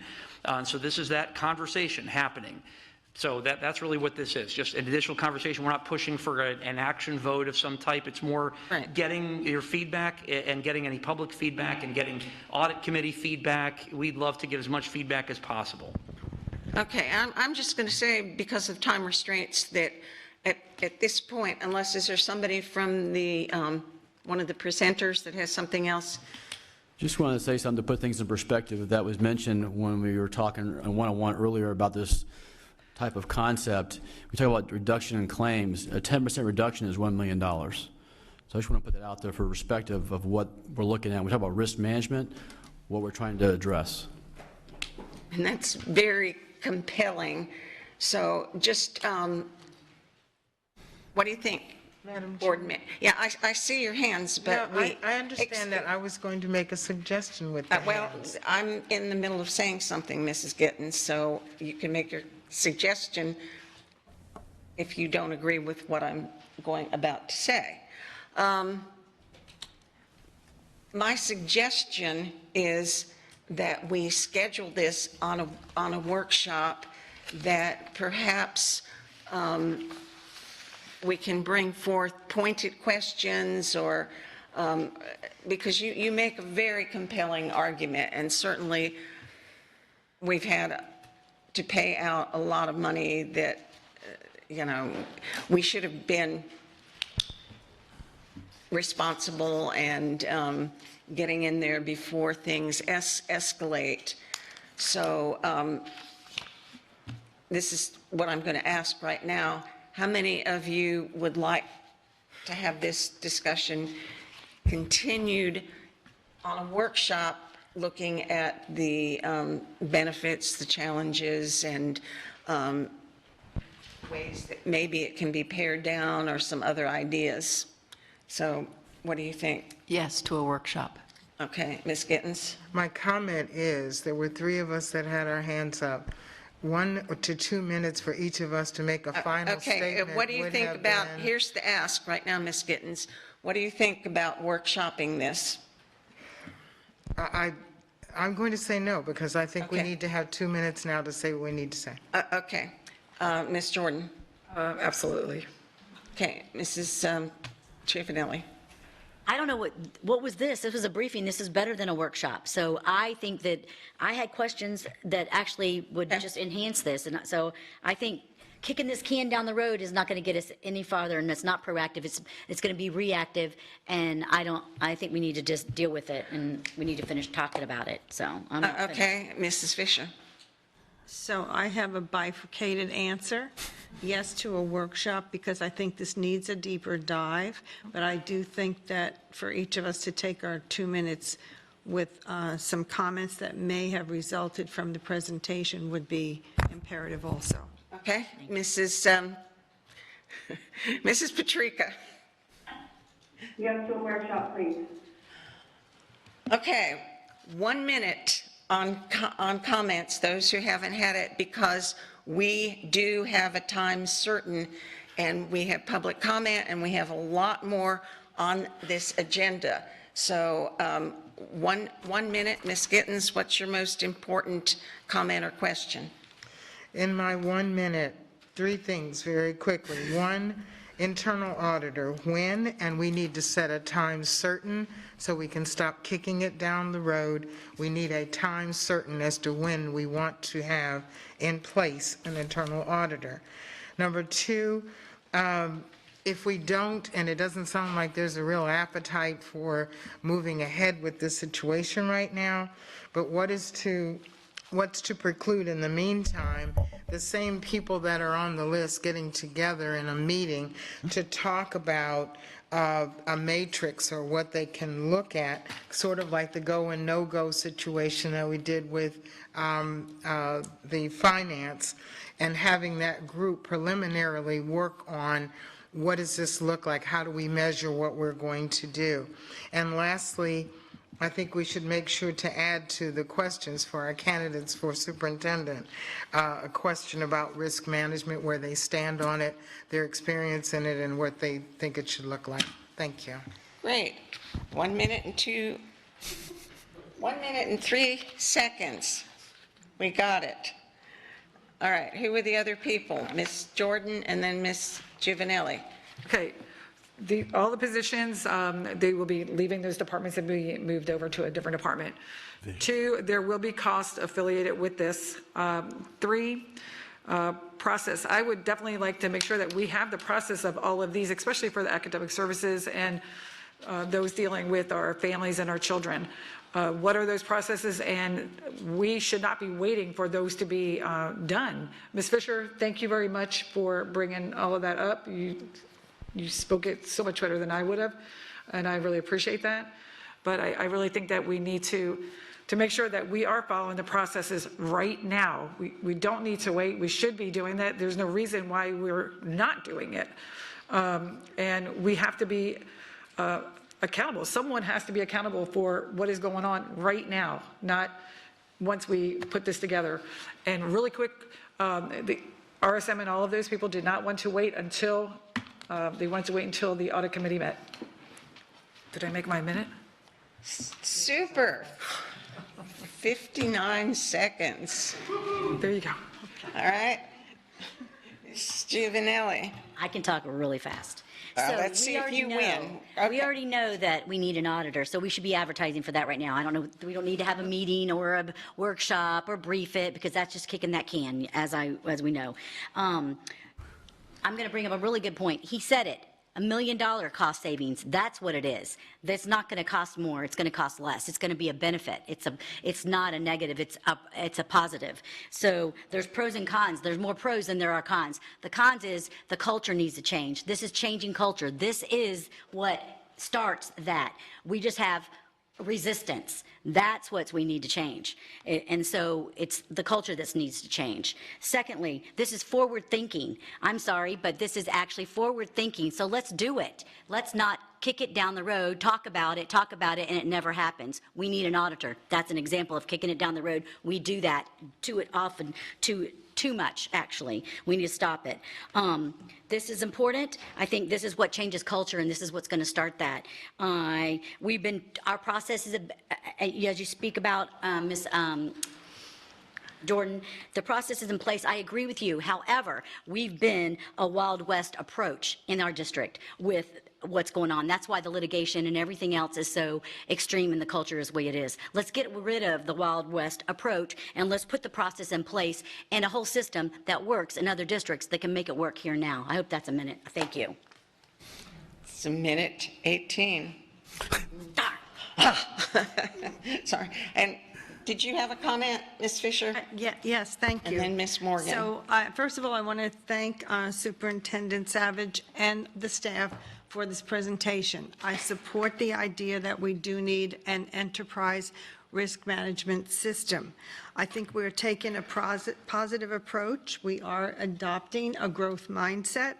S6: So this is that conversation happening. So that's really what this is, just an additional conversation. We're not pushing for an action vote of some type. It's more getting your feedback and getting any public feedback and getting audit committee feedback. We'd love to get as much feedback as possible.
S1: Okay, I'm just going to say, because of time restraints, that at this point, unless is there somebody from the one of the presenters that has something else?
S17: Just wanted to say something to put things in perspective. That was mentioned when we were talking on one-on-one earlier about this type of concept. We talk about reduction in claims. A 10% reduction is $1 million. So I just want to put that out there for perspective of what we're looking at. We talk about risk management, what we're trying to address.
S1: And that's very compelling. So just, what do you think?
S3: Madam
S1: Board yeah, I see your hands, but
S3: no, I understand that. I was going to make a suggestion with the
S1: well,
S3: hands.
S1: I'm in the middle of saying something, Mrs. Gittens, so you can make your suggestion if you don't agree with what I'm about to say. My suggestion is that we schedule this on a workshop, that perhaps we can bring forth pointed questions, or because you make a very compelling argument, and certainly we've had to pay out a lot of money that we should have been responsible and getting in there before things escalate. So this is what I'm going to ask right now. How many of you would like to have this discussion continued on a workshop, looking at the benefits, the challenges, and ways that maybe it can be pared down, or some other ideas? So what do you think?
S8: Yes, to a workshop.
S1: Okay, Ms. Gittens?
S3: My comment is, there were 3 of us that had our hands up. 1 to 2 minutes for each of us to make a final statement.
S1: Okay, what do you think about, here's the ask right now, Ms. Gittens. What do you think about workshopping this?
S3: I'm going to say no, because I think we need to have 2 minutes now to say what we need to say.
S1: Okay. Ms. Jordan?
S4: Absolutely.
S1: Okay, Mrs. Ciafanelli?
S5: I don't know what was this? This was a briefing. This is better than a workshop. So I think that I had questions that actually would just enhance this. And so I think kicking this can down the road is not going to get us any farther, and it's not proactive. It's going to be reactive, and I think we need to just deal with it, and we need to finish talking about it. So I'm
S1: okay, Mrs. Fisher.
S9: So I have a bifurcated answer. yes to a workshop because I think this needs a deeper dive, but I do think that for each of us to take our 2 minutes with some comments that may have resulted from the presentation would be imperative also.
S1: Okay, Mrs. Patrica.
S11: Yes to a workshop, please.
S1: Okay, 1 minute on comments, those who haven't had it, because we do have a time certain, and we have public comment, and we have a lot more on this agenda. So 1 minute, Ms. Gittens, what's your most important comment or question?
S3: In my 1 minute, 3 things very quickly. One, internal auditor, when, and we need to set a time certain so we can stop kicking it down the road. We need a time certain as to when we want to have in place an internal auditor. Number 2, if we don't, and it doesn't sound like there's a real appetite for moving ahead with this situation right now, but what's to preclude in the meantime the same people that are on the list getting together in a meeting to talk about a matrix or what they can look at, sort of like the go and no-go situation that we did with the finance, and having that group preliminarily work on what does this look like, how do we measure what we're going to do. And lastly, I think we should make sure to add to the questions for our candidates for superintendent, a question about risk management, where they stand on it, their experience in it, and what they think it should look like. Thank you.
S1: Great. 1 minute and 1 minute and 3 seconds. We got it. All right, who were the other people? Ms. Jordan and then Ms. Giovanelli.
S4: Okay. All the positions, they will be leaving those departments and be moved over to a different department. 2, there will be costs affiliated with this. 3, process. I would definitely like to make sure that we have the process of all of these, especially for the academic services and those dealing with our families and our children. What are those processes? And we should not be waiting for those to be done. Ms. Fisher, thank you very much for bringing all of that up. You spoke it so much better than I would have, and I really appreciate that. But I really think that we need to make sure that we are following the processes right now. We don't need to wait. We should be doing that. There's no reason why we're not doing it. And we have to be accountable. Someone has to be accountable for what is going on right now, not once we put this together. And really quick, the RSM and all of those people did not want to wait until they wanted to wait until the audit committee met. Did I make my minute?
S1: Super. 59 seconds.
S4: There you go.
S1: All right. Ms. Giovanelli.
S5: I can talk really fast.
S1: Let's see if you win. Okay.
S5: We already know that we need an auditor, so we should be advertising for that right now. I don't know, we don't need to have a meeting or a workshop or brief it, because that's just kicking that can, as we know. I'm going to bring up a really good point. He said it. $1 million cost savings. That's what it is. That's not going to cost more. It's going to cost less. It's going to be a benefit. It's not a negative. It's a positive. So there's pros and cons. There's more pros than there are cons. The cons is the culture needs to change. This is changing culture. This is what starts that. We just have resistance. That's what we need to change. And so it's the culture that needs to change. Secondly, this is forward thinking. I'm sorry, but this is actually forward thinking. So let's do it. Let's not kick it down the road, talk about it, and it never happens. We need an auditor. That's an example of kicking it down the road. We do that too much, actually. We need to stop it. This is important. I think this is what changes culture, and this is what's going to start that. Our process is, as you speak about, Ms. Jordan, the process is in place. I agree with you. However, we've been a Wild West approach in our district with what's going on. That's why the litigation and everything else is so extreme and the culture is the way it is. Let's get rid of the Wild West approach, and let's put the process in place and a whole system that works in other districts that can make it work here now. I hope that's a minute. Thank you.
S1: It's a minute 18. Sorry. And did you have a comment, Ms. Fisher?
S9: Yes, thank you.
S1: And then Ms. Morgan.
S9: So, first of all, I want to thank Superintendent Savage and the staff for this presentation. I support the idea that we do need an enterprise risk management system. I think we're taking a positive approach. We are adopting a growth mindset.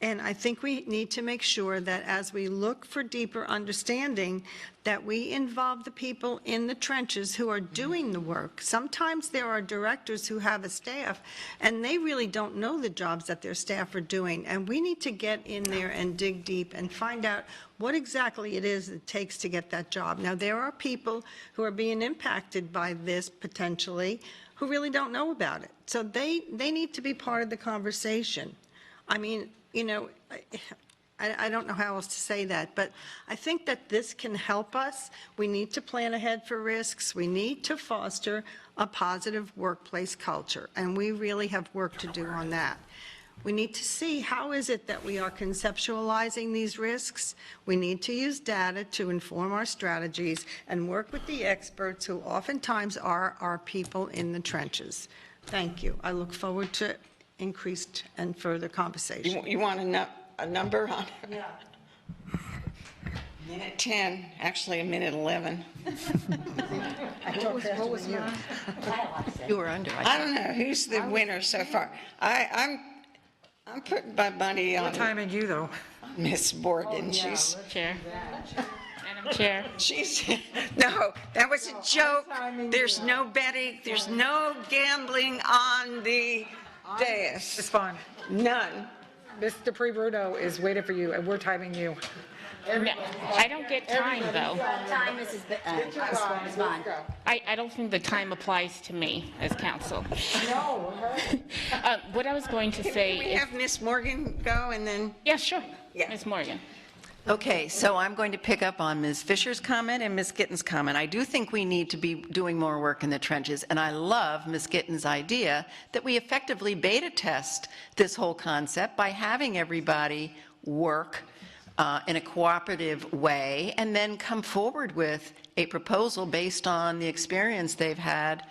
S9: And I think we need to make sure that as we look for deeper understanding, that we involve the people in the trenches who are doing the work. Sometimes there are directors who have a staff, and they really don't know the jobs that their staff are doing. And we need to get in there and dig deep and find out what exactly it is it takes to get that job. Now, there are people who are being impacted by this potentially who really don't know about it. So they need to be part of the conversation. I mean, you know, I don't know how else to say that, but I think that this can help us. We need to plan ahead for risks. We need to foster a positive workplace culture, and we really have work to do on that. We need to see how is it that we are conceptualizing these risks. We need to use data to inform our strategies and work with the experts who oftentimes are our people in the trenches. Thank you. I look forward to increased and further conversation.
S1: You want a number on it? Yeah. Minute 10, actually a minute 11.
S9: What was mine?
S8: You were under.
S1: I don't know, who's the winner so far? I'm putting my money on.
S4: What time are you, though?
S1: Miss Morgan, she's.
S10: Chair. Madam Chair.
S1: She's, no, that was a joke. There's no betting, there's no gambling on the dais.
S4: It's fine.
S1: None.
S4: Mr. Dupree-Bruno is waiting for you, and we're timing you.
S10: No, I don't get time, though.
S5: Time, Ms. Vaughn.
S10: I don't think the time applies to me as counsel. No. What I was going to say
S1: Can we
S10: is...
S1: have Miss Morgan go and then?
S10: Yeah, sure.
S1: Yeah.
S10: Ms. Morgan.
S8: Okay, so I'm going to pick up on Ms. Fisher's comment and Ms. Gittens' comment. I do think we need to be doing more work in the trenches, and I love Ms. Gittens' idea that we effectively beta test this whole concept by having everybody work in a cooperative way and then come forward with a proposal based on the experience they've had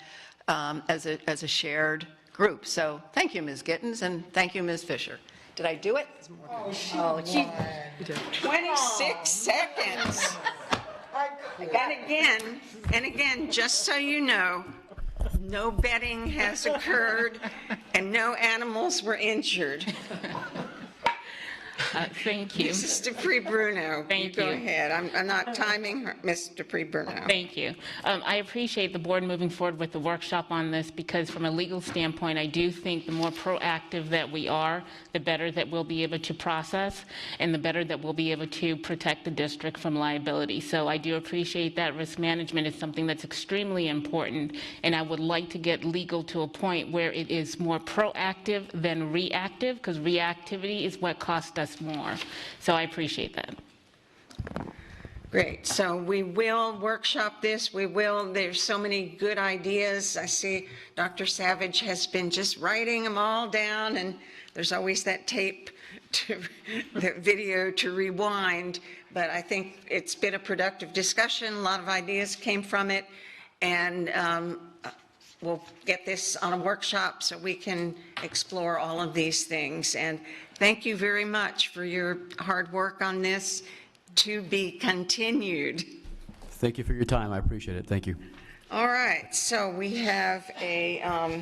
S8: as a shared group. So thank you, Ms. Gittens, and thank you, Ms. Fisher. Did I do it?
S1: Oh, she 26 seconds. And again, just so you know, no betting has occurred and no animals were injured.
S10: Thank you.
S1: Mrs. Dupree-Bruno,
S10: Thank
S1: you go
S10: you.
S1: ahead. I'm not timing her, Ms. Dupree-Bruno.
S10: Thank you. I appreciate the board moving forward with the workshop on this because from a legal standpoint, I do think the more proactive that we are, the better that we'll be able to process and the better that we'll be able to protect the district from liability. So I do appreciate that risk management is something that's extremely important, and I would like to get legal to a point where it is more proactive than reactive, because reactivity is what cost us more. So I appreciate that.
S1: Great. So we will workshop this. There's so many good ideas. I see Dr. Savage has been just writing them all down, and there's always that tape, the video to rewind. But I think it's been a productive discussion. A lot of ideas came from it. And we'll get this on a workshop so we can explore all of these things. And thank you very much for your hard work on this. To be continued.
S17: Thank you for your time. I appreciate it. Thank you.
S1: All right, so we have a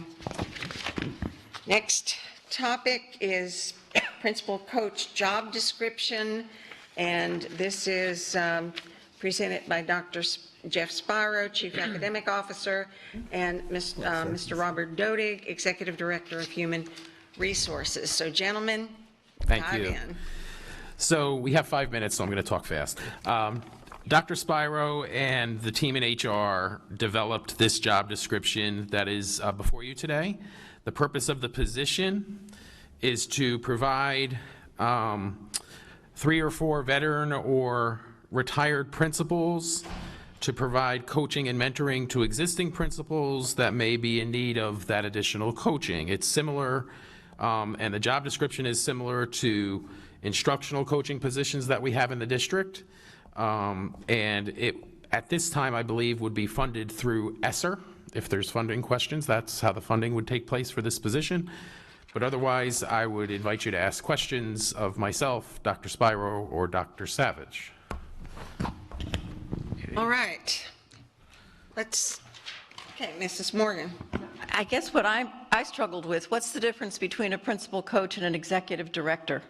S1: next topic is principal coach job description, and this is presented by Dr. Jeff Spiro, Chief Academic Officer, and Mr. Robert Dodig, Executive Director of Human Resources. So, gentlemen,
S18: Thank
S1: dive
S18: you.
S1: in.
S18: So we have 5 minutes, so I'm going to talk fast. Dr. Spiro and the team in HR developed this job description that is before you today. The purpose of the position is to provide 3 or 4 veteran or retired principals to provide coaching and mentoring to existing principals that may be in need of that additional coaching. It's similar, and the job description is similar to instructional coaching positions that we have in the district. And it at this time, I believe, would be funded through ESSER. If there's funding questions, that's how the funding would take place for this position. But otherwise, I would invite you to ask questions of myself, Dr. Spiro, or Dr. Savage.
S1: All right. Okay, Mrs. Morgan.
S8: I guess what I struggled with, what's the difference between a principal coach and an executive director?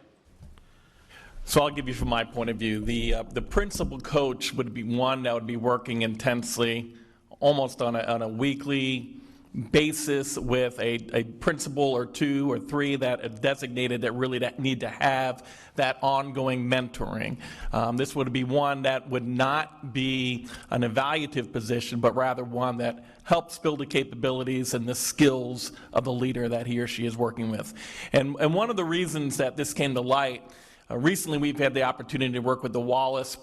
S19: So I'll give you from my point of view. The principal coach would be one that would be working intensely, almost on a weekly basis with a principal or two or three that are designated that really need to have that ongoing mentoring. This would be one that would not be an evaluative position, but rather one that helps build the capabilities and the skills of the leader that he or she is working with. And one of the reasons that this came to light, recently we've had the opportunity to work with the Wallace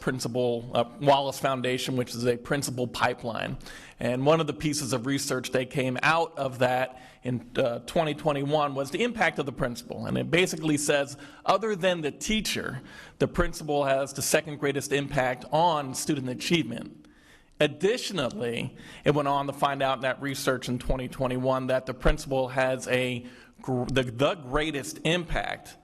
S19: Foundation, which is a principal pipeline. And one of the pieces of research that came out of that in 2021 was the impact of the principal. And it basically says, other than the teacher, the principal has the second greatest impact on student achievement. Additionally, it went on to find out in that research in 2021 that the principal has the greatest impact,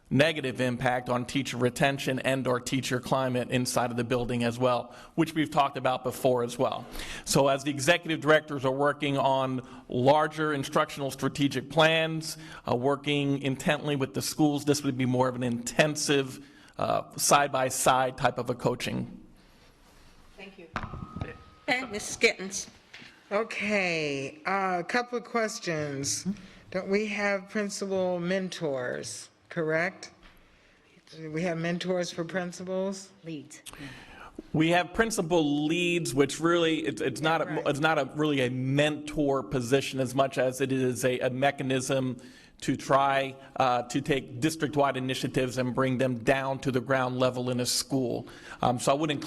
S19: negative impact on teacher retention and or teacher climate inside of the building as well, which we've talked about before as well. So as the executive directors are working on larger instructional strategic plans, working intently with the schools, this would be more of an intensive side-by-side type of a coaching.
S1: Thank you. Okay, Mrs. Gittens.
S3: Okay, a couple of questions. Don't we have principal mentors, correct? Do we have mentors for principals?
S5: Leads.
S19: We have principal leads, which really it's not really a mentor position as much as it is a mechanism to try to take district-wide initiatives and bring them down to the ground level in a school. So I wouldn't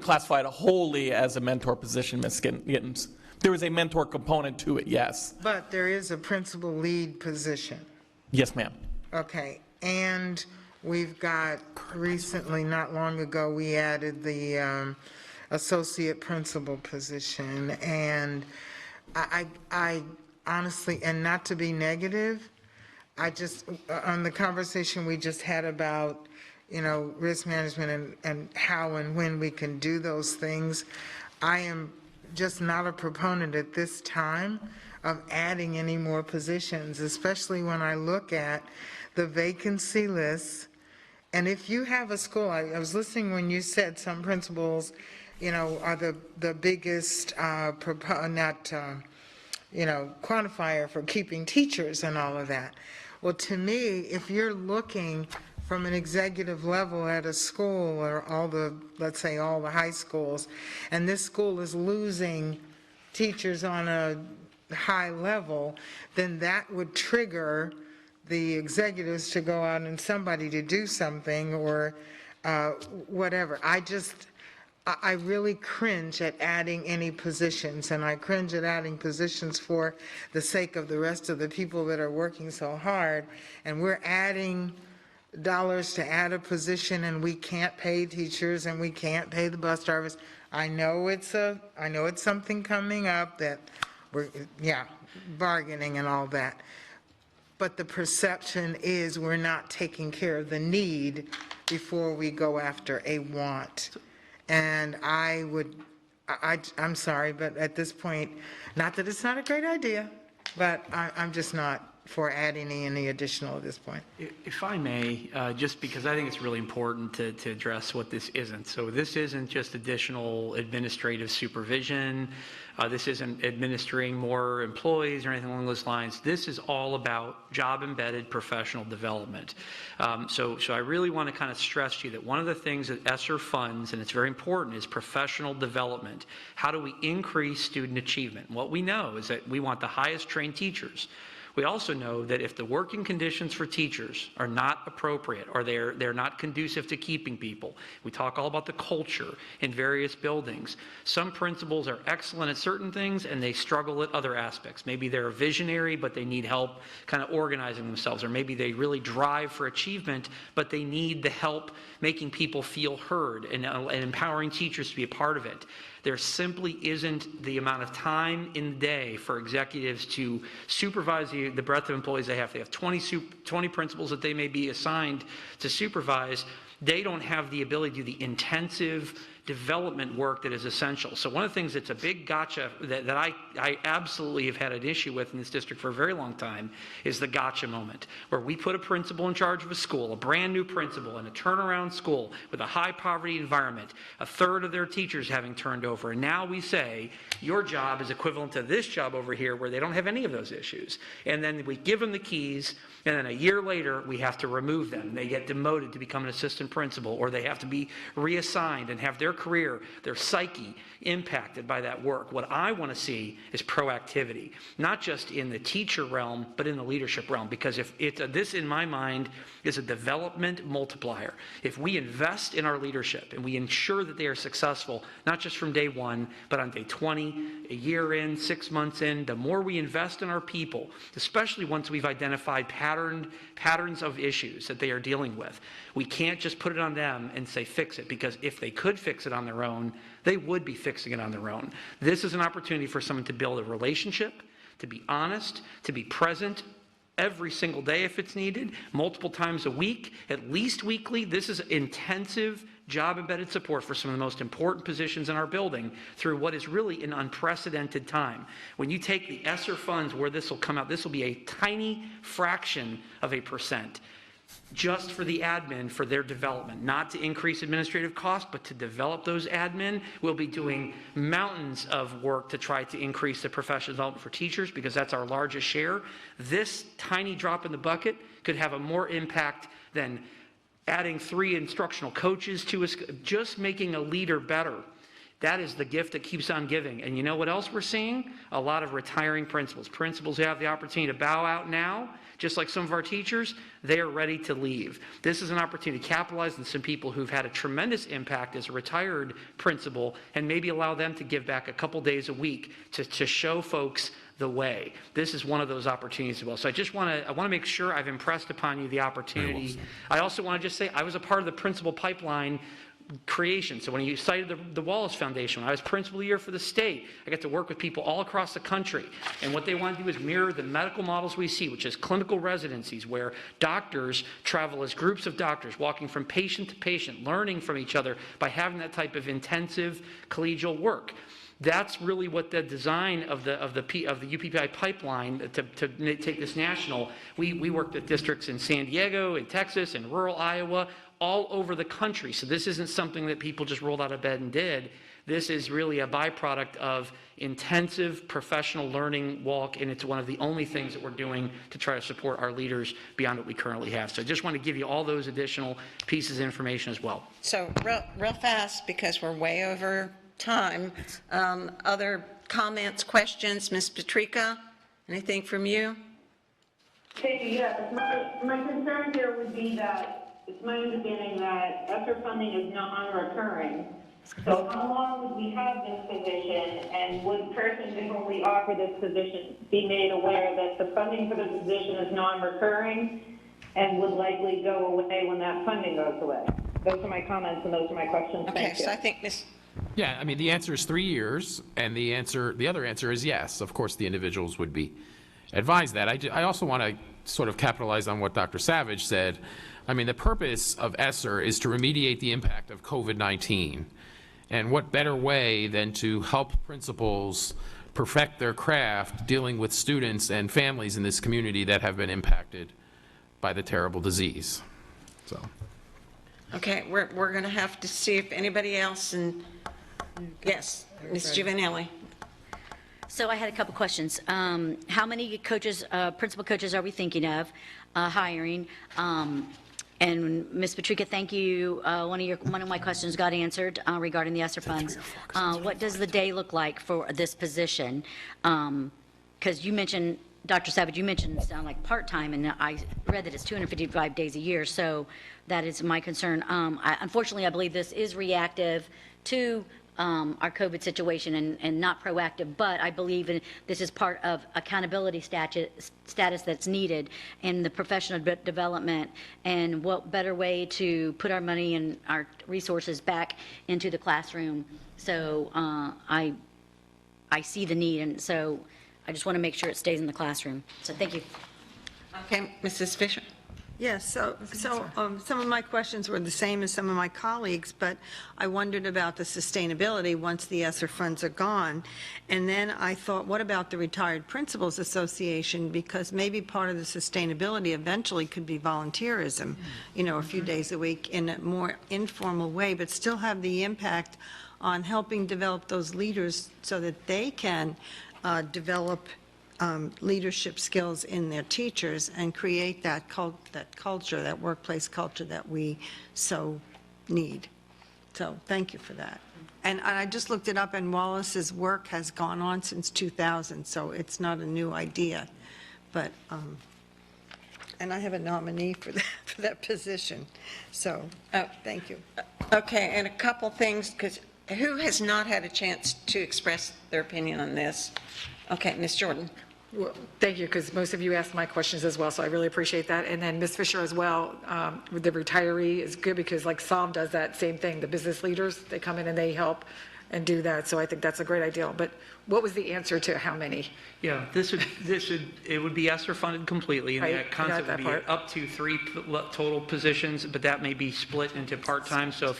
S19: classify it wholly as a mentor position, Ms. Gittens. There is a mentor component to it, yes.
S3: But there is a principal lead position.
S19: Yes, ma'am.
S3: Okay, and we've got recently, not long ago, we added the associate principal position, and I honestly, and not to be negative, I just, on the conversation we just had about, risk management and how and when we can do those things, I am just not a proponent at this time of adding any more positions, especially when I look at the vacancy lists. And if you have a school, I was listening when you said some principals, are the biggest, quantifier for keeping teachers and all of that. Well, to me, if you're looking from an executive level at a school or let's say all the high schools, and this school is losing teachers on a high level, then that would trigger the executives to go out and somebody to do something or whatever. I really cringe at adding any positions, and I cringe at adding positions for the sake of the rest of the people that are working so hard, and we're adding dollars to add a position, and we can't pay teachers and we can't pay the bus drivers. I know it's something coming up that we're bargaining and all that, but the perception is we're not taking care of the need before we go after a want. And I'm sorry, but at this point, not that it's not a great idea, but I'm just not for adding any additional at this point.
S6: If I may, just because I think it's really important to address what this isn't. So this isn't just additional administrative supervision. This isn't administering more employees or anything along those lines. This is all about job-embedded professional development. So I really want to kind of stress to you that one of the things that ESSER funds, and it's very important, is professional development. How do we increase student achievement? What we know is that we want the highest trained teachers. We also know that if the working conditions for teachers are not appropriate or they're not conducive to keeping people, we talk all about the culture in various buildings. Some principals are excellent at certain things and they struggle at other aspects. Maybe they're a visionary, but they need help kind of organizing themselves, or maybe they really drive for achievement, but they need the help making people feel heard and empowering teachers to be a part of it. There simply isn't the amount of time in the day for executives to supervise the breadth of employees they have. They have 20 principals that they may be assigned to supervise. They don't have the ability to do the intensive development work that is essential. So one of the things that's a big gotcha that I absolutely have had an issue with in this district for a very long time is the gotcha moment, where we put a principal in charge of a school, a brand new principal in a turnaround school with a high poverty environment, a third of their teachers having turned over, and now we say, your job is equivalent to this job over here where they don't have any of those issues. And then we give them the keys, and then a year later we have to remove them. They get demoted to become an assistant principal, or they have to be reassigned and have their career, their psyche impacted by that work. What I want to see is proactivity, not just in the teacher realm, but in the leadership realm, because if this, in my mind, is a development multiplier. If we invest in our leadership and we ensure that they are successful, not just from day one, but on day 20, a year in, 6 months in, the more we invest in our people, especially once we've identified patterns of issues that they are dealing with, we can't just put it on them and say fix it, because if they could fix it on their own, they would be fixing it on their own. This is an opportunity for someone to build a relationship, to be honest, to be present every single day if it's needed, multiple times a week, at least weekly. This is intensive job-embedded support for some of the most important positions in our building through what is really an unprecedented time. When you take the ESSER funds where this will come out, this will be a tiny fraction of a percent just for the admin for their development, not to increase administrative costs, but to develop those admin. We'll be doing mountains of work to try to increase the professional development for teachers, because that's our largest share. This tiny drop in the bucket could have a more impact than adding 3 instructional coaches to us, just making a leader better. That is the gift that keeps on giving. And you know what else we're seeing? A lot of retiring principals. Principals who have the opportunity to bow out now, just like some of our teachers, they are ready to leave. This is an opportunity to capitalize on some people who've had a tremendous impact as a retired principal, and maybe allow them to give back a couple days a week to show folks the way. This is one of those opportunities as well. So I want to make sure I've impressed upon you the opportunity. I also want to just say I was a part of the principal pipeline creation. So when you cited the Wallace Foundation, when I was principal of the year for the state, I got to work with people all across the country. And what they want to do is mirror the medical models we see, which is clinical residencies, where doctors travel as groups of doctors, walking from patient to patient, learning from each other by having that type of intensive collegial work. That's really what the design of the UPPI pipeline to take this national. We worked with districts in San Diego, in Texas, in rural Iowa, all over the country. So this isn't something that people just rolled out of bed and did. This is really a byproduct of intensive professional learning walk, and it's one of the only things that we're doing to try to support our leaders beyond what we currently have. So I just want to give you all those additional pieces of information as well.
S1: So real fast, because we're way over time. Other comments, questions? Ms. Patrica, anything from you?
S11: Thank you. Yes, my concern here would be that it's my understanding that ESSER funding is non-recurring. So how long would we have this position, and would person before we offer this position be made aware that the funding for the position is non-recurring and would likely go away when that funding goes away? Those are my comments and those are my questions.
S1: Okay,
S11: Thank you.
S1: so I think Ms.
S18: Yeah, I mean, the answer is 3 years, and the other answer is yes. Of course, the individuals would be advised that. I also want to sort of capitalize on what Dr. Savage said. I mean, the purpose of ESSER is to remediate the impact of COVID-19. And what better way than to help principals perfect their craft dealing with students and families in this community that have been impacted by the terrible disease. So.
S1: Okay, we're going to have to see if anybody else, and yes, Ms. Giovanelli.
S5: So I had a couple questions. How many coaches, principal coaches are we thinking of hiring? And Ms. Patrica, thank you. One of my questions got answered regarding the ESSER funds. What does the day look like for this position? Because you mentioned Dr. Savage, you mentioned sound like part-time, and I read that it's 255 days a year, so that is my concern. Unfortunately, I believe this is reactive to our COVID situation and not proactive, but I believe this is part of accountability status that's needed in the professional development, and what better way to put our money and our resources back into the classroom. So I see the need, and so I just want to make sure it stays in the classroom. So thank you.
S1: Okay, Mrs. Fisher?
S9: Yes, so some of my questions were the same as some of my colleagues, but I wondered about the sustainability once the ESSER funds are gone. And then I thought, what about the Retired Principals Association? Because maybe part of the sustainability eventually could be volunteerism, you know, a few days a week in a more informal way, but still have the impact on helping develop those leaders so that they can develop leadership skills in their teachers and create that culture, that workplace culture that we so need. So thank you for that. And I just looked it up, and Wallace's work has gone on since 2000, so it's not a new idea. But, and I have a nominee for that position. So, thank you.
S1: Okay, and a couple things, because who has not had a chance to express their opinion on this? Okay, Ms. Jordan.
S4: Well, thank you, because most of you asked my questions as well, so I really appreciate that. And then Ms. Fisher as well, with the retiree is good, because like SOM does that same thing. The business leaders, they come in and they help and do that. So I think that's a great idea. But what was the answer to how many?
S6: Yeah, it would be ESSER funded completely, and
S4: Right,
S6: that concept would be
S4: part.
S6: up to 3 total positions, but that may be split into part-time. So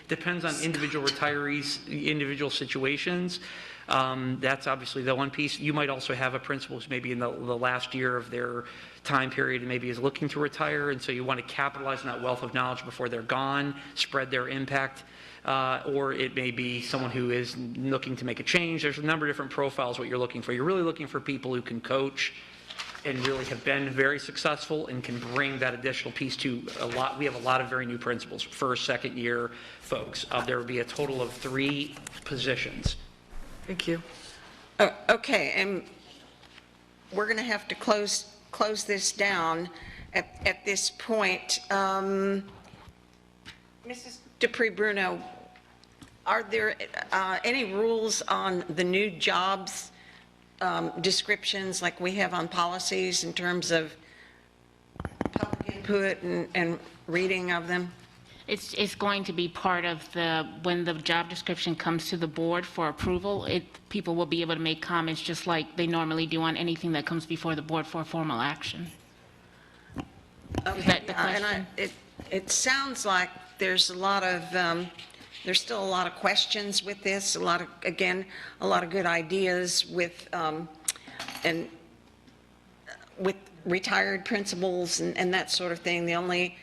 S6: depends on individual retirees, individual situations. That's obviously the one piece. You might also have a principal who's maybe in the last year of their time period and maybe is looking to retire, and so you want to capitalize on that wealth of knowledge before they're gone, spread their impact. Or it may be someone who is looking to make a change. There's a number of different profiles what you're looking for. You're really looking for people who can coach and really have been very successful and can bring that additional piece to a lot. We have a lot of very new principals, first, second year folks. There will be a total of 3 positions.
S4: Thank you.
S1: Okay, and we're going to have to close this down at this point. Mrs. Dupree-Bruno, are there any rules on the new jobs descriptions like we have on policies in terms of public input and reading of them?
S10: It's going to be part of when the job description comes to the board for approval, people will be able to make comments just like they normally do on anything that comes before the board for formal action.
S1: Okay,
S10: Is that the question?
S1: and it sounds like there's still a lot of questions with this, a lot of good ideas with retired principals and that sort of thing. The only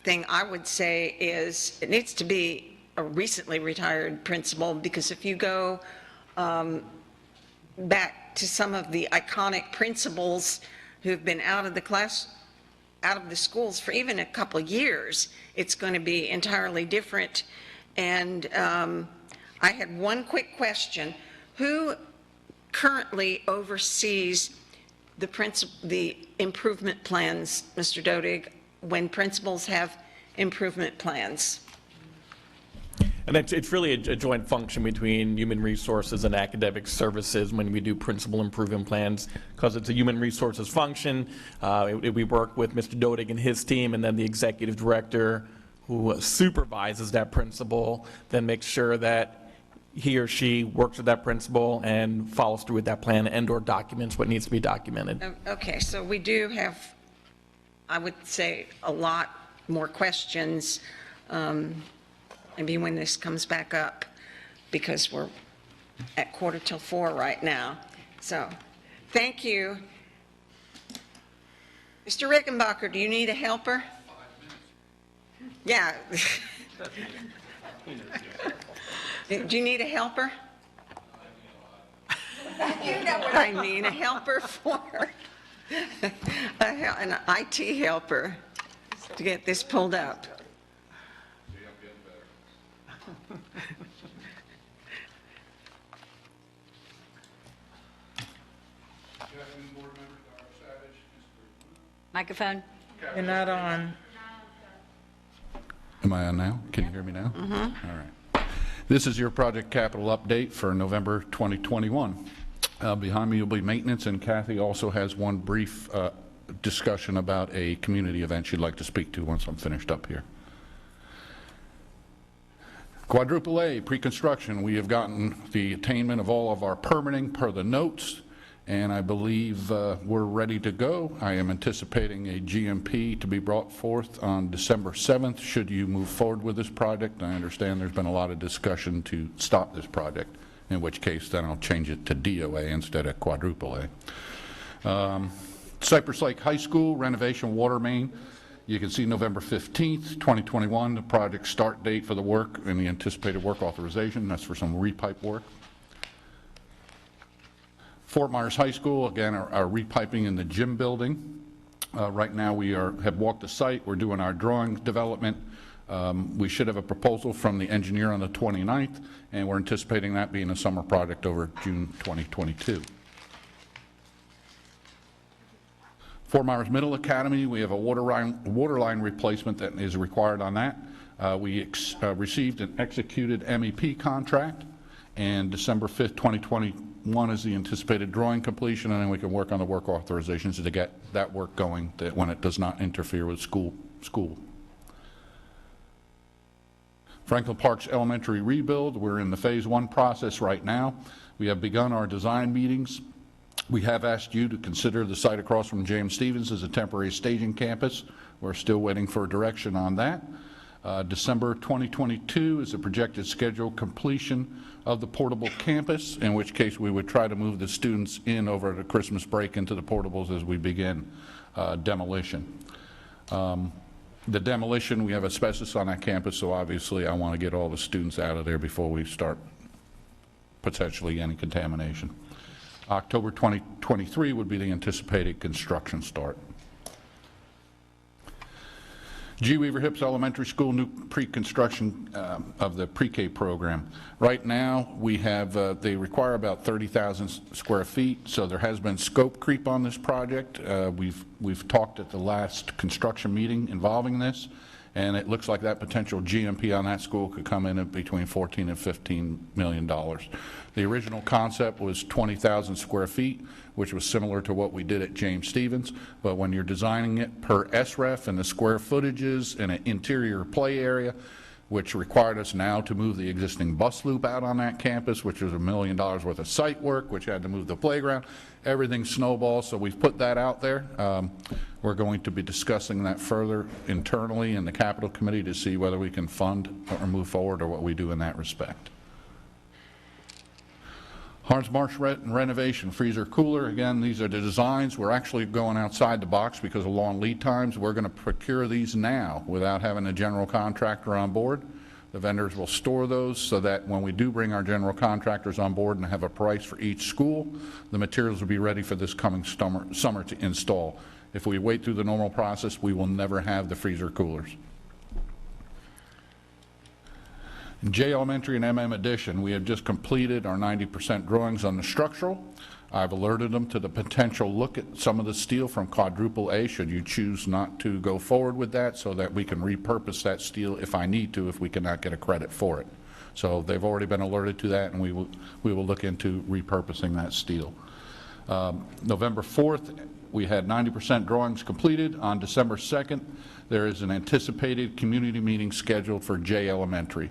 S1: thing I would say is it needs to be a recently retired principal, because if you go back to some of the iconic principals who've been out of the schools for even a couple of years, it's going to be entirely different. And I had one quick question. Who currently oversees the improvement plans, Mr. Dodig, when principals have improvement plans?
S19: And it's really a joint function between human resources and academic services when we do principal improvement plans, because it's a human resources function. We work with Mr. Dodig and his team, and then the executive director who supervises that principal then makes sure that he or she works with that principal and follows through with that plan and/or documents what needs to be documented.
S1: Okay, so we do have, I would say, a lot more questions maybe when this comes back up, because we're at 3:45 right now. So, thank you. Mr. Rickenbacker, do you need a helper? 5 minutes. Yeah. Do you need a helper? You know what I mean, a helper for, an IT helper to get this pulled up.
S5: Microphone.
S3: You're not on.
S20: Am I on now? Can you hear me now?
S3: Mm-hmm.
S20: All right. This is your project capital update for November 2021. Behind me will be maintenance, and Kathy also has one brief discussion about a community event she'd like to speak to once I'm finished up here. Quadruple A, pre-construction. We have gotten the attainment of all of our permitting per the notes, and I believe we're ready to go. I am anticipating a GMP to be brought forth on December 7th should you move forward with this project. I understand there's been a lot of discussion to stop this project, in which case then I'll change it to DOA instead of quadruple A. Cypress Lake High School renovation water main. You can see November 15th, 2021, the project start date for the work and the anticipated work authorization. That's for some repipe work. Fort Myers High School, again, our repiping in the gym building. Right now we have walked the site. We're doing our drawing development. We should have a proposal from the engineer on the 29th, and we're anticipating that being a summer project over June 2022. Fort Myers Middle Academy, we have a water line replacement that is required on that. We received an executed MEP contract, and December 5th, 2021 is the anticipated drawing completion, and then we can work on the work authorizations to get that work going when it does not interfere with school. Franklin Park's elementary rebuild, we're in the phase 1 process right now. We have begun our design meetings. We have asked you to consider the site across from James Stevens as a temporary staging campus. We're still waiting for direction on that. December 2022 is the projected scheduled completion of the portable campus, in which case we would try to move the students in over the Christmas break into the portables as we begin demolition. The demolition, we have asbestos on that campus, so obviously I want to get all the students out of there before we start potentially any contamination. October 2023 would be the anticipated construction start. G. Weaver Hips Elementary School, new pre-construction of the pre-K program. Right now, we have, they require about 30,000 square feet, so there has been scope creep on this project. We've talked at the last construction meeting involving this, and it looks like that potential GMP on that school could come in at between $14 and $15 million. The original concept was 20,000 square feet, which was similar to what we did at James Stevens, but when you're designing it per SREF and the square footages and an interior play area, which required us now to move the existing bus loop out on that campus, which was $1 million worth of site work, which had to move the playground. Everything snowballed, so we've put that out there. We're going to be discussing that further internally in the capital committee to see whether we can fund or move forward or what we do in that respect. Harns Marsh renovation, freezer cooler. Again, these are the designs. We're actually going outside the box because of long lead times. We're going to procure these now without having a general contractor on board. The vendors will store those so that when we do bring our general contractors on board and have a price for each school, the materials will be ready for this coming summer to install. If we wait through the normal process, we will never have the freezer coolers. In J Elementary and MM Addition, we have just completed our 90% drawings on the structural. I've alerted them to the potential look at some of the steel from quadruple A should you choose not to go forward with that, so that we can repurpose that steel if I need to, if we cannot get a credit for it. So they've already been alerted to that, and we will look into repurposing that steel. November 4th, we had 90% drawings completed. On December 2nd, there is an anticipated community meeting scheduled for J Elementary.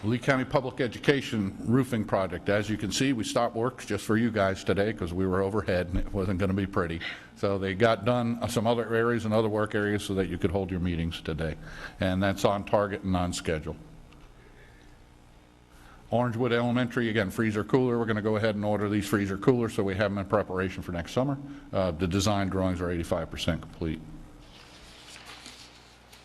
S20: Lee County Public Education roofing project. As you can see, we stopped work just for you guys today because we were overhead and it wasn't going to be pretty. So they got done some other areas and other work areas so that you could hold your meetings today. And that's on target and on schedule. Orangewood Elementary, again, freezer cooler. We're going to go ahead and order these freezer coolers so we have them in preparation for next summer. The design drawings are 85% complete.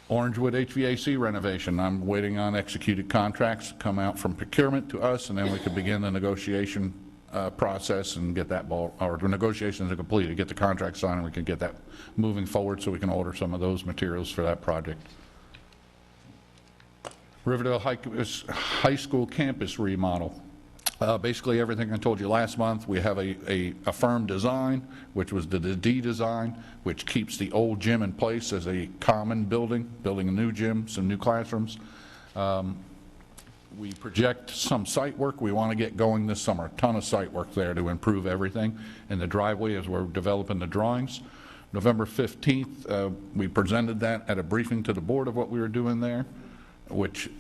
S20: Orangewood HVAC renovation. I'm waiting on executed contracts to come out from procurement to us, and then we can begin the negotiation process and get that ball, or the negotiations are completed, get the contract signed, and we can get that moving forward so we can order some of those materials for that project. Riverdale High School campus remodel. Basically, everything I told you last month. We have a firm design, which was the D design, which keeps the old gym in place as a common building a new gym, some new classrooms. We project some site work we want to get going this summer. A ton of site work there to improve everything in the driveway as we're developing the drawings. November 15th, we presented that at a briefing to the board of what we were doing there, which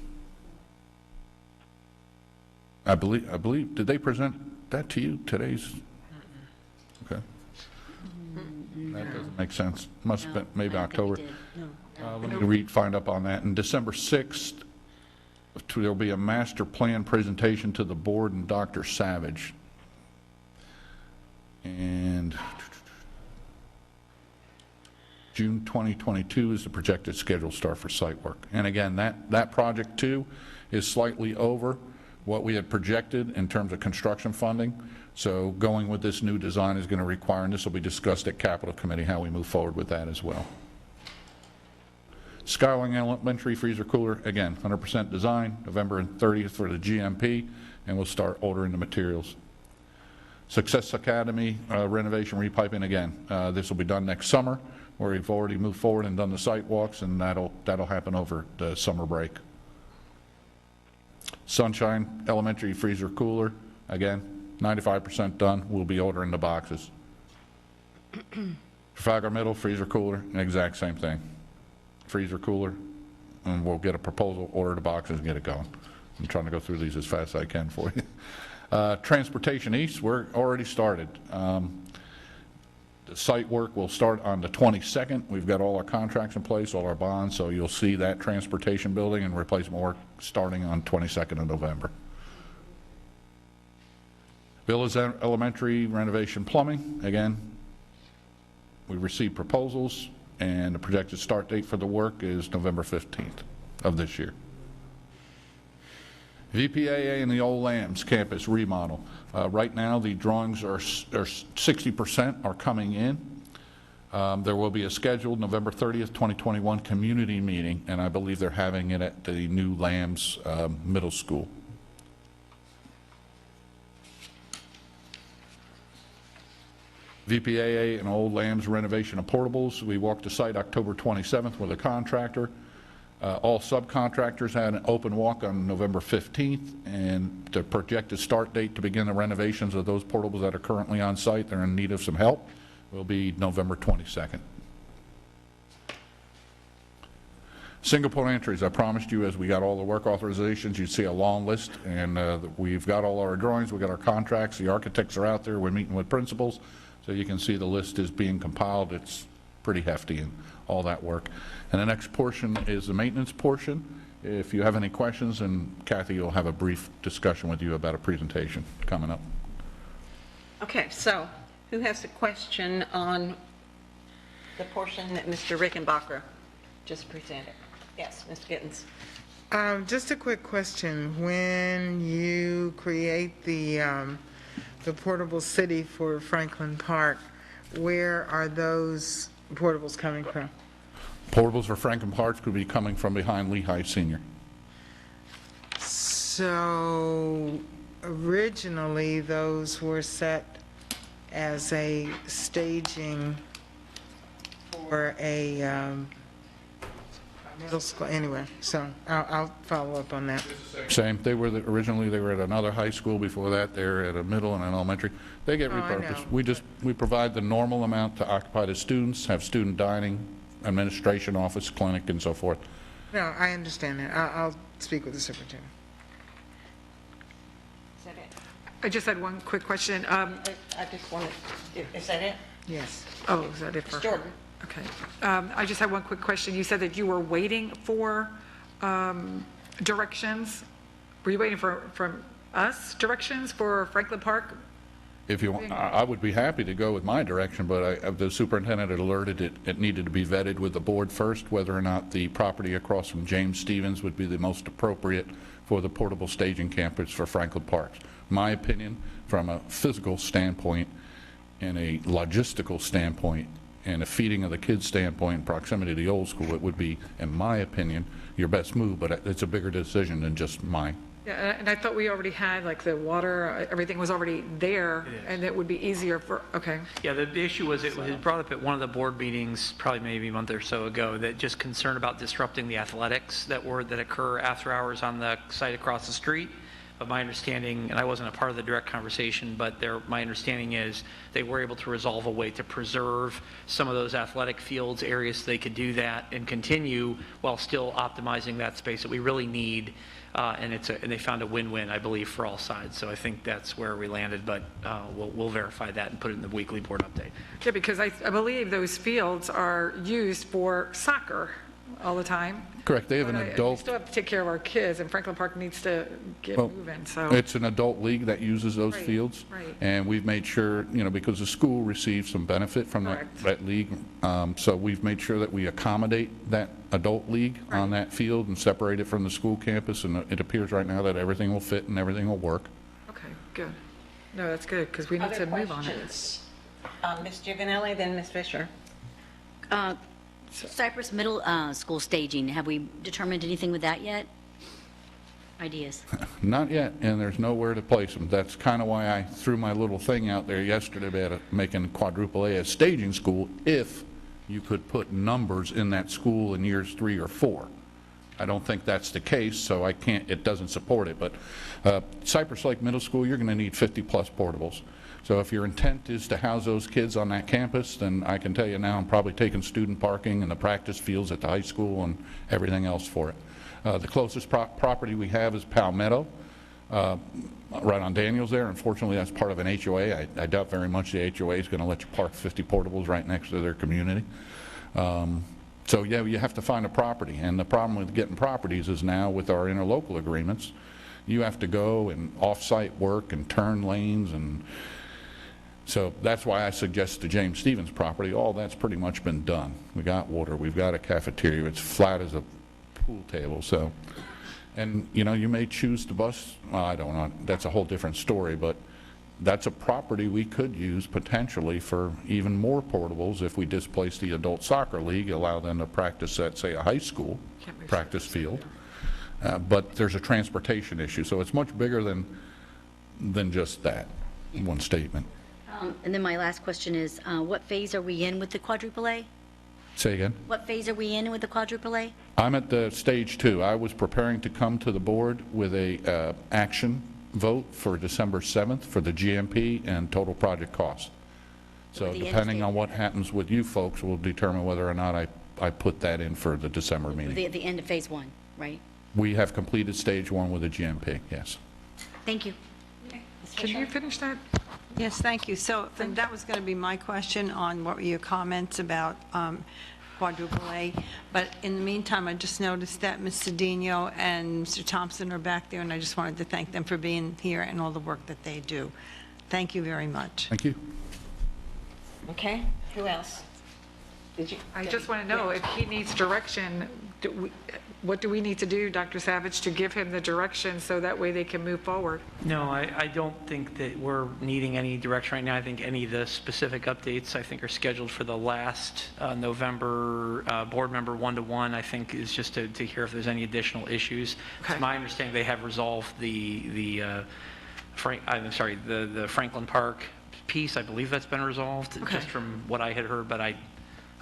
S20: I believe, did they present that to you today's? Okay. That doesn't make sense. Must have been maybe October. Let me find up on that. And December 6th, there'll be a master plan presentation to the board and Dr. Savage. And June 2022 is the projected schedule start for site work. And again, that project too is slightly over what we had projected in terms of construction funding. So going with this new design is going to require, and this will be discussed at Capital Committee, how we move forward with that as well. Skyline Elementary freezer cooler, again, 100% design, November 30th for the GMP, and we'll start ordering the materials. Success Academy renovation repiping, again, this will be done next summer, where we've already moved forward and done the site walks, and that'll happen over the summer break. Sunshine Elementary freezer cooler, again, 95% done. We'll be ordering the boxes. Trafalgar Middle freezer cooler, exact same thing. Freezer cooler, and we'll get a proposal, order the boxes, and get it going. I'm trying to go through these as fast as I can for you. Transportation East, we're already started. The site work will start on the 22nd. We've got all our contracts in place, all our bonds, so you'll see that transportation building and replacement work starting on 22nd of November. Villas Elementary renovation plumbing, again, we received proposals, and the projected start date for the work is November 15th of this year. VPAA and the Old Lambs campus remodel. Right now, the drawings are 60% are coming in. There will be a scheduled November 30th, 2021 community meeting, and I believe they're having it at the new Lambs Middle School. VPAA and Old Lambs renovation of portables. We walked the site October 27th with a contractor. All subcontractors had an open walk on November 15th, and the projected start date to begin the renovations of those portables that are currently on site, they're in need of some help, will be November 22nd. Single point entries, I promised you as we got all the work authorizations, you'd see a long list, and we've got all our drawings, we've got our contracts, the architects are out there, we're meeting with principals, so you can see the list is being compiled. It's pretty hefty and all that work. And the next portion is the maintenance portion. If you have any questions, and Kathy will have a brief discussion with you about a presentation coming up.
S1: Okay, so who has a question on the portion that Mr. Rickenbacker just presented? Yes, Ms. Gittens.
S3: Just a quick question. When you create the portable city for Franklin Park, where are those portables coming from?
S20: Portables for Franklin Park could be coming from behind Lehigh Senior.
S3: So originally, those were set as a staging for a middle school. Anyway, so I'll follow up on that.
S20: Same. They were originally they were at another high school. Before that, they were at a middle and an elementary. They get repurposed. We provide the normal amount to occupy the students, have student dining, administration, office, clinic, and so forth.
S3: No, I understand that. I'll speak with the superintendent.
S1: Is that it?
S4: I just had one quick question.
S1: I just wanted, is that it?
S3: Yes.
S4: Oh, is that it for
S1: Jordan.
S4: Okay. I just had one quick question. You said that you were waiting for directions. Were you waiting from us directions for Franklin Park?
S20: If you want, I would be happy to go with my direction, but the superintendent had alerted it needed to be vetted with the board first, whether or not the property across from James Stevens would be the most appropriate for the portable staging campus for Franklin Park. My opinion, from a physical standpoint and a logistical standpoint and a feeding of the kids standpoint, proximity to the old school, it would be, in my opinion, your best move, but it's a bigger decision than just my
S4: Yeah, and I thought we already had, like, the water, everything was already there, and it would be easier for, okay.
S6: Yeah, the issue was, it was brought up at one of the board meetings, probably maybe a month or so ago, that just concern about disrupting the athletics that occur after hours on the site across the street. But my understanding, and I wasn't a part of the direct conversation, but my understanding is they were able to resolve a way to preserve some of those athletic fields, areas so they could do that and continue while still optimizing that space that we really need. And they found a win-win, I believe, for all sides. So I think that's where we landed, but we'll verify that and put it in the weekly board update.
S4: Yeah, because I believe those fields are used for soccer all the time.
S20: Correct, they have an
S4: We
S20: adult,
S4: still have to take care of our kids, and Franklin Park needs to get
S20: well,
S4: moving, so.
S20: it's an adult league that uses those
S4: Right,
S20: fields.
S4: right.
S20: And we've made sure, because the school receives some benefit from that league. So we've made sure that we accommodate that adult league on that field and separate it from the school campus. And it appears right now that everything will fit and everything will work.
S4: Okay, good. No, that's good, because we need to move on it.
S1: Ms. Giovanelli, then Ms. Fisher.
S5: Cypress Middle School staging, have we determined anything with that yet? Ideas?
S20: Not yet, and there's nowhere to place them. That's kind of why I threw my little thing out there yesterday about making quadruple A a staging school if you could put numbers in that school in years 3 or 4. I don't think that's the case, so it doesn't support it. But Cypress Lake Middle School, you're going to need 50-plus portables. So if your intent is to house those kids on that campus, then I can tell you now I'm probably taking student parking and the practice fields at the high school and everything else for it. The closest property we have is Palmetto, right on Daniels there. Unfortunately, that's part of an HOA. I doubt very much the HOA is going to let you park 50 portables right next to their community. So yeah, you have to find a property. And the problem with getting properties is now with our interlocal agreements, you have to go and off-site work and turn lanes, and so that's why I suggest the James Stevens property. All that's pretty much been done. We got water, we've got a cafeteria, it's flat as a pool table. So, and you may choose to bus, well, I don't know, that's a whole different story, but that's a property we could use potentially for even more portables if we displace the adult soccer league, allow them to practice at, say, a high school practice field. But there's a transportation issue, so it's much bigger than just that one statement.
S5: And then my last question is, what phase are we in with the quadruple A?
S20: Say again?
S5: What phase are we in with the quadruple A?
S20: I'm at the stage 2. I was preparing to come to the board with a action vote for December 7th for the GMP and total project cost. So depending on what happens with you folks will determine whether or not I put that in for the December meeting.
S5: The end of phase 1, right?
S20: We have completed stage 1 with the GMP, yes.
S5: Thank you.
S4: Can you finish that?
S9: Yes, thank you. So that was going to be my question on what were your comments about quadruple A. But in the meantime, I just noticed that Ms. Cedeno and Mr. Thompson are back there, and I just wanted to thank them for being here and all the work that they do. Thank you very much.
S20: Thank you.
S1: Okay, who else?
S4: I just want to know if he needs direction, what do we need to do, Dr. Savage, to give him the direction so that way they can move forward?
S6: No, I don't think that we're needing any direction right now. I think any of the specific updates, I think, are scheduled for the last November board member one-to-one, I think, is just to hear if there's any additional issues.
S4: Okay.
S6: It's my understanding they have resolved the Franklin Park piece. I believe that's been resolved, just from what I had heard, but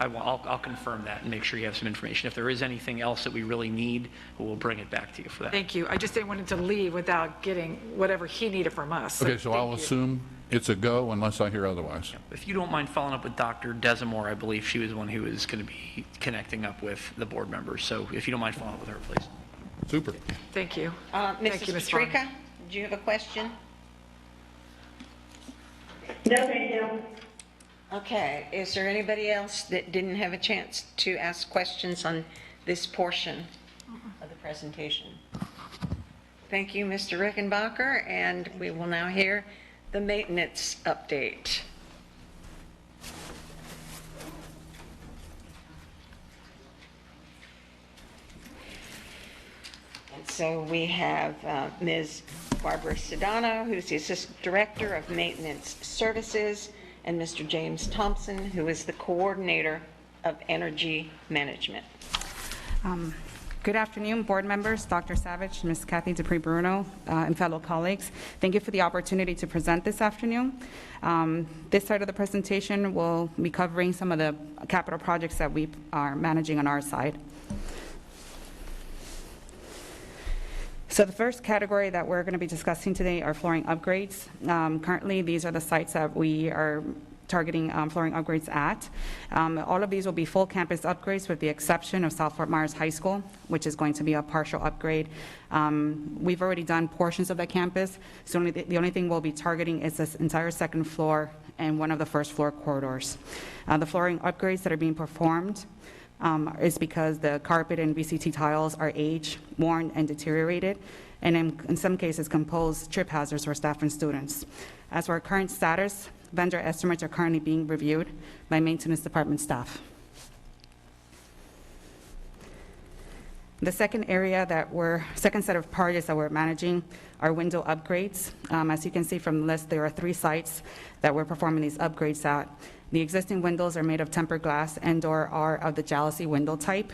S6: I'll confirm that and make sure you have some information. If there is anything else that we really need, we'll bring it back to you for that.
S4: Thank you. I just didn't want him to leave without getting whatever he needed from us.
S20: Okay, so I'll assume it's a go unless I hear otherwise.
S6: If you don't mind following up with Dr. Desimore, I believe she was the one who was going to be connecting up with the board members. So if you don't mind following up with her, please.
S20: Super.
S4: Thank you.
S1: Mrs. Patrica, do you have a question?
S11: No, thank you.
S1: Okay, is there anybody else that didn't have a chance to ask questions on this portion of the presentation? Thank you, Mr. Rickenbacker, and we will now hear the maintenance update. And so we have Ms. Barbara Sedano, who's the Assistant Director of Maintenance Services, and Mr. James Thompson, who is the Coordinator of Energy Management.
S21: Good afternoon, board members, Dr. Savage, Ms. Kathy Dupree-Bruno, and fellow colleagues. Thank you for the opportunity to present this afternoon. This side of the presentation will be covering some of the capital projects that we are managing on our side. So the first category that we're going to be discussing today are flooring upgrades. Currently, these are the sites that we are targeting flooring upgrades at. All of these will be full campus upgrades with the exception of South Fort Myers High School, which is going to be a partial upgrade. We've already done portions of the campus, so the only thing we'll be targeting is this entire second floor and one of the first floor corridors. The flooring upgrades that are being performed is because the carpet and VCT tiles are aged, worn, and deteriorated, and in some cases compose trip hazards for staff and students. As for our current status, vendor estimates are currently being reviewed by maintenance department staff. The second second set of projects that we're managing are window upgrades. As you can see from the list, there are 3 sites that we're performing these upgrades at. The existing windows are made of tempered glass and/or are of the jalousie window type.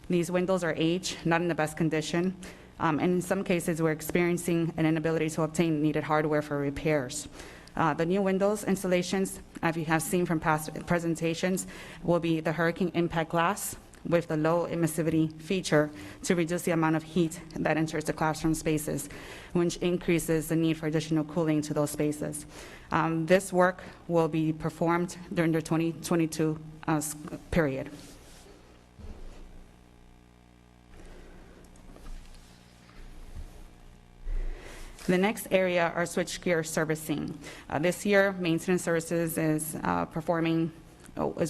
S21: These windows are aged, not in the best condition, and in some cases we're experiencing an inability to obtain needed hardware for repairs. The new windows installations, as you have seen from past presentations, will be the hurricane impact glass with the low emissivity feature to reduce the amount of heat that enters the classroom spaces, which increases the need for additional cooling to those spaces. This work will be performed during the 2022 period. The next area are switchgear servicing. This year, maintenance services is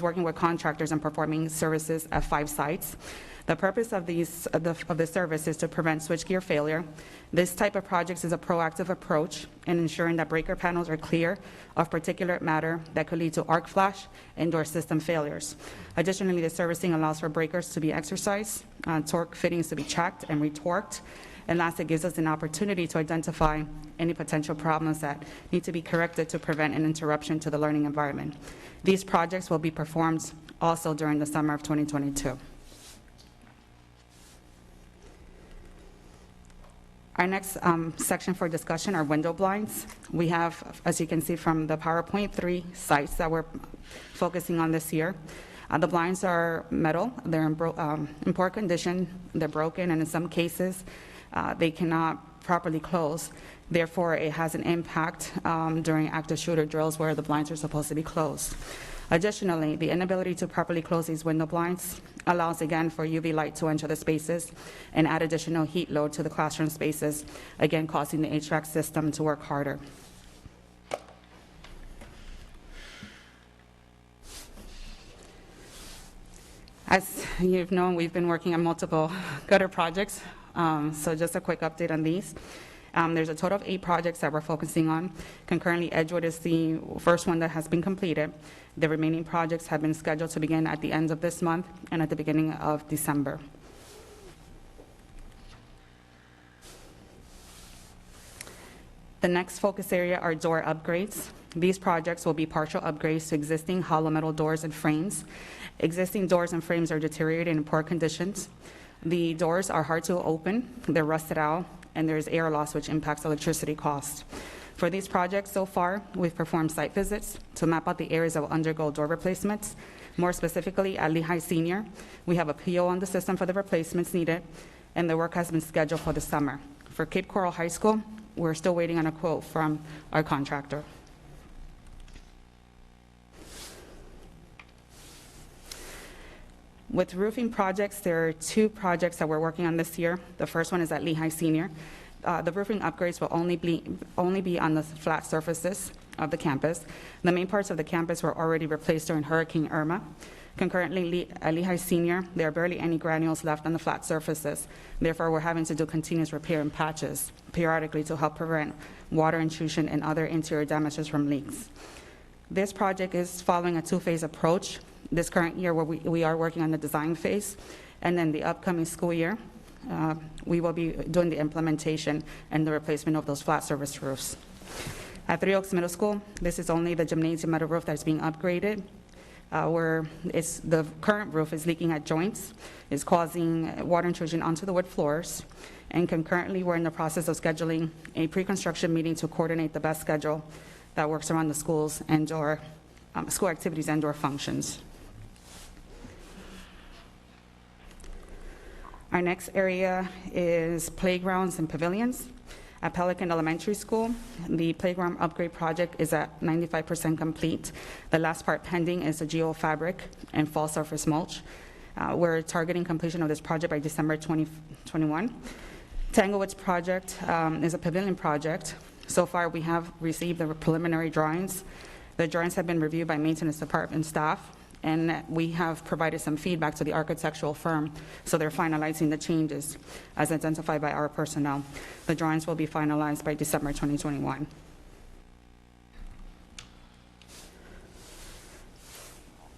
S21: working with contractors and performing services at 5 sites. The purpose of the service is to prevent switchgear failure. This type of project is a proactive approach in ensuring that breaker panels are clear of particulate matter that could lead to arc flash and/or system failures. Additionally, the servicing allows for breakers to be exercised, torque fittings to be checked and retorqued, and last, it gives us an opportunity to identify any potential problems that need to be corrected to prevent an interruption to the learning environment. These projects will be performed also during the summer of 2022. Our next section for discussion are window blinds. We have, as you can see from the PowerPoint, 3 sites that we're focusing on this year. The blinds are metal, they're in poor condition, they're broken, and in some cases, they cannot properly close. Therefore, it has an impact during active shooter drills where the blinds are supposed to be closed. Additionally, the inability to properly close these window blinds allows, again, for UV light to enter the spaces and add additional heat load to the classroom spaces, again, causing the HVAC system to work harder. As you've known, we've been working on multiple gutter projects. So just a quick update on these. There's a total of 8 projects that we're focusing on. Concurrently, Edgewood is the first one that has been completed. The remaining projects have been scheduled to begin at the end of this month and at the beginning of December. The next focus area are door upgrades. These projects will be partial upgrades to existing hollow metal doors and frames. Existing doors and frames are deteriorated in poor conditions. The doors are hard to open, they're rusted out, and there's air loss which impacts electricity costs. For these projects so far, we've performed site visits to map out the areas that will undergo door replacements. More specifically, at Lehigh Senior, we have a PO on the system for the replacements needed, and the work has been scheduled for the summer. For Cape Coral High School, we're still waiting on a quote from our contractor. With roofing projects, there are 2 projects that we're working on this year. The first one is at Lehigh Senior. The roofing upgrades will only be on the flat surfaces of the campus. The main parts of the campus were already replaced during Hurricane Irma. Concurrently, at Lehigh Senior, there are barely any granules left on the flat surfaces. Therefore, we're having to do continuous repair and patches periodically to help prevent water intrusion and other interior damages from leaks. This project is following a 2-phase approach. This current year, where we are working on the design phase, and then the upcoming school year, we will be doing the implementation and the replacement of those flat surface roofs. At 3 Oaks Middle School, this is only the gymnasium metal roof that's being upgraded. where the current roof is leaking at joints, is causing water intrusion onto the wood floors. And concurrently, we're in the process of scheduling a pre-construction meeting to coordinate the best schedule that works around the schools and/or school activities and/or functions. Our next area is playgrounds and pavilions. At Pelican Elementary School, the playground upgrade project is at 95% complete. The last part pending is the geofabric and fall surface mulch. We're targeting completion of this project by December 2021. Tanglewoods project is a pavilion project. So far, we have received the preliminary drawings. The drawings have been reviewed by maintenance department staff, and we have provided some feedback to the architectural firm, so they're finalizing the changes as identified by our personnel. The drawings will be finalized by December 2021.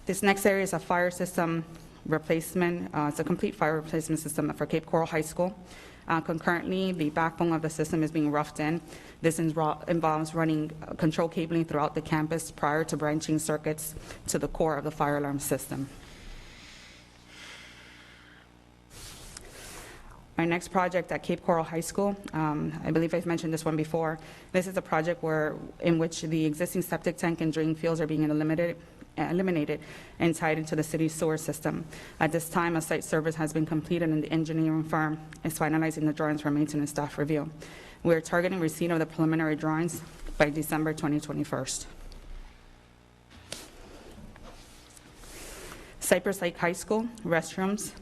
S21: This next area is a fire system replacement. It's a complete fire replacement system for Cape Coral High School. Concurrently, the backbone of the system is being roughed in. This involves running control cabling throughout the campus prior to branching circuits to the core of the fire alarm system. Our next project at Cape Coral High School, I believe I've mentioned this one before. This is a project in which the existing septic tank and drain fields are being eliminated and tied into the city's sewer system. At this time, a site survey has been completed and the engineering firm is finalizing the drawings for maintenance staff review. We are targeting receipt of the preliminary drawings by December 2021. Cypress Lake High School, restrooms.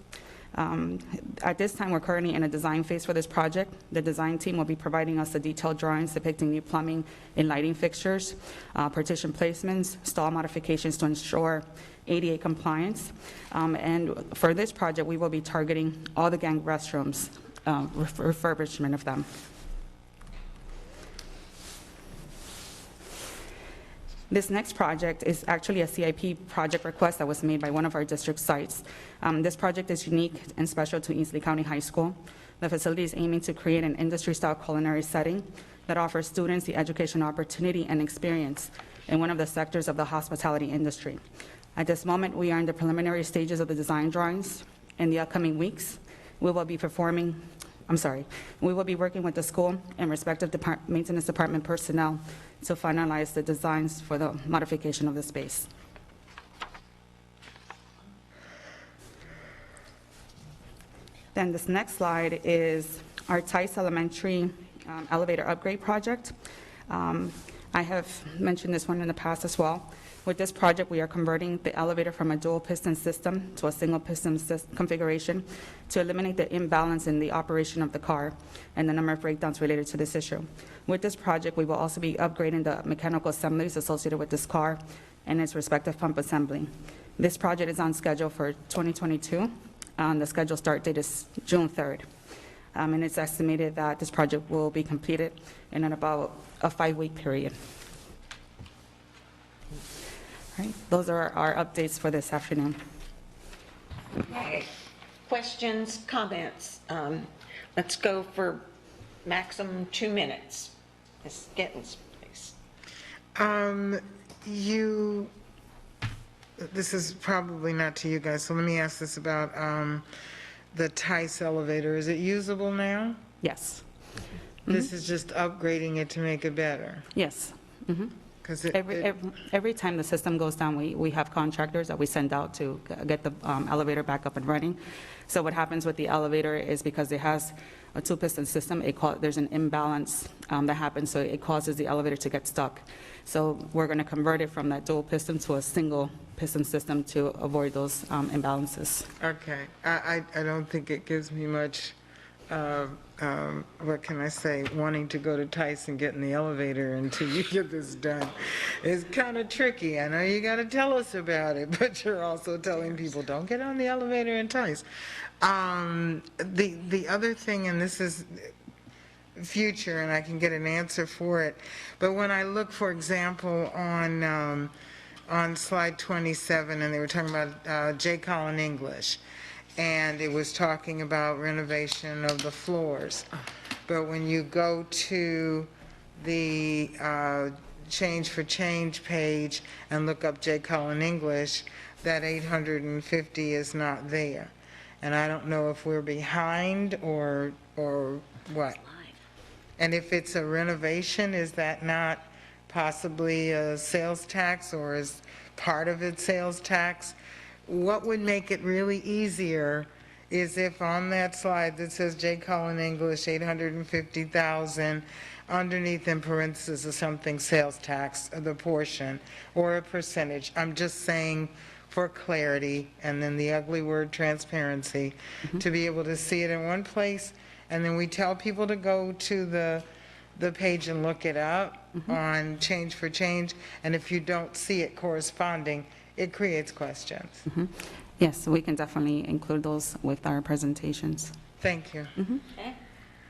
S21: At this time, we're currently in a design phase for this project. The design team will be providing us the detailed drawings depicting new plumbing and lighting fixtures, partition placements, stall modifications to ensure ADA compliance. And for this project, we will be targeting all the gang restrooms, refurbishment of them. This next project is actually a CIP project request that was made by one of our district sites. This project is unique and special to Eastleigh County High School. The facility is aiming to create an industry-style culinary setting that offers students the education opportunity and experience in one of the sectors of the hospitality industry. At this moment, we are in the preliminary stages of the design drawings. In the upcoming weeks, we will be working with the school and respective maintenance department personnel to finalize the designs for the modification of the space. Then this next slide is our Tice Elementary elevator upgrade project. I have mentioned this one in the past as well. With this project, we are converting the elevator from a dual piston system to a single piston configuration to eliminate the imbalance in the operation of the car and the number of breakdowns related to this issue. With this project, we will also be upgrading the mechanical assemblies associated with this car and its respective pump assembly. This project is on schedule for 2022. The scheduled start date is June 3rd. And it's estimated that this project will be completed in about a 5-week period. All right, those are our updates for this afternoon.
S1: Okay. Questions, comments? Let's go for maximum 2 minutes. Ms. Gittens, please.
S3: This is probably not to you guys, so let me ask this about the Tice elevator. Is it usable now?
S21: Yes.
S3: This is just upgrading it to make it better?
S21: Yes. Mm-hmm.
S3: Because
S21: every time the system goes down, we have contractors that we send out to get the elevator back up and running. So what happens with the elevator is because it has a 2-piston system, there's an imbalance that happens, so it causes the elevator to get stuck. So we're going to convert it from that dual piston to a single piston system to avoid those imbalances.
S3: Okay. I don't think it gives me much, what can I say, wanting to go to Tice and get in the elevator until you get this done. It's kind of tricky. I know you got to tell us about it, but you're also telling people, don't get on the elevator in Tice. The other thing, and this is future, and I can get an answer for it, but when I look, for example, on slide 27, and they were talking about J. Collin English, and it was talking about renovation of the floors. But when you go to the Change for Change page and look up J. Cullen English, that 850 is not there. And I don't know if we're behind or what. And if it's a renovation, is that not possibly a sales tax, or is part of it sales tax? What would make it really easier is if on that slide that says J. Cullen English, 850,000, underneath in parentheses is something sales tax, the portion, or a percentage. I'm just saying for clarity, and then the ugly word transparency, to be able to see it in one place, and then we tell people to go to the page and look it up on Change for Change, and if you don't see it corresponding, it creates questions.
S21: Yes, we can definitely include those with our presentations.
S3: Thank you.
S1: Okay.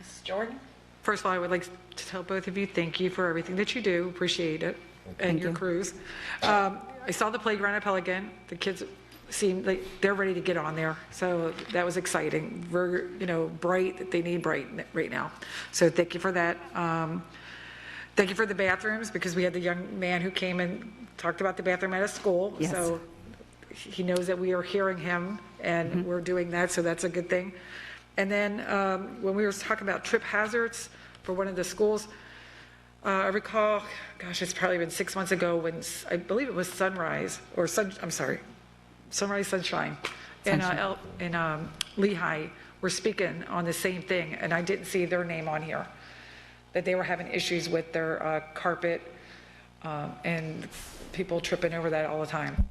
S1: Mrs. Jordan?
S4: First of all, I would like to tell both of you, thank you for everything that you do, appreciate it, and your crews. I saw the playground at Pelican. The kids seem like they're ready to get on there, so that was exciting. We're, bright, they need bright right now. So thank you for that. Thank you for the bathrooms, because we had the young man who came and talked about the bathroom at a school.
S21: Yes.
S4: So he knows that we are hearing him, and we're doing that, so that's a good thing. And then when we were talking about trip hazards for one of the schools, I recall, gosh, it's probably been 6 months ago when I believe it was Sunrise Sunshine in Lehigh were speaking on the same thing, and I didn't see their name on here, that they were having issues with their carpet and people tripping over that all the time.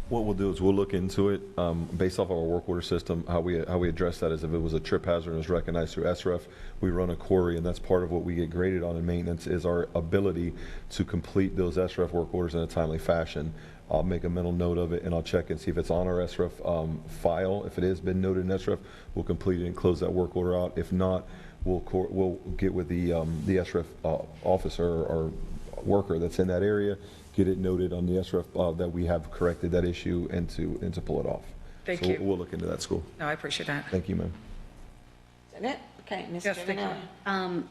S2: What we'll do is we'll look into it based off of our work order system. How we address that is if it was a trip hazard and was recognized through SREF, we run a query, and that's part of what we get graded on in maintenance is our ability to complete those SREF work orders in a timely fashion. I'll make a mental note of it, and I'll check and see if it's on our SREF file. If it has been noted in SREF, we'll complete it and close that work order out. If not, we'll get with the SREF officer or worker that's in that area, get it noted on the SREF that we have corrected that issue and to pull it off.
S4: Thank
S2: so
S4: you.
S2: We'll look into that school.
S4: No, I appreciate that.
S2: Thank you, ma'am.
S1: Is that it? Okay, Ms.
S4: Yes, thank you.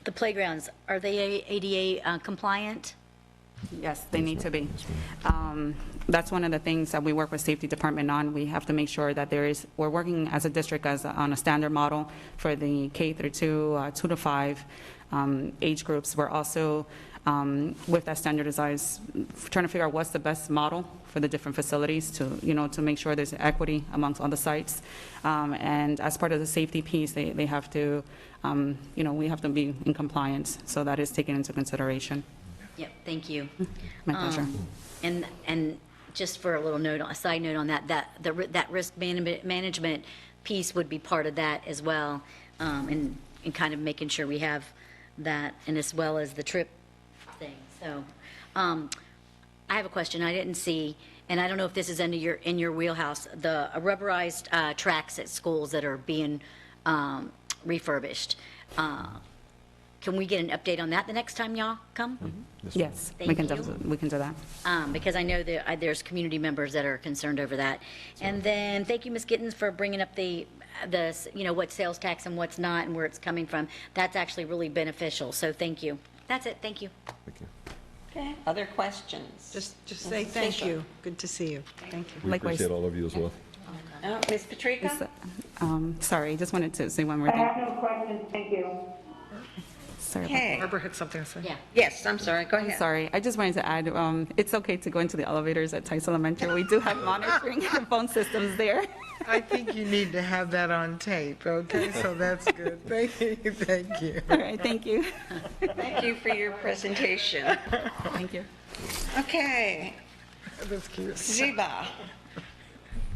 S5: The playgrounds, are they ADA compliant?
S21: Yes, they need to be. That's one of the things that we work with Safety Department on. We have to make sure that we're working as a district on a standard model for the K through 2, 2 to 5 age groups. We're also, with that standardized, trying to figure out what's the best model for the different facilities to make sure there's equity amongst all the sites. And as part of the safety piece, they have to, we have to be in compliance. So that is taken into consideration.
S5: Yep, thank you.
S21: My pleasure.
S5: And just for a little note, a side note on that risk management piece would be part of that as well, and kind of making sure we have that, and as well as the trip thing. So I have a question I didn't see, and I don't know if this is in your wheelhouse, the rubberized tracks at schools that are being refurbished. Can we get an update on that the next time y'all come?
S21: Yes,
S5: Thank
S21: we can
S5: you.
S21: do that.
S5: Because I know that there's community members that are concerned over that. And then, thank you, Ms. Gittens, for bringing up the what sales tax and what's not and where it's coming from. That's actually really beneficial, so thank you. That's it, thank you.
S2: Thank you.
S1: Okay, other questions?
S9: Just say thank you. Good to see you. Thank you.
S2: We
S21: Likewise.
S2: appreciate all of you as well.
S1: Ms. Patrica?
S21: Sorry, just wanted to say one more
S11: I
S21: thing.
S11: have no questions, thank you.
S21: Sorry about
S1: Okay.
S4: Barbara had something to say.
S5: Yeah.
S1: Yes, I'm sorry, go
S21: I'm
S1: ahead.
S21: sorry. I just wanted to add, it's okay to go into the elevators at Tice Elementary. We do have monitoring phone systems there.
S3: I think you need to have that on tape, okay? So that's good. Thank you, thank you.
S21: All right, thank you.
S1: Thank you for your presentation.
S21: Thank you.
S1: Okay.
S3: That's cute.
S1: Ziba.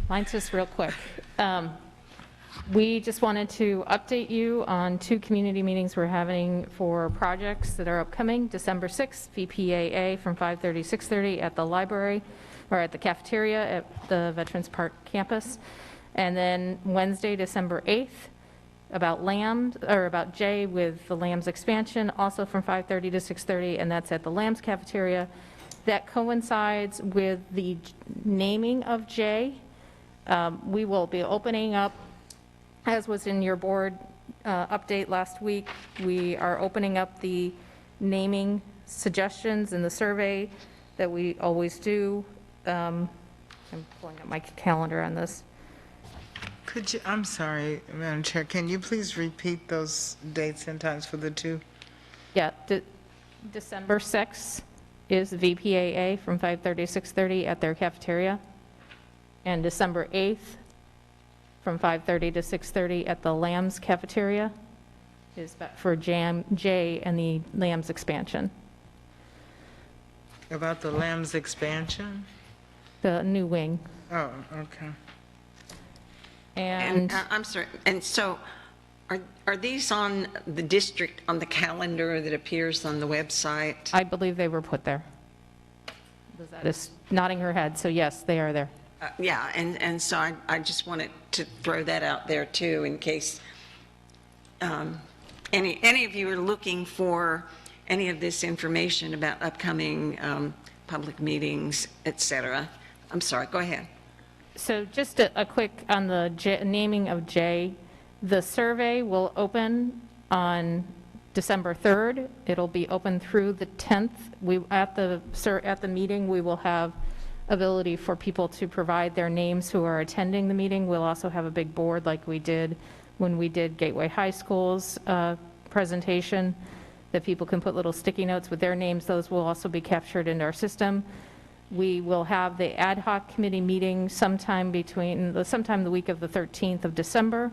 S16: Mine's just real quick. We just wanted to update you on 2 community meetings we're having for projects that are upcoming. December 6th, VPAA from 5:30 to 6:30 at the library, or at the cafeteria at the Veterans Park campus. And then Wednesday, December 8th, about J with the Lambs expansion, also from 5:30 to 6:30, and that's at the Lambs cafeteria. That coincides with the naming of J. We will be opening up, as was in your board update last week, we are opening up the naming suggestions in the survey that we always do. I'm pulling up my calendar on this.
S3: Could you, I'm sorry, Madam Chair, can you please repeat those dates and times for the two?
S16: Yeah, December 6th is VPAA from 5:30 to 6:30 at their cafeteria. And December 8th from 5:30 to 6:30 at the Lamb's cafeteria is for J and the Lamb's expansion.
S3: About the Lamb's expansion?
S16: The new wing.
S3: Oh, okay.
S16: And
S1: I'm sorry, and so are these on the district, on the calendar that appears on the website?
S16: I believe they were put there. Lizette is nodding her head, so yes, they are there.
S1: Yeah, and so I just wanted to throw that out there too, in case any of you are looking for any of this information about upcoming public meetings, et cetera. I'm sorry, go ahead.
S16: So just a quick on the naming of J. The survey will open on December 3rd. It'll be open through the 10th. At the meeting, we will have ability for people to provide their names who are attending the meeting. We'll also have a big board like we did when we did Gateway High School's presentation, that people can put little sticky notes with their names. Those will also be captured into our system. We will have the ad hoc committee meeting sometime the week of the 13th of December.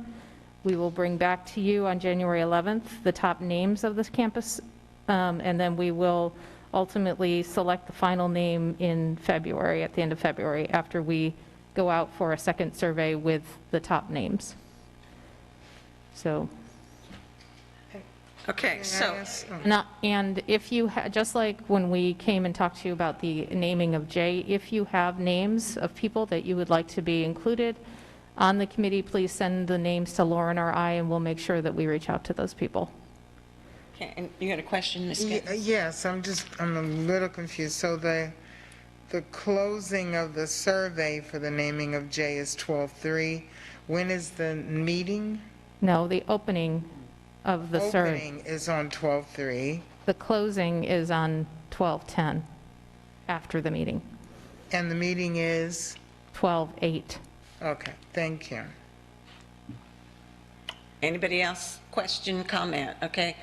S16: We will bring back to you on January 11th the top names of this campus, and then we will ultimately select the final name in February, at the end of February, after we go out for a second survey with the top names. So.
S1: Okay, so.
S16: And if you, just like when we came and talked to you about the naming of J, if you have names of people that you would like to be included on the committee, please send the names to Lauren or I, and we'll make sure that we reach out to those people.
S1: Okay, and you got a question, Ms. Gittens?
S3: Yes, I'm a little confused. So the closing of the survey for the naming of J is 12/3. When is the meeting?
S16: No, the opening of the survey.
S3: Opening is on 12/3.
S16: The closing is on 12/10, after the meeting.
S3: And the meeting is?
S16: 12/8.
S3: Okay, thank you.
S1: Anybody else? Question, comment? Okay.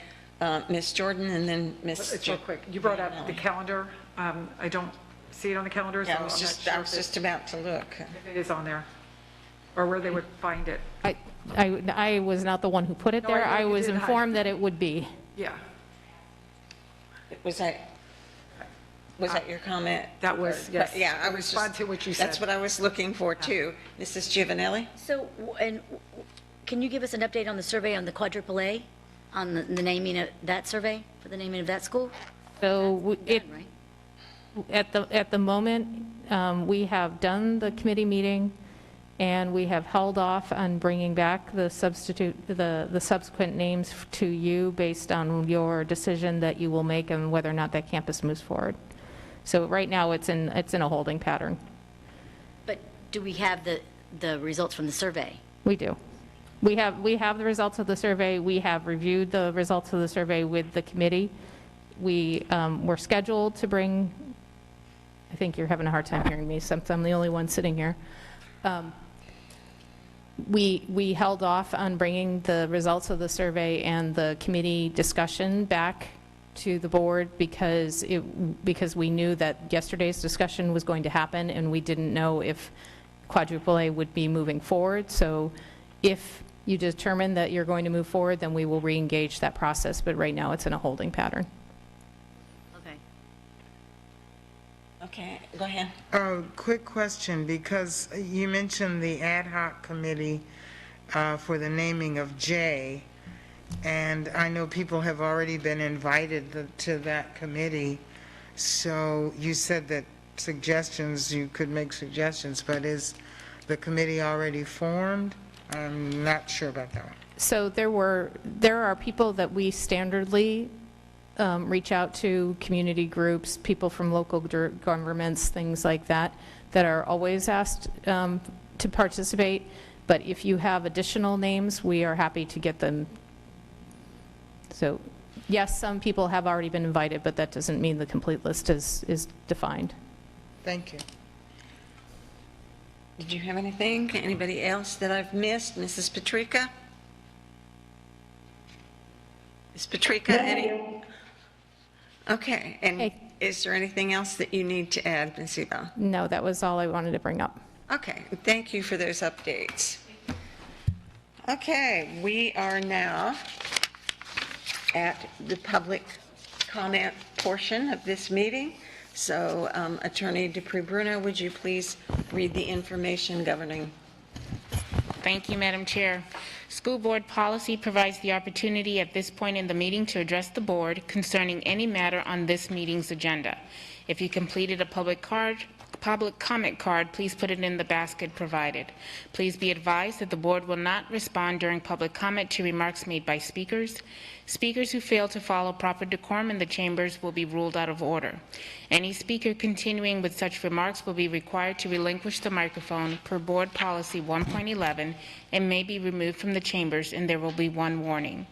S1: Ms. Jordan and then Ms.
S4: It's real quick. You brought up the calendar. I don't see it on the calendar, so
S1: Yeah,
S4: I'm not sure
S1: I was just about to look.
S4: if it is on there, or where they would find it.
S16: I was not the one who put it
S4: No,
S16: there.
S4: I
S16: I was
S4: didn't
S16: informed that it would be.
S4: Yeah.
S1: Was that your comment?
S4: That was, yes.
S1: Yeah, I was
S4: Respond
S1: just,
S4: to what you
S1: that's
S4: said.
S1: what I was looking for too. Mrs. Giovanelli?
S5: So, and can you give us an update on the survey on the quadruple A, on the naming of that survey, for the naming of that school?
S16: So
S5: Right?
S16: at the moment, we have done the committee meeting, and we have held off on bringing back the subsequent names to you based on your decision that you will make on whether or not that campus moves forward. So right now, it's in a holding pattern.
S5: But do we have the results from the survey?
S16: We do. We have the results of the survey. We have reviewed the results of the survey with the committee. We were scheduled to bring, I think you're having a hard time hearing me since I'm the only one sitting here. We held off on bringing the results of the survey and the committee discussion back to the board because we knew that yesterday's discussion was going to happen, and we didn't know if quadruple A would be moving forward. So if you determine that you're going to move forward, then we will re-engage that process, but right now it's in a holding pattern.
S5: Okay.
S1: Okay, go ahead.
S3: Quick question, because you mentioned the ad hoc committee for the naming of J, and I know people have already been invited to that committee. So you said that you could make suggestions, but is the committee already formed? I'm not sure about that one.
S16: So there are people that we standardly reach out to, community groups, people from local governments, things like that, that are always asked to participate. But if you have additional names, we are happy to get them. So Yes, some people have already been invited, but that doesn't mean the complete list is defined.
S3: Thank you.
S1: Did you have anything? Anybody else that I've missed? Mrs. Patrica? Ms. Patrica, any? Okay, and is there anything else that you need to add, Ms. Ebo?
S16: No, that was all I wanted to bring up.
S1: Okay, thank you for those updates. Okay, we are now at the public comment portion of this meeting. So Attorney Dupree-Bruno, would you please read the information governing?
S10: Thank you, Madam Chair. School board policy provides the opportunity at this point in the meeting to address the board concerning any matter on this meeting's agenda. If you completed a public comment card, please put it in the basket provided. Please be advised that the board will not respond during public comment to remarks made by speakers. Speakers who fail to follow proper decorum in the chambers will be ruled out of order. Any speaker continuing with such remarks will be required to relinquish the microphone per Board Policy 1.11 and may be removed from the chambers, and there will be one warning.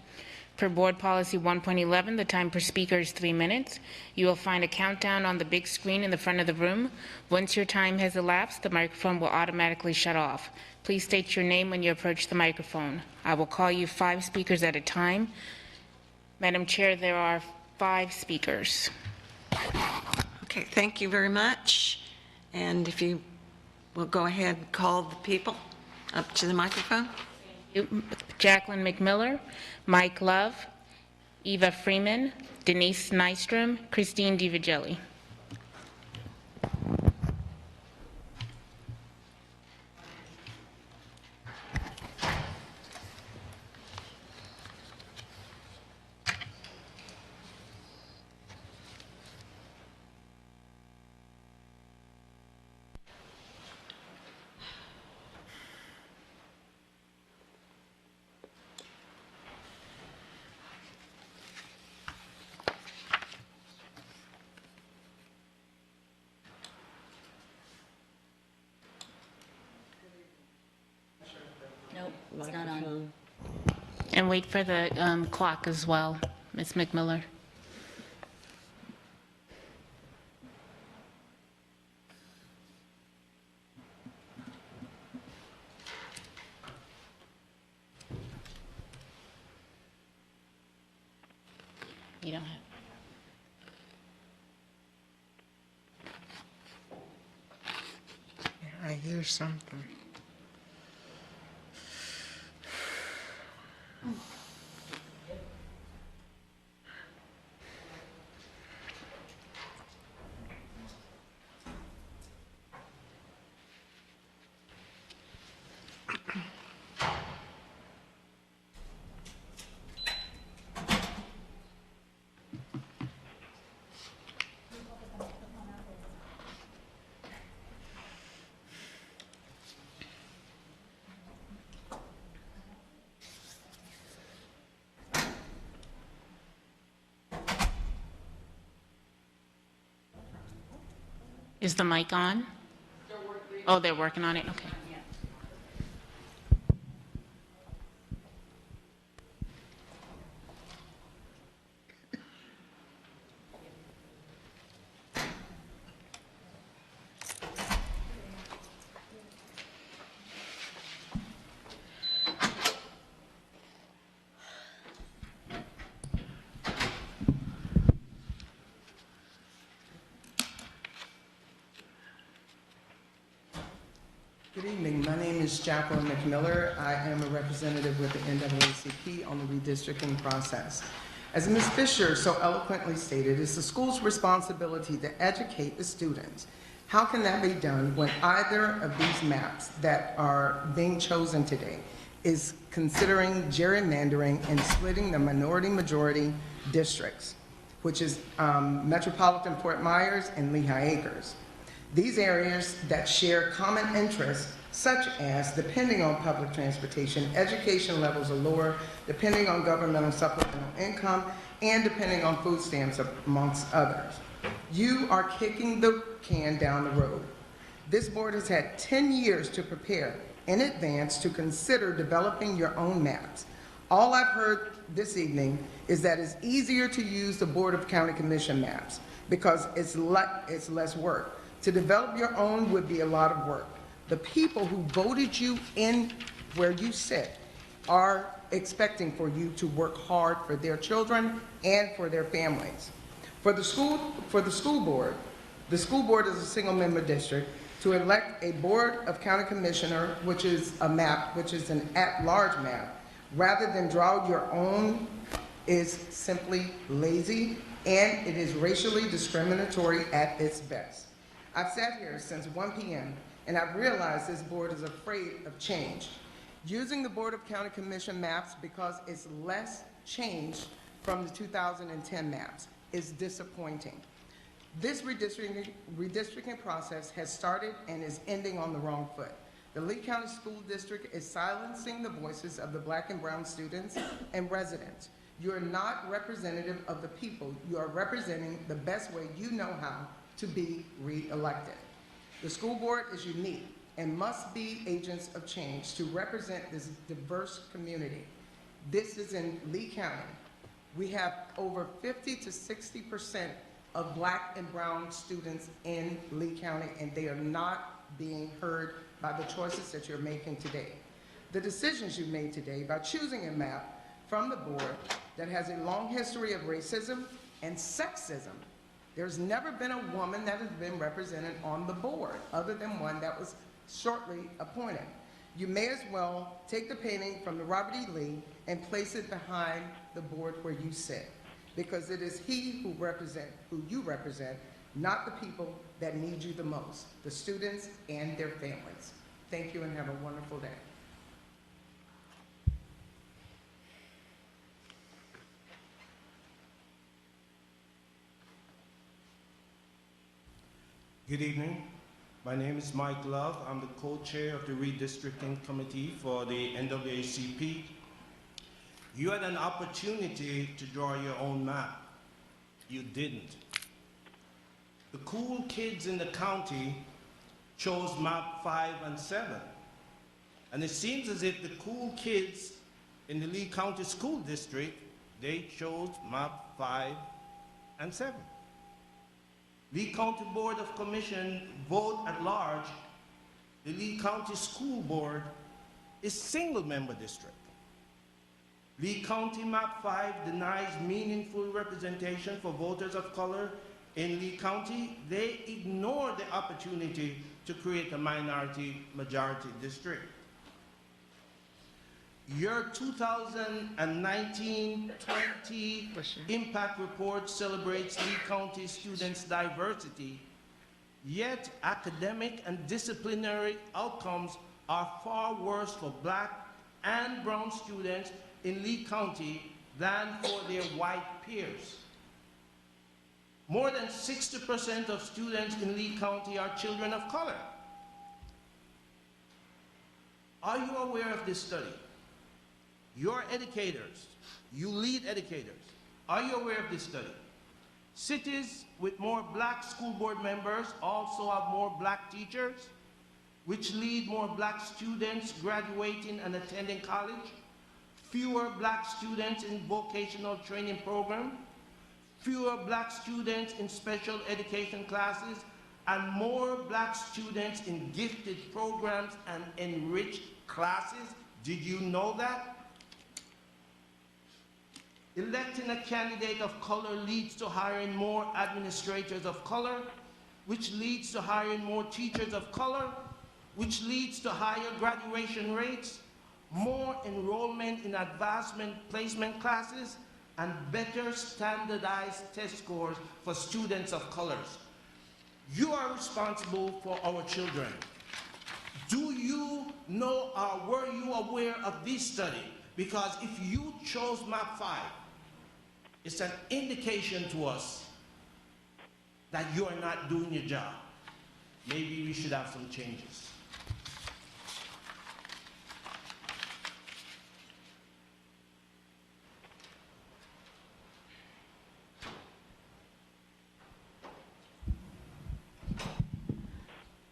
S10: Per Board Policy 1.11, the time per speaker is 3 minutes. You will find a countdown on the big screen in the front of the room. Once your time has elapsed, the microphone will automatically shut off. Please state your name when you approach the microphone. I will call you 5 speakers at a time. Madam Chair, there are 5 speakers.
S1: Okay, thank you very much. And if you will go ahead and call the people up to the microphone.
S10: Jacqueline McMiller, Mike Love, Eva Freeman, Denise Nystrom, Christine DiVigili.
S5: Nope, it's not on.
S10: And wait for the clock as well, Ms. McMiller. You don't have.
S3: I hear something.
S10: Is the mic on? Oh, they're working on it? Okay.
S7: Good evening. My name is Jacqueline McMiller. I am a representative with the NAACP on the redistricting process. As Ms. Fisher so eloquently stated, it's the school's responsibility to educate the students. How can that be done when either of these maps that are being chosen today is considering gerrymandering and splitting the minority-majority districts, which is Metropolitan Fort Myers and Lehigh Acres? These areas that share common interests, such as, depending on public transportation, education levels are lower, depending on governmental supplemental income, and depending on food stamps, amongst others. You are kicking the can down the road. This board has had 10 years to prepare in advance to consider developing your own maps. All I've heard this evening is that it's easier to use the Board of County Commission maps because it's less work. To develop your own would be a lot of work. The people who voted you in where you sit are expecting for you to work hard for their children and for their families. For the school board, the school board is a single-member district. To elect a board of county commissioner, which is a map, which is an at-large map, rather than draw your own, is simply lazy, and it is racially discriminatory at its best. I've sat here since 1 p.m., and I've realized this board is afraid of change. Using the Board of County Commission maps because it's less change from the 2010 maps is disappointing. This redistricting process has started and is ending on the wrong foot. The Lee County School District is silencing the voices of the Black and brown students and residents. You are not representative of the people. You are representing the best way you know how to be re-elected. The school board is unique and must be agents of change to represent this diverse community. This is in Lee County. We have over 50 to 60% of Black and brown students in Lee County, and they are not being heard by the choices that you're making today. The decisions you made today by choosing a map from the board that has a long history of racism and sexism. There's never been a woman that has been represented on the board other than one that was shortly appointed. You may as well take the painting from the Robert E. Lee and place it behind the board where you sit, because it is who you represent, not the people that need you the most, the students and their families. Thank you and have a wonderful day.
S13: Good evening. My name is Mike Love. I'm the co-chair of the Redistricting Committee for the NAACP. You had an opportunity to draw your own map. You didn't. The cool kids in the county chose map 5 and 7. And it seems as if the cool kids in the Lee County School District, they chose map 5 and 7. Lee County Board of Commission vote at large, the Lee County School Board is single-member district. Lee County Map 5 denies meaningful representation for voters of color in Lee County. They ignore the opportunity to create a minority-majority district. Your 2019-20 impact report celebrates Lee County students' diversity, yet academic and disciplinary outcomes are far worse for Black and brown students in Lee County than for their white peers. More than 60% of students in Lee County are children of color. Are you aware of this study? Your educators, you lead educators, are you aware of this study? Cities with more Black school board members also have more Black teachers, which lead more Black students graduating and attending college, fewer Black students in vocational training program, fewer Black students in special education classes, and more Black students in gifted programs and enriched classes. Did you know that? Electing a candidate of color leads to hiring more administrators of color, which leads to hiring more teachers of color, which leads to higher graduation rates, more enrollment in advancement placement classes, and better standardized test scores for students of colors. You are responsible for our children. Do you know or were you aware of this study? Because if you chose map 5, it's an indication to us that you are not doing your job. Maybe we should have some changes.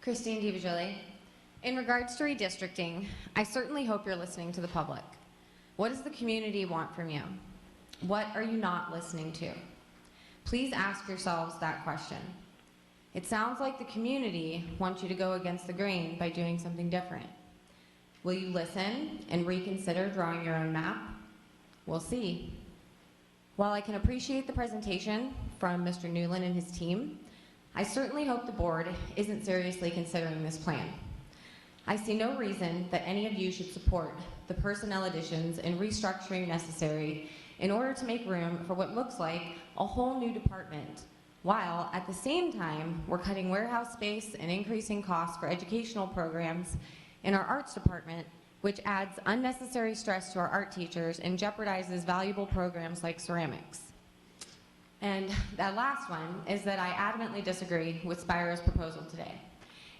S22: Christine DiVigili. In regards to redistricting, I certainly hope you're listening to the public. What does the community want from you? What are you not listening to? Please ask yourselves that question. It sounds like the community wants you to go against the grain by doing something different. Will you listen and reconsider drawing your own map? We'll see. While I can appreciate the presentation from Mr. Newland and his team, I certainly hope the board isn't seriously considering this plan. I see no reason that any of you should support the personnel additions and restructuring necessary in order to make room for what looks like a whole new department, while at the same time we're cutting warehouse space and increasing costs for educational programs in our arts department, which adds unnecessary stress to our art teachers and jeopardizes valuable programs like ceramics. And that last one is that I adamantly disagree with Spiro's proposal today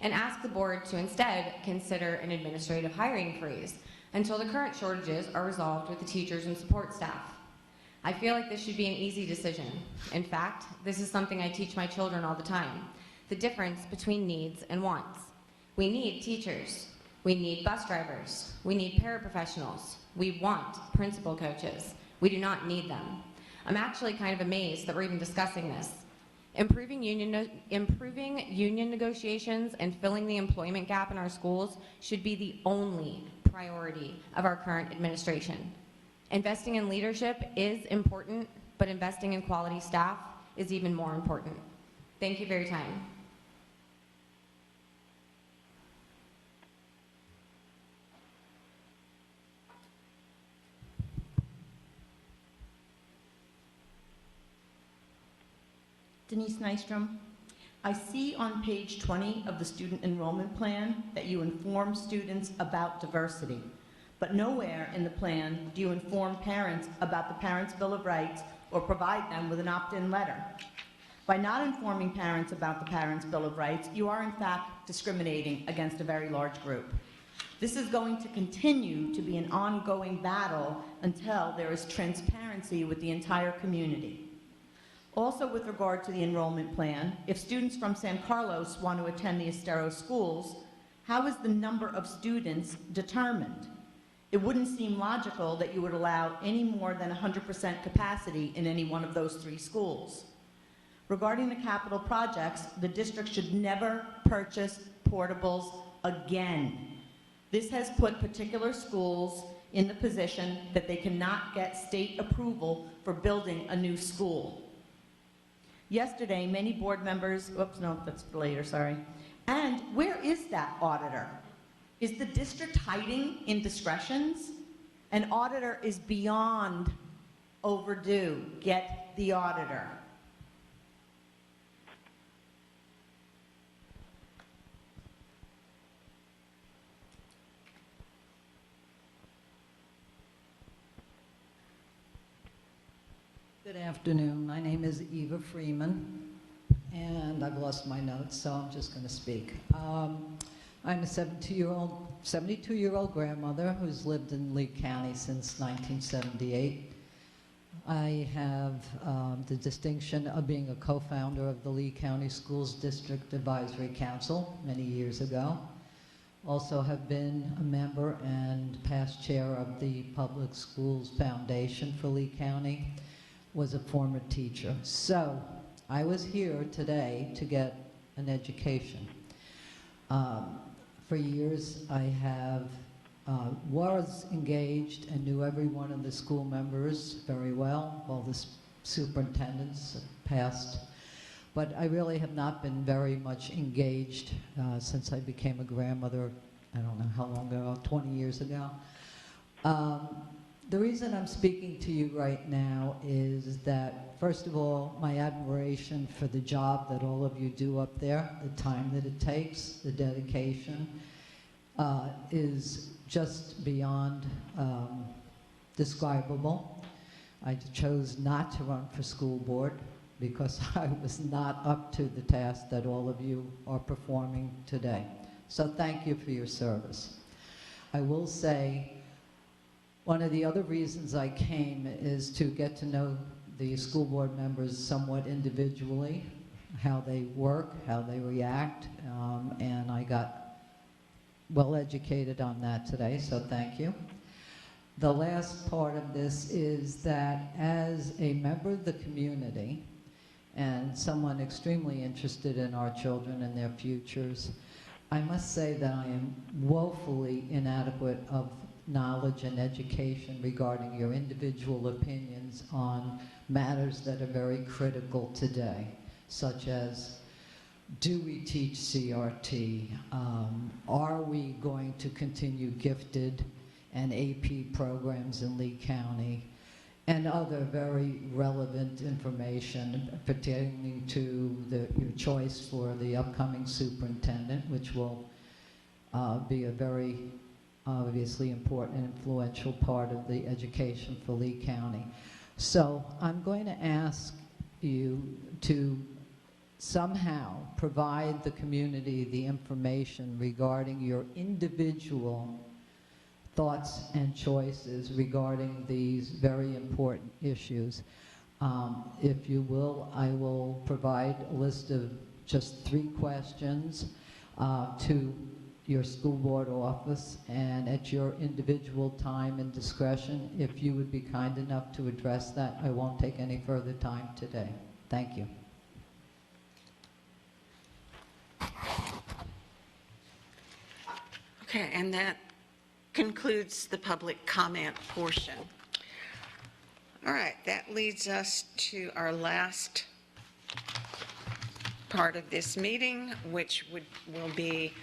S22: and ask the board to instead consider an administrative hiring freeze until the current shortages are resolved with the teachers and support staff. I feel like this should be an easy decision. In fact, this is something I teach my children all the time, the difference between needs and wants. We need teachers. We need bus drivers. We need paraprofessionals. We want principal coaches. We do not need them. I'm actually kind of amazed that we're even discussing this. Improving union negotiations and filling the employment gap in our schools should be the only priority of our current administration. Investing in leadership is important, but investing in quality staff is even more important. Thank you for your time.
S12: Denise Nystrom. I see on page 20 of the student enrollment plan that you inform students about diversity, but nowhere in the plan do you inform parents about the Parents' Bill of Rights or provide them with an opt-in letter. By not informing parents about the Parents' Bill of Rights, you are in fact discriminating against a very large group. This is going to continue to be an ongoing battle until there is transparency with the entire community. Also, with regard to the enrollment plan, if students from San Carlos want to attend the Estero schools, how is the number of students determined? It wouldn't seem logical that you would allow any more than 100% capacity in any one of those 3 schools. Regarding the capital projects, the district should never purchase portables again. This has put particular schools in the position that they cannot get state approval for building a new school. Yesterday, many board members, oops, no, that's later, sorry. And where is that auditor? Is the district hiding indiscretions? An auditor is beyond overdue. Get the auditor.
S15: Good afternoon. My name is Eva Freeman, and I've lost my notes, so I'm just going to speak. I'm a 72-year-old grandmother who's lived in Lee County since 1978. I have the distinction of being a co-founder of the Lee County Schools District Advisory Council many years ago. Also have been a member and past chair of the Public Schools Foundation for Lee County. Was a former teacher. So I was here today to get an education. For years I have was engaged and knew every one of the school members very well, all the superintendents past, but I really have not been very much engaged since I became a grandmother, I don't know how long ago, 20 years ago. The reason I'm speaking to you right now is that, first of all, my admiration for the job that all of you do up there, the time that it takes, the dedication, is just beyond describable. I chose not to run for school board because I was not up to the task that all of you are performing today. So thank you for your service. I will say, one of the other reasons I came is to get to know the school board members somewhat individually, how they work, how they react, and I got well educated on that today, so thank you. The last part of this is that as a member of the community and someone extremely interested in our children and their futures, I must say that I am woefully inadequate of knowledge and education regarding your individual opinions on matters that are very critical today, such as, do we teach CRT? Are we going to continue gifted and AP programs in Lee County? And other very relevant information pertaining to your choice for the upcoming superintendent, which will be a very obviously important and influential part of the education for Lee County. So I'm going to ask you to somehow provide the community the information regarding your individual thoughts and choices regarding these very important issues. If you will, I will provide a list of just 3 questions to your school board office, and at your individual time and discretion, if you would be kind enough to address that, I won't take any further time today. Thank you.
S1: Okay, and that concludes the public comment portion. All right, that leads us to our last part of this meeting, which will be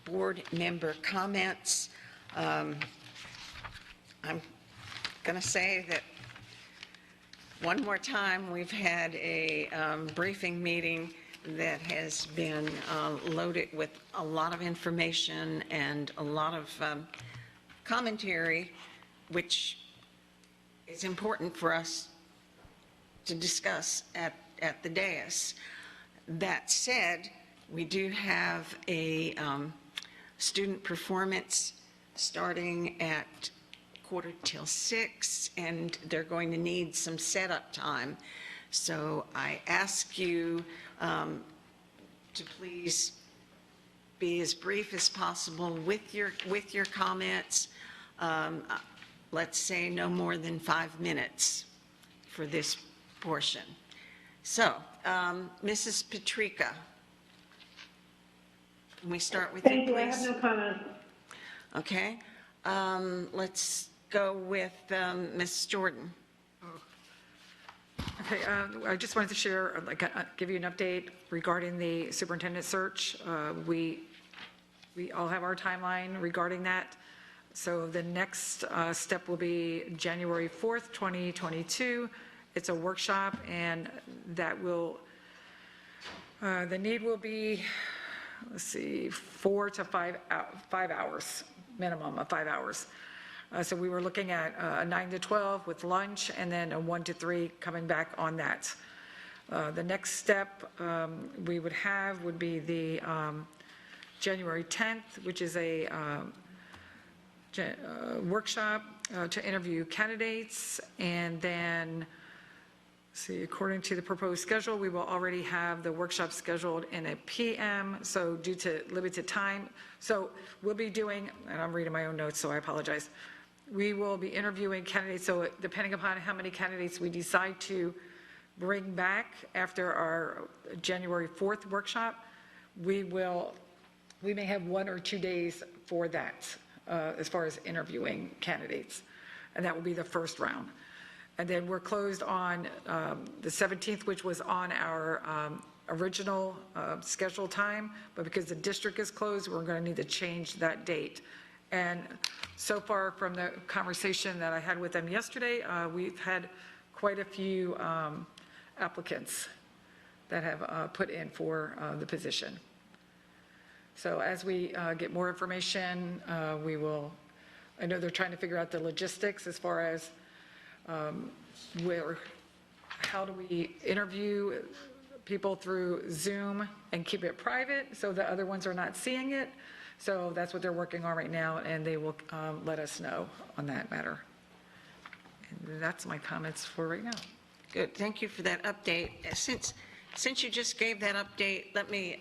S1: board member comments. I'm going to say that one more time, we've had a briefing meeting that has been loaded with a lot of information and a lot of commentary, which is important for us to discuss at the dais. That said, we do have a student performance starting at 5:45, and they're going to need some setup time. So I ask you to please be as brief as possible with your comments. Let's say no more than 5 minutes for this portion. So, Mrs. Patrica, can we start with you,
S11: Thank you. I
S1: please?
S11: have no comments.
S1: Okay. Let's go with Ms. Jordan.
S4: Okay, I just wanted to share, give you an update regarding the superintendent search. We all have our timeline regarding that. So the next step will be January 4th, 2022. It's a workshop, and that will, the need will be, let's see, 4 to 5 hours, minimum of 5 hours. So we were looking at 9 to 12 with lunch, and then a 1 to 3 coming back on that. The next step we would be the January 10th, which is a workshop to interview candidates, and then, see, according to the proposed schedule, we will already have the workshop scheduled in a PM, so due to limited time. So we'll be doing, and I'm reading my own notes, so I apologize. We will be interviewing candidates, so depending upon how many candidates we decide to bring back after our January 4th workshop, we may have 1 or 2 days for that, as far as interviewing candidates, and that will be the first round. And then we're closed on the 17th, which was on our original scheduled time, but because the district is closed, we're going to need to change that date. And so far from the conversation that I had with them yesterday, we've had quite a few applicants that have put in for the position. So as we get more information, we will, I know they're trying to figure out the logistics as far as how do we interview people through Zoom and keep it private so the other ones are not seeing it. So that's what they're working on right now, and they will let us know on that matter. And that's my comments for right now.
S1: Good, thank you for that update. Since you just gave that update, let me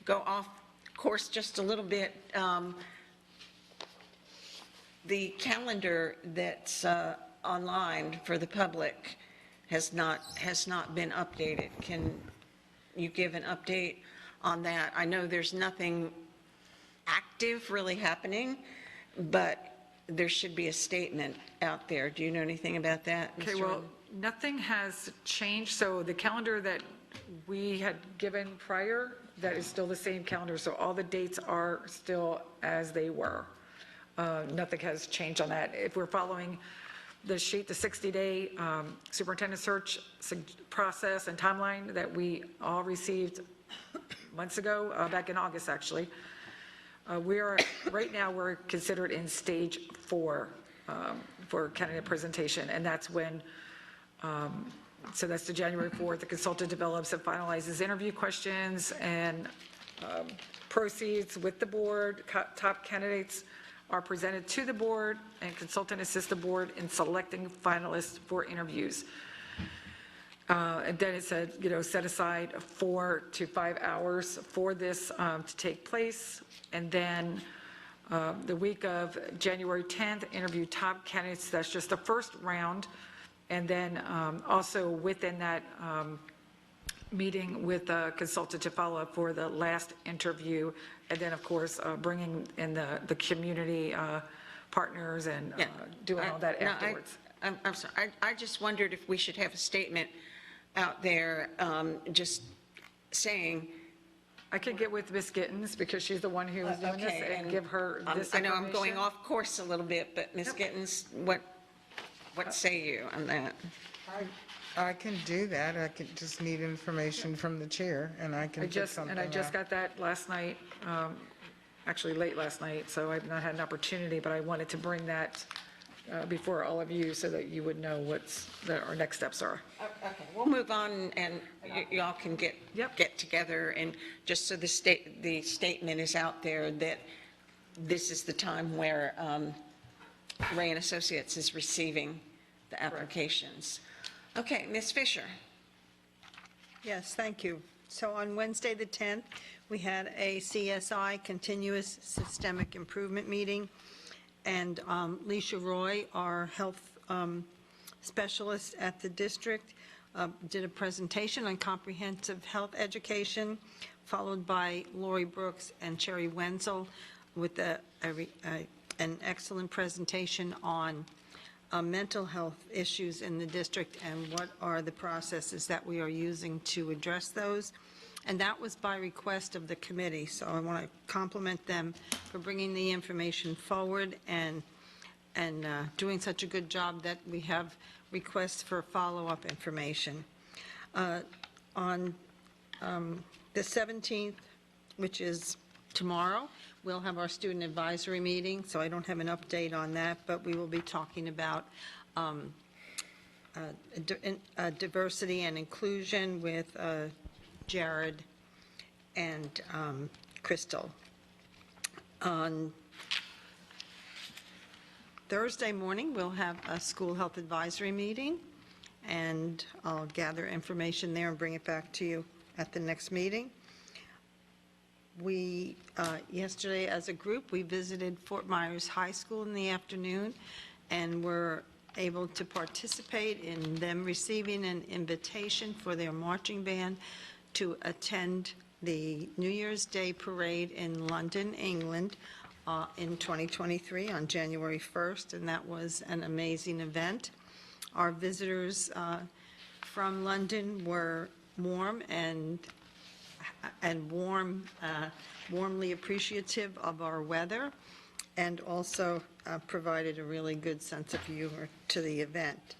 S1: go off course just a little bit. the calendar that's online for the public has not been updated. Can you give an update on that? I know there's nothing active really happening, but there should be a statement out there. Do you know anything about that,
S4: Okay,
S1: Mr.
S4: well,
S1: Rowe?
S4: nothing has changed. So the calendar that we had given prior, that is still the same calendar. So all the dates are still as they were. Nothing has changed on that. If we're following the sheet, the 60-day superintendent search process and timeline that we all received months ago, back in August, actually, right now, we're considered in stage 4 for candidate presentation, and that's when, so that's the January 4th, the consultant develops and finalizes interview questions and proceeds with the board. Top candidates are presented to the board, and consultant assists the board in selecting finalists for interviews. And then it said, set aside 4 to 5 hours for this to take place. And then the week of January 10th, interview top candidates. That's just the first round. And then also within that meeting with the consultant to follow up for the last interview. And then, of course, bringing in the community partners and doing all that afterwards.
S1: I'm sorry. I just wondered if we should have a statement out there just saying.
S4: I could get with Ms. Gittens because she's the one who was doing this and give her this
S1: I know I'm going
S4: information.
S1: off course a little bit, but Ms. Gittens, what say you on that?
S3: I can do that. I can just need information from the chair, and I can put something
S4: I just
S3: out.
S4: got that last night, actually late last night, so I've not had an opportunity, but I wanted to bring that before all of you so that you would know what our next steps are.
S1: Okay, we'll move on, and y'all can get together, and just so the statement is out there that this is the time where Ray and Associates is receiving the applications. Okay, Ms. Fisher.
S9: Yes, thank you. So on Wednesday, the 10th, we had a CSI, Continuous Systemic Improvement Meeting, and Leisha Roy, our health specialist at the district, did a presentation on comprehensive health education, followed by Lori Brooks and Cherry Wenzel with an excellent presentation on mental health issues in the district and what are the processes that we are using to address those. And that was by request of the committee, so I want to compliment them for bringing the information forward and doing such a good job that we have requests for follow-up information. On the 17th, which is tomorrow, we'll have our student advisory meeting, so I don't have an update on that, but we will be talking about diversity and inclusion with Jared and Crystal. On Thursday morning, we'll have a school health advisory meeting, and I'll gather information there and bring it back to you at the next meeting. We, yesterday as a group, we visited Fort Myers High School in the afternoon, and were able to participate in them receiving an invitation for their marching band to attend the New Year's Day Parade in London, England, in 2023 on January 1st, and that was an amazing event. Our visitors from London were warm and warmly appreciative of our weather, and also provided a really good sense of humor to the event.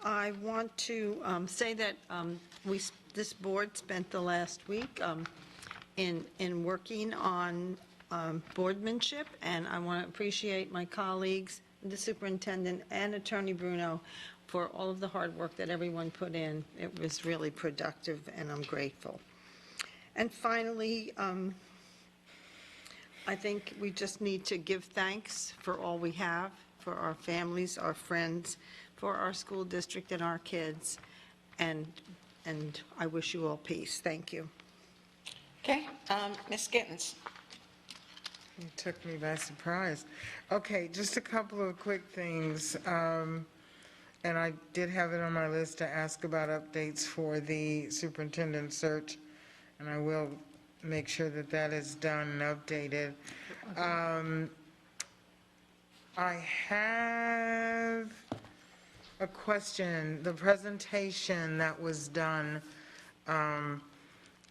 S9: I want to say that this board spent the last week in working on boardmanship, and I want to appreciate my colleagues, the superintendent and Attorney Bruno, for all of the hard work that everyone put in. It was really productive, and I'm grateful. And finally, I think we just need to give thanks for all we have, for our families, our friends, for our school district and our kids, and I wish you all peace. Thank you.
S1: Okay, Ms. Gittens.
S3: You took me by surprise. Okay, just a couple of quick things. And I did have it on my list to ask about updates for the superintendent search, and I will make sure that that is done and updated. I have a question. The presentation that was done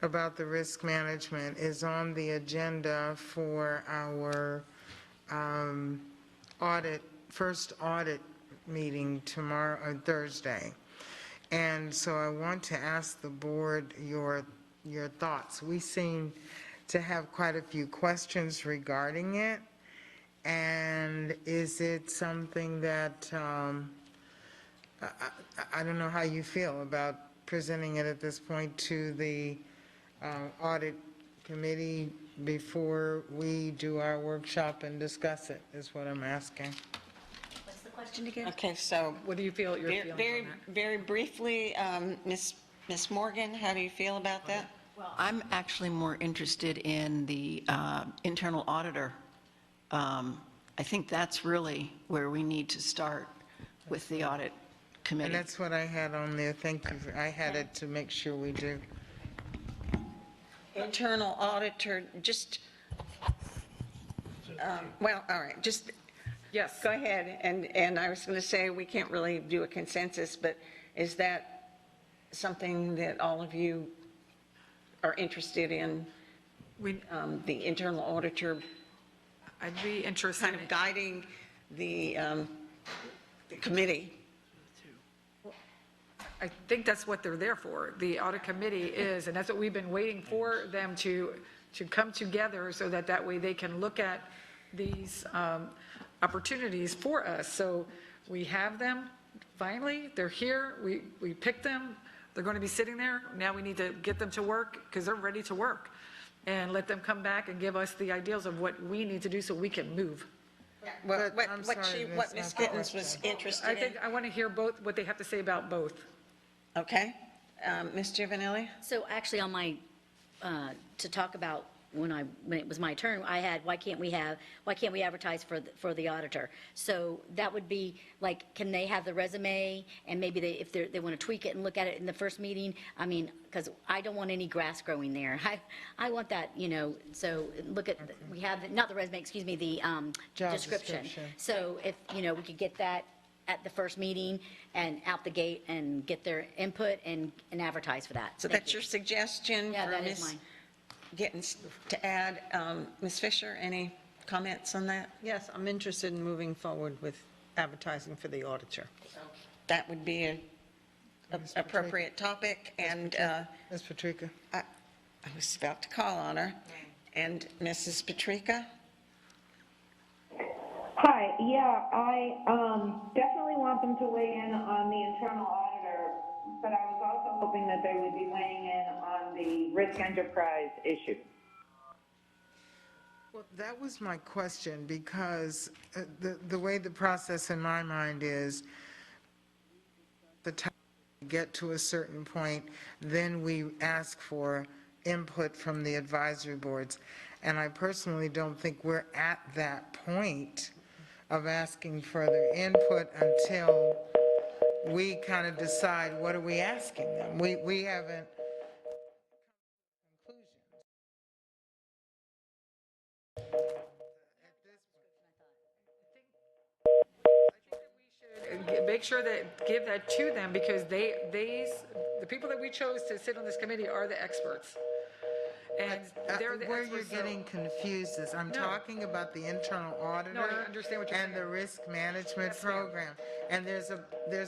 S3: about the risk management is on the agenda for our first audit meeting tomorrow, Thursday. And so I want to ask the board your thoughts. We seem to have quite a few questions regarding it. And is it something that, I don't know how you feel about presenting it at this point to the audit committee before we do our workshop and discuss it, is what I'm asking.
S5: What's the question again?
S1: Okay, so.
S4: What do you feel, your feelings on that?
S1: Very briefly, Ms. Morgan, how do you feel about that?
S8: Well, I'm actually more interested in the internal auditor. I think that's really where we need to start with the audit committee.
S3: And that's what I had on there. Thank you. I had it to make sure we do.
S1: Internal auditor, just, well, all right, just.
S4: Yes.
S1: Go ahead, and I was going to say, we can't really do a consensus, but is that something that all of you are interested in? The internal auditor
S4: I'd be interested
S1: kind of guiding the committee?
S4: I think that's what they're there for. The audit committee is, and that's what we've been waiting for them to come together so that that way they can look at these opportunities for us. So we have them, finally, they're here, we picked them, they're going to be sitting there. Now we need to get them to work because they're ready to work, and let them come back and give us the ideals of what we need to do so we can move.
S1: What Ms. Gittens was interested in?
S4: I want to hear both, what they have to say about both.
S1: Okay. Ms. Giovanelli?
S5: So actually on my, to talk about when it was my turn, I had, why can't we advertise for the auditor? So that would be like, can they have the resume, and maybe if they want to tweak it and look at it in the first meeting? I mean, because I don't want any grass growing there. I want that, so look at, we have, not the resume, excuse me, the
S3: Job
S5: description. So if, we could get that at the first meeting and out the gate and get their input and advertise for that.
S1: So that's your suggestion
S5: Yeah,
S1: for
S5: that is
S1: Ms.
S5: mine.
S1: Gittens to add? Ms. Fisher, any comments on that?
S9: Yes, I'm interested in moving forward with advertising for the auditor.
S1: That would be an appropriate topic, and
S3: Ms. Patrica.
S1: I was about to call on her. And Mrs. Patrica?
S11: Hi, yeah, I definitely want them to weigh in on the internal auditor, but I was also hoping that they would be weighing in on the risk enterprise issue.
S3: Well, that was my question, because the way the process in my mind is, the time we get to a certain point, then we ask for input from the advisory boards. And I personally don't think we're at that point of asking further input until we kind of decide, what are we asking them? We haven't.
S4: Make sure that, give that to them, because the people that we chose to sit on this committee are the experts. And they're the
S3: Where
S4: experts.
S3: you're getting confused is, I'm
S4: No.
S3: talking about the internal auditor.
S4: No, I understand what you're
S3: and
S4: saying.
S3: the risk management
S4: Yes, ma'am.
S3: program. And there's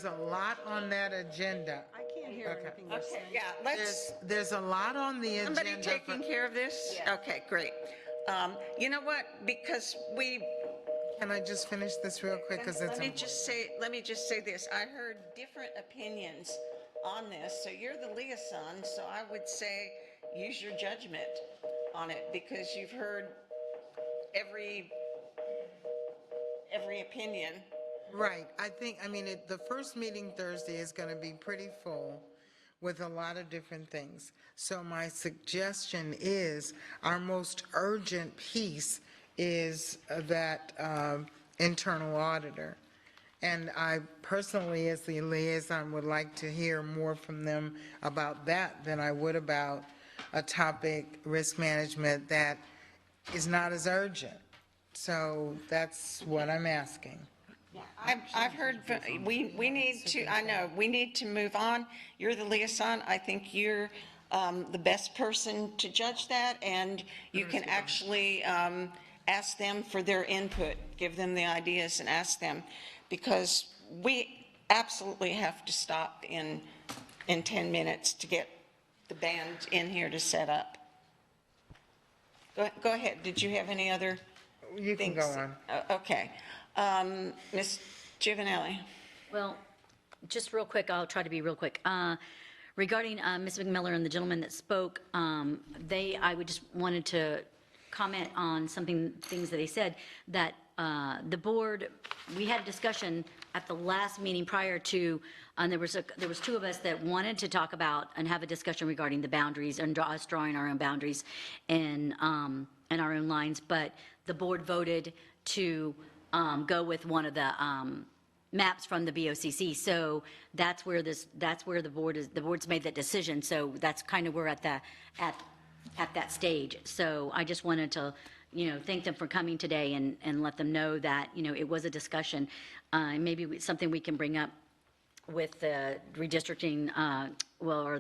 S3: a lot on that agenda.
S9: I can't hear anything you're saying.
S1: Yeah, let's.
S3: There's a lot on the agenda.
S1: Somebody taking care of this? Okay, great. You know what, because
S3: Can I just finish this real quick, because it's
S1: let me just say this. I heard different opinions on this, so you're the liaison, so I would say use your judgment on it, because you've heard every opinion.
S3: Right. The first meeting Thursday is going to be pretty full with a lot of different things. So my suggestion is, our most urgent piece is that internal auditor. And I personally, as the liaison, would like to hear more from them about that than I would about a topic, risk management, that is not as urgent. So that's what I'm asking.
S1: I've heard, we need to, I know, we need to move on. You're the liaison. I think you're the best person to judge that, and you can actually ask them for their input, give them the ideas and ask them, because we absolutely have to stop in 10 minutes to get the band in here to set up. Go ahead. Did you have any other things?
S3: You can go on.
S1: Okay. Ms. Giovanelli.
S5: Well, just real quick, I'll try to be real quick. Regarding Ms. McMiller and the gentleman that spoke, I would just wanted to comment on things that they said, that the board, we had a discussion at the last meeting prior to, and there was two of us that wanted to talk about and have a discussion regarding the boundaries and us drawing our own boundaries and our own lines, but the board voted to go with one of the maps from the BOCC. So that's where the board's made that decision. So that's kind of where at that stage. So I just wanted to, thank them for coming today and let them know that, it was a discussion. Maybe something we can bring up with the redistricting, or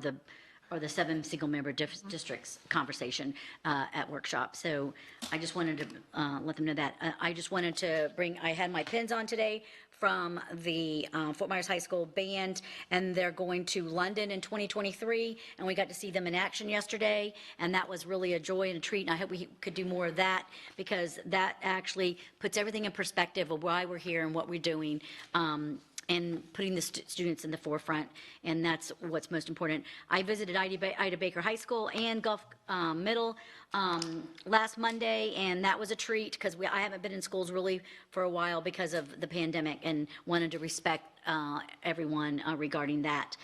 S5: the 7 single-member districts conversation at workshop. So I just wanted to let them know that. I just wanted to I had my pins on today from the Fort Myers High School band, and they're going to London in 2023, and we got to see them in action yesterday, and that was really a joy and a treat, and I hope we could do more of that, because that actually puts everything in perspective of why we're here and what we're doing. And putting the students in the forefront, and that's what's most important. I visited Ida Baker High School and Gulf Middle last Monday, and that was a treat, because I haven't been in schools really for a while because of the pandemic, and wanted to respect everyone regarding that.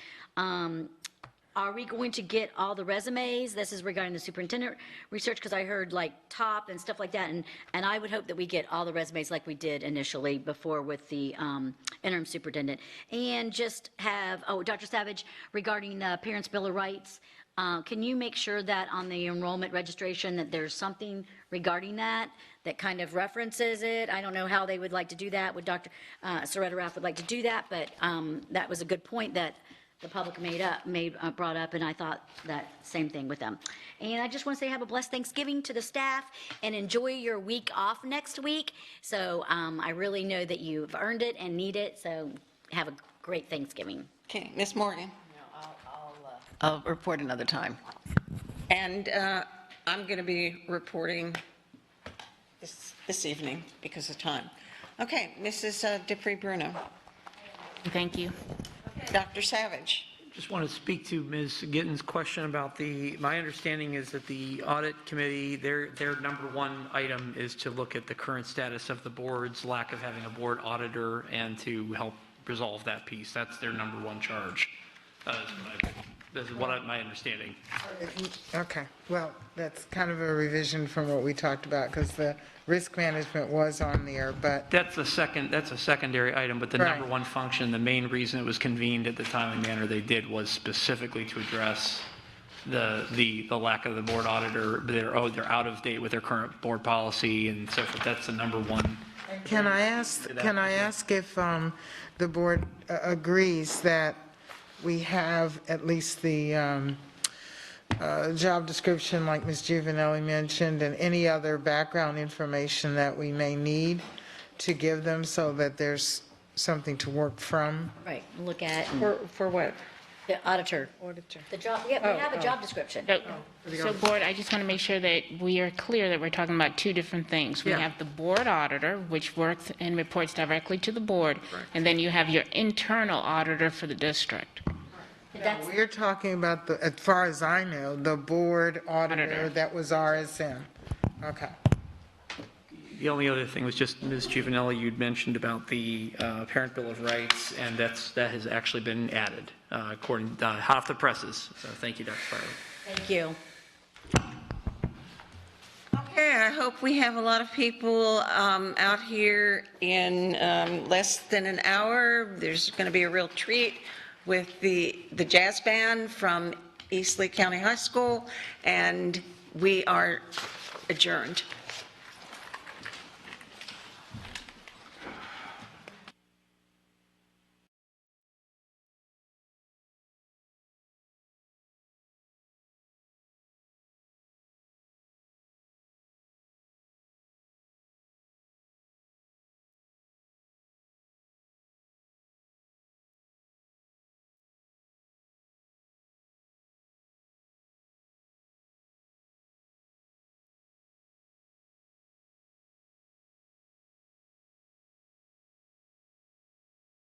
S5: Are we going to get all the resumes? This is regarding the superintendent research, because I heard like top and stuff like that, and I would hope that we get all the resumes like we did initially before with the interim superintendent. And just have, Dr. Savage, regarding the Parents' Bill of Rights, can you make sure that on the enrollment registration that there's something regarding that kind of references it? I don't know how they would like to do that, would Dr. Soretta Raff would like to do that, but that was a good point that the public brought up, and I thought that same thing with them. And I just want to say have a blessed Thanksgiving to the staff, and enjoy your week off next week. So I really know that you've earned it and need it, so have a great Thanksgiving.
S1: Okay, Ms. Morgan.
S8: I'll report another time.
S1: And I'm going to be reporting this evening because of time. Okay, Mrs. Dupree-Bruno.
S10: Thank you.
S1: Dr. Savage.
S6: Just want to speak to Ms. Gitten's question about my understanding is that the audit committee, their number one item is to look at the current status of the board's lack of having a board auditor and to help resolve that piece. That's their number one charge. That's my understanding.
S3: Okay, well, that's kind of a revision from what we talked about, because the risk management was on there, but.
S6: That's a secondary item, but the
S3: Right.
S6: number one function, the main reason it was convened at the timely manner they did was specifically to address the lack of the board auditor. They're out of date with their current board policy and so forth. That's the number one.
S3: Can I ask if the board agrees that we have at least the job description like Ms. Giovanelli mentioned, and any other background information that we may need to give them so that there's something to work from?
S5: Right, look at.
S3: For what?
S5: The auditor. The job, we have a job description.
S10: So board, I just want to make sure that we are clear that we're talking about two different things. We
S3: Yeah.
S10: have the board auditor, which works and reports directly to the board, and then you have your internal auditor for the district.
S3: We're talking about, as far as I know, the board auditor that was RSM. Okay.
S6: The only other thing was just, Ms. Giovanelli, you'd mentioned about the Parent Bill of Rights, and that has actually been added, according hot off the presses. So thank you, Dr. Farley.
S5: Thank you.
S1: Okay, I hope we have a lot of people out here in less than an hour. There's going to be a real treat with the jazz band from East Lee County High School, and we are adjourned.